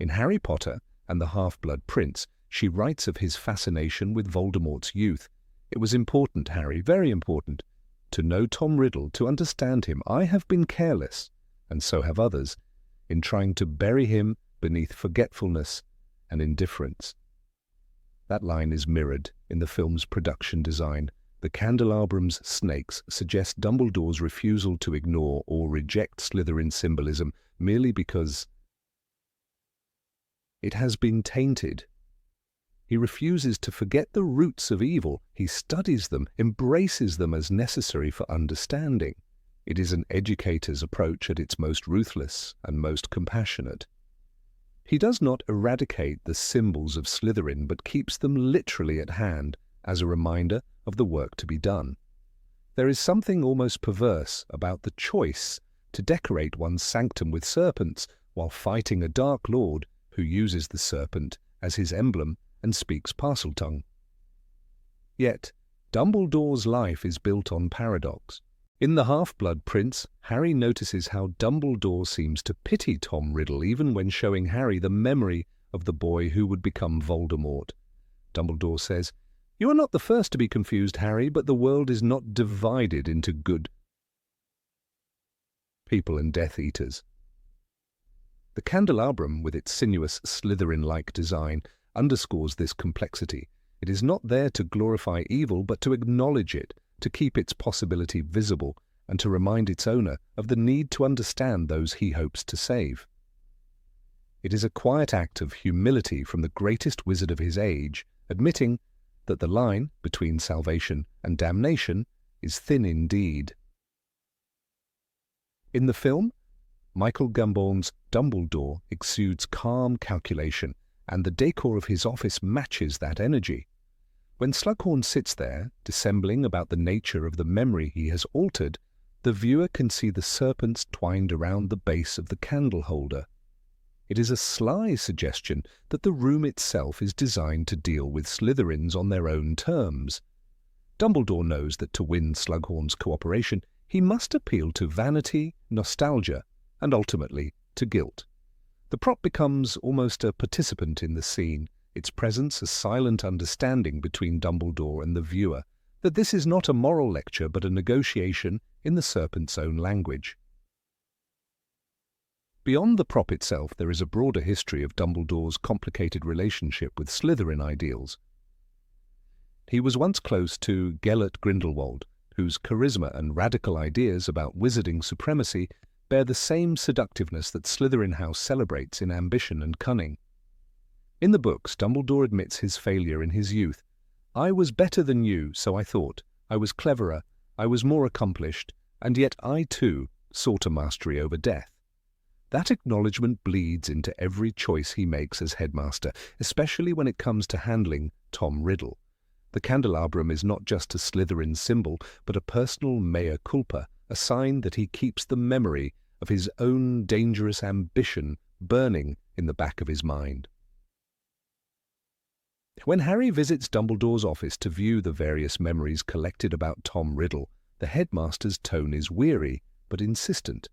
In Harry Potter and the Half-Blood Prince, she writes of his fascination with Voldemort's youth. It was important, Harry, very important, to know Tom Riddle, to understand him. I have been careless, and so have others, in trying to bury him beneath forgetfulness and indifference. That line is mirrored in the film's production design. The candelabrum's snakes suggest Dumbledore's refusal to ignore or reject Slytherin symbolism merely because it has been tainted. He refuses to forget the roots of evil. He studies them, embraces them as necessary for understanding. It is an educator's approach at its most ruthless and most compassionate. He does not eradicate the symbols of Slytherin, but keeps them literally at hand as a reminder of the work to be done. There is something almost perverse about the choice to decorate one's sanctum with serpents while fighting a Dark Lord who uses the serpent as his emblem and speaks Parseltongue. Yet, Dumbledore's life is built on paradox. In The Half-Blood Prince, Harry notices how Dumbledore seems to pity Tom Riddle even when showing Harry the memory of the boy who would become Voldemort. Dumbledore says, "You are not the first to be confused, Harry, but the world is not divided into good people and Death Eaters." The candelabrum, with its sinuous Slytherin-like design, underscores this complexity. It is not there to glorify evil, but to acknowledge it, to keep its possibility visible, and to remind its owner of the need to understand those he hopes to save. It is a quiet act of humility from the greatest wizard of his age, admitting that the line between salvation and damnation is thin indeed. In the film, Michael Gambon's Dumbledore exudes calm calculation, and the decor of his office matches that energy. When Slughorn sits there, dissembling about the nature of the memory he has altered, the viewer can see the serpents twined around the base of the candle holder. It is a sly suggestion that the room itself is designed to deal with Slytherins on their own terms. Dumbledore knows that to win Slughorn's cooperation, he must appeal to vanity, nostalgia, and ultimately to guilt. The prop becomes almost a participant in the scene, its presence a silent understanding between Dumbledore and the viewer that this is not a moral lecture but a negotiation in the serpent's own language. Beyond the prop itself, there is a broader history of Dumbledore's complicated relationship with Slytherin ideals. He was once close to Gellert Grindelwald, whose charisma and radical ideas about wizarding supremacy bear the same seductiveness that Slytherin House celebrates in ambition and cunning. In the books, Dumbledore admits his failure in his youth. "I was better than you, so I thought. I was cleverer, I was more accomplished, and yet I too sought a mastery over death." That acknowledgement bleeds into every choice he makes as headmaster, especially when it comes to handling Tom Riddle. The candelabrum is not just a Slytherin symbol, but a personal mea culpa, a sign that he keeps the memory of his own dangerous ambition burning in the back of his mind. When Harry visits Dumbledore's office to view the various memories collected about Tom Riddle, the headmaster's tone is weary but insistent.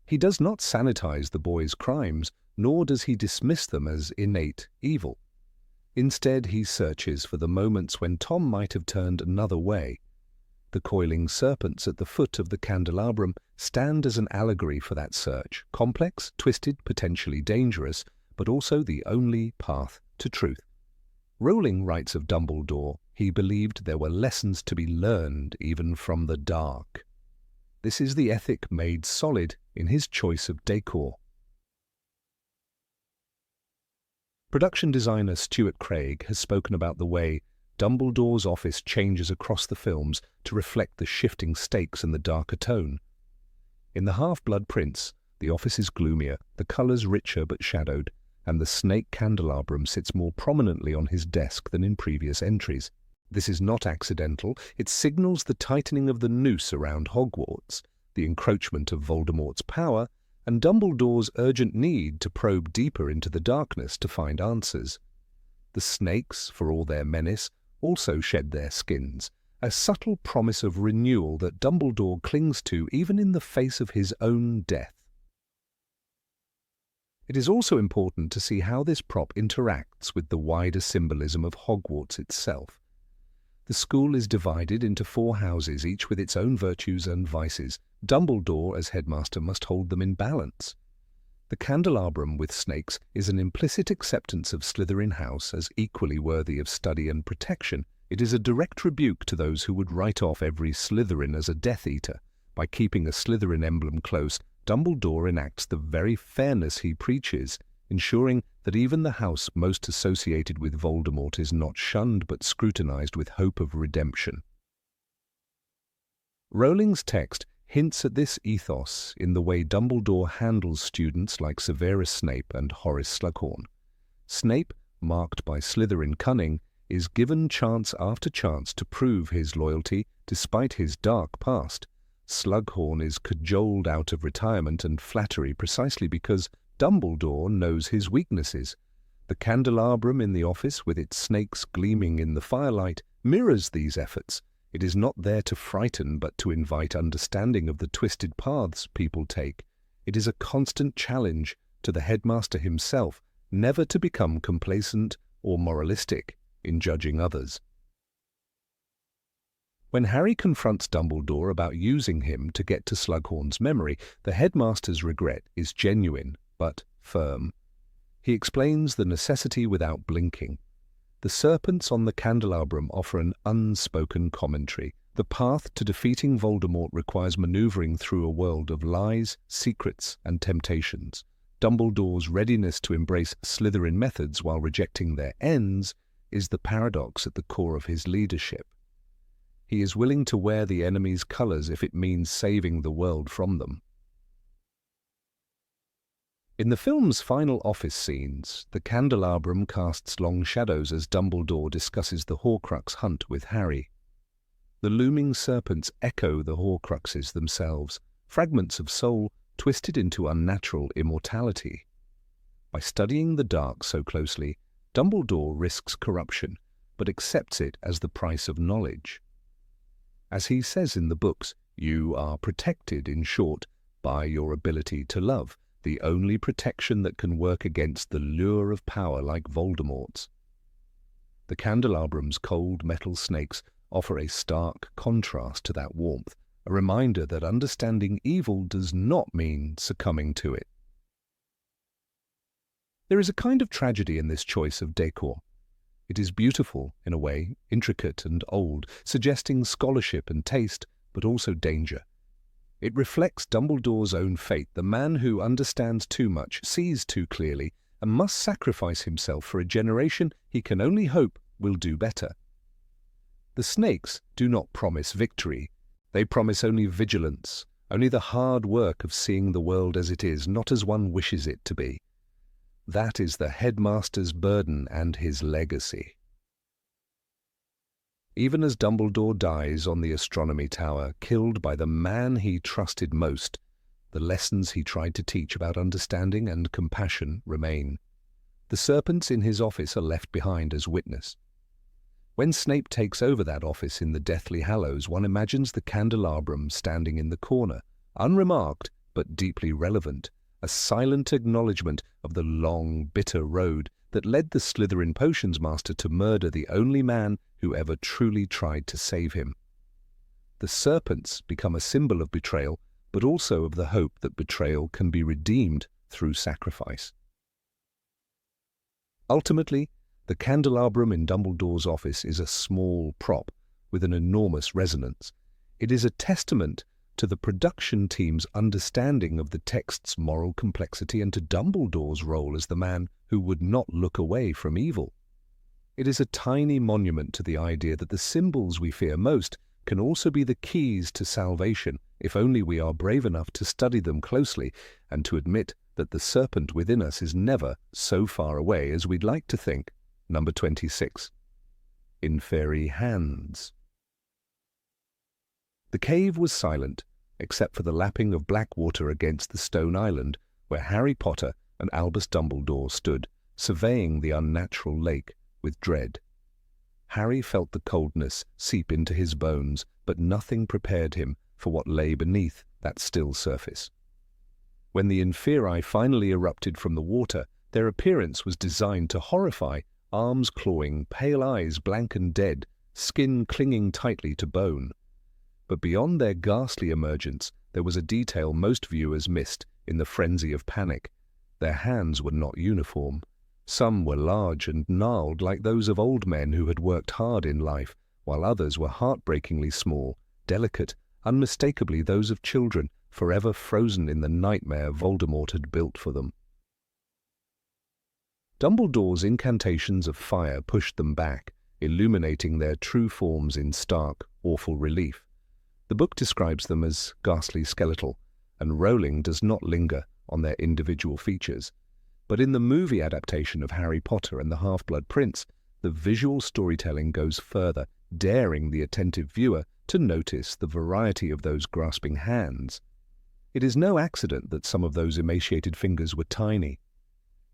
He does not sanitize the boy's crimes, nor does he dismiss them as innate evil. Instead, he searches for the moments when Tom might have turned another way. The coiling serpents at the foot of the candelabrum stand as an allegory for that search, complex, twisted, potentially dangerous, but also the only path to truth. Rowling writes of Dumbledore, he believed there were lessons to be learned even from the dark. This is the ethic made solid in his choice of decor. Production designer Stuart Craig has spoken about the way Dumbledore's office changes across the films to reflect the shifting stakes and the darker tone. In The Half-Blood Prince, the office is gloomier, the colours richer but shadowed, and the snake candelabrum sits more prominently on his desk than in previous entries. This is not accidental, it signals the tightening of the noose around Hogwarts, the encroachment of Voldemort's power, and Dumbledore's urgent need to probe deeper into the darkness to find answers. The snakes, for all their menace, also shed their skins, a subtle promise of renewal that Dumbledore clings to even in the face of his own death. It is also important to see how this prop interacts with the wider symbolism of Hogwarts itself. The school is divided into 4 houses, each with its own virtues and vices. Dumbledore, as headmaster, must hold them in balance. The candelabrum with snakes is an implicit acceptance of Slytherin House as equally worthy of study and protection. It is a direct rebuke to those who would write off every Slytherin as a Death Eater. By keeping a Slytherin emblem close, Dumbledore enacts the very fairness he preaches, ensuring that even the house most associated with Voldemort is not shunned but scrutinized with hope of redemption. Rowling's text hints at this ethos in the way Dumbledore handles students like Severus Snape and Horace Slughorn. Snape, marked by Slytherin cunning, is given chance after chance to prove his loyalty despite his dark past. Slughorn is cajoled out of retirement and flattery precisely because Dumbledore knows his weaknesses. The candelabrum in the office, with its snakes gleaming in the firelight, mirrors these efforts. It is not there to frighten but to invite understanding of the twisted paths people take. It is a constant challenge to the headmaster himself never to become complacent or moralistic in judging others. When Harry confronts Dumbledore about using him to get to Slughorn's memory, the headmaster's regret is genuine but firm. He explains the necessity without blinking. The serpents on the candelabrum offer an unspoken commentary. The path to defeating Voldemort requires maneuvering through a world of lies, secrets, and temptations. Dumbledore's readiness to embrace Slytherin methods while rejecting their ends is the paradox at the core of his leadership. He is willing to wear the enemy's colours if it means saving the world from them. In the film's final office scenes, the candelabrum casts long shadows as Dumbledore discusses the Horcrux hunt with Harry. The looming serpents echo the Horcruxes themselves, fragments of soul twisted into unnatural immortality. By studying the dark so closely, Dumbledore risks corruption, but accepts it as the price of knowledge. As he says in the books, you are protected, in short, by your ability to love, the only protection that can work against the lure of power like Voldemort's. The candelabrum's cold metal snakes offer a stark contrast to that warmth, a reminder that understanding evil does not mean succumbing to it. There is a kind of tragedy in this choice of decor. It is beautiful, in a way, intricate and old, suggesting scholarship and taste, but also danger. It reflects Dumbledore's own fate, the man who understands too much, sees too clearly, and must sacrifice himself for a generation he can only hope will do better. The snakes do not promise victory. They promise only vigilance, only the hard work of seeing the world as it is, not as one wishes it to be. That is the headmaster's burden and his legacy. Even as Dumbledore dies on the astronomy tower, killed by the man he trusted most, the lessons he tried to teach about understanding and compassion remain. The serpents in his office are left behind as witness. When Snape takes over that office in the Deathly Hallows, one imagines the candelabrum standing in the corner, unremarked but deeply relevant, a silent acknowledgement of the long, bitter road that led the Slytherin potions master to murder the only man who ever truly tried to save him. The serpents become a symbol of betrayal, but also of the hope that betrayal can be redeemed through sacrifice. Ultimately, the candelabrum in Dumbledore's office is a small prop with an enormous resonance. It is a testament to the production team's understanding of the text's moral complexity and to Dumbledore's role as the man who would not look away from evil. It is a tiny monument to the idea that the symbols we fear most can also be the keys to salvation, if only we are brave enough to study them closely and to admit that the serpent within us is never so far away as we'd like to think. Number 26. Inferi hands. The cave was silent, except for the lapping of black water against the stone island where Harry Potter and Albus Dumbledore stood, surveying the unnatural lake with dread. Harry felt the coldness seep into his bones, but nothing prepared him for what lay beneath that still surface. When the inferi finally erupted from the water, their appearance was designed to horrify, arms clawing, pale eyes blank and dead, skin clinging tightly to bone. But beyond their ghastly emergence, there was a detail most viewers missed in the frenzy of panic. Their hands were not uniform. Some were large and gnarled like those of old men who had worked hard in life, while others were heartbreakingly small, delicate, unmistakably those of children, forever frozen in the nightmare Voldemort had built for them. Dumbledore's incantations of fire pushed them back, illuminating their true forms in stark, awful relief. The book describes them as ghastly skeletal, and Rowling does not linger on their individual features. But in the movie adaptation of Harry Potter and the Half-Blood Prince, the visual storytelling goes further, daring the attentive viewer to notice the variety of those grasping hands. It is no accident that some of those emaciated fingers were tiny.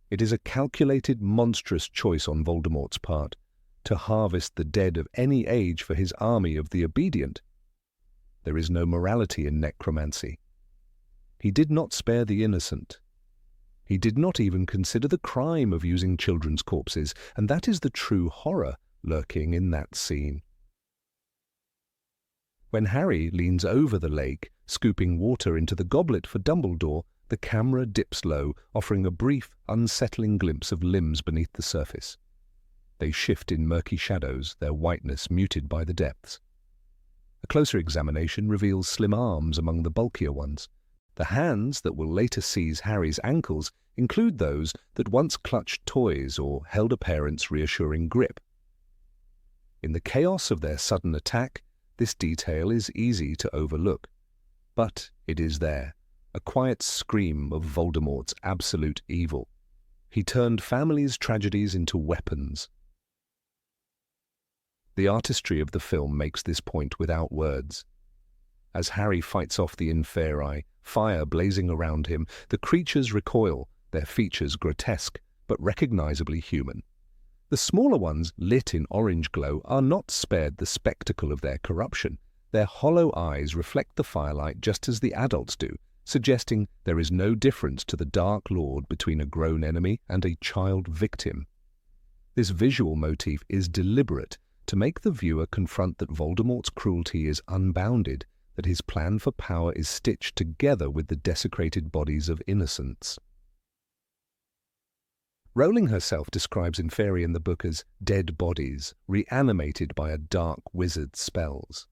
It is a calculated, monstrous choice on Voldemort's part, to harvest the dead of any age for his army of the obedient. There is no morality in necromancy. He did not spare the innocent. He did not even consider the crime of using children's corpses, and that is the true horror lurking in that scene. When Harry leans over the lake, scooping water into the goblet for Dumbledore, the camera dips low, offering a brief, unsettling glimpse of limbs beneath the surface. They shift in murky shadows, their whiteness muted by the depths. A closer examination reveals slim arms among the bulkier ones. The hands that will later seize Harry's ankles include those that once clutched toys or held a parent's reassuring grip. In the chaos of their sudden attack, this detail is easy to overlook. But it is there, a quiet scream of Voldemort's absolute evil. He turned families' tragedies into weapons. The artistry of the film makes this point without words. As Harry fights off the inferi, fire blazing around him, the creatures recoil, their features grotesque but recognizably human. The smaller ones, lit in orange glow, are not spared the spectacle of their corruption. Their hollow eyes reflect the firelight just as the adults do, suggesting there is no difference to the Dark Lord between a grown enemy and a child victim. This visual motif is deliberate to make the viewer confront that Voldemort's cruelty is unbounded, that his plan for power is stitched together with the desecrated bodies of innocents. Rowling herself describes inferi in the book as dead bodies, reanimated by a dark wizard's spells.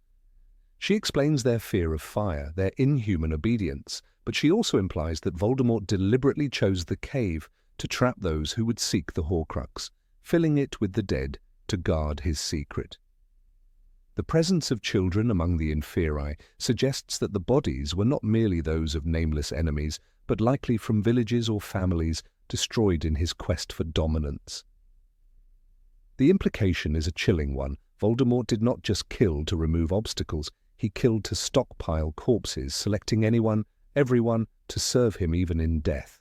She explains their fear of fire, their inhuman obedience, but she also implies that Voldemort deliberately chose the cave to trap those who would seek the Horcrux, filling it with the dead to guard his secret. The presence of children among the inferi suggests that the bodies were not merely those of nameless enemies, but likely from villages or families destroyed in his quest for dominance. The implication is a chilling one. Voldemort did not just kill to remove obstacles, he killed to stockpile corpses, selecting anyone, everyone, to serve him even in death.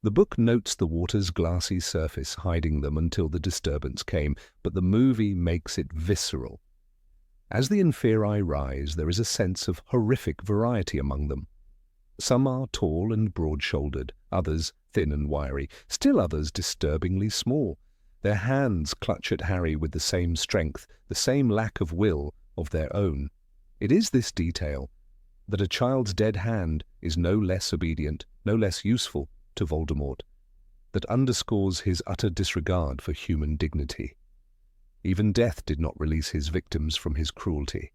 The book notes the water's glassy surface, hiding them until the disturbance came, but the movie makes it visceral. As the inferi rise, there is a sense of horrific variety among them. Some are tall and broad-shouldered, others thin and wiry, still others disturbingly small. Their hands clutch at Harry with the same strength, the same lack of will of their own. It is this detail, that a child's dead hand is no less obedient, no less useful to Voldemort, that underscores his utter disregard for human dignity. Even death did not release his victims from his cruelty.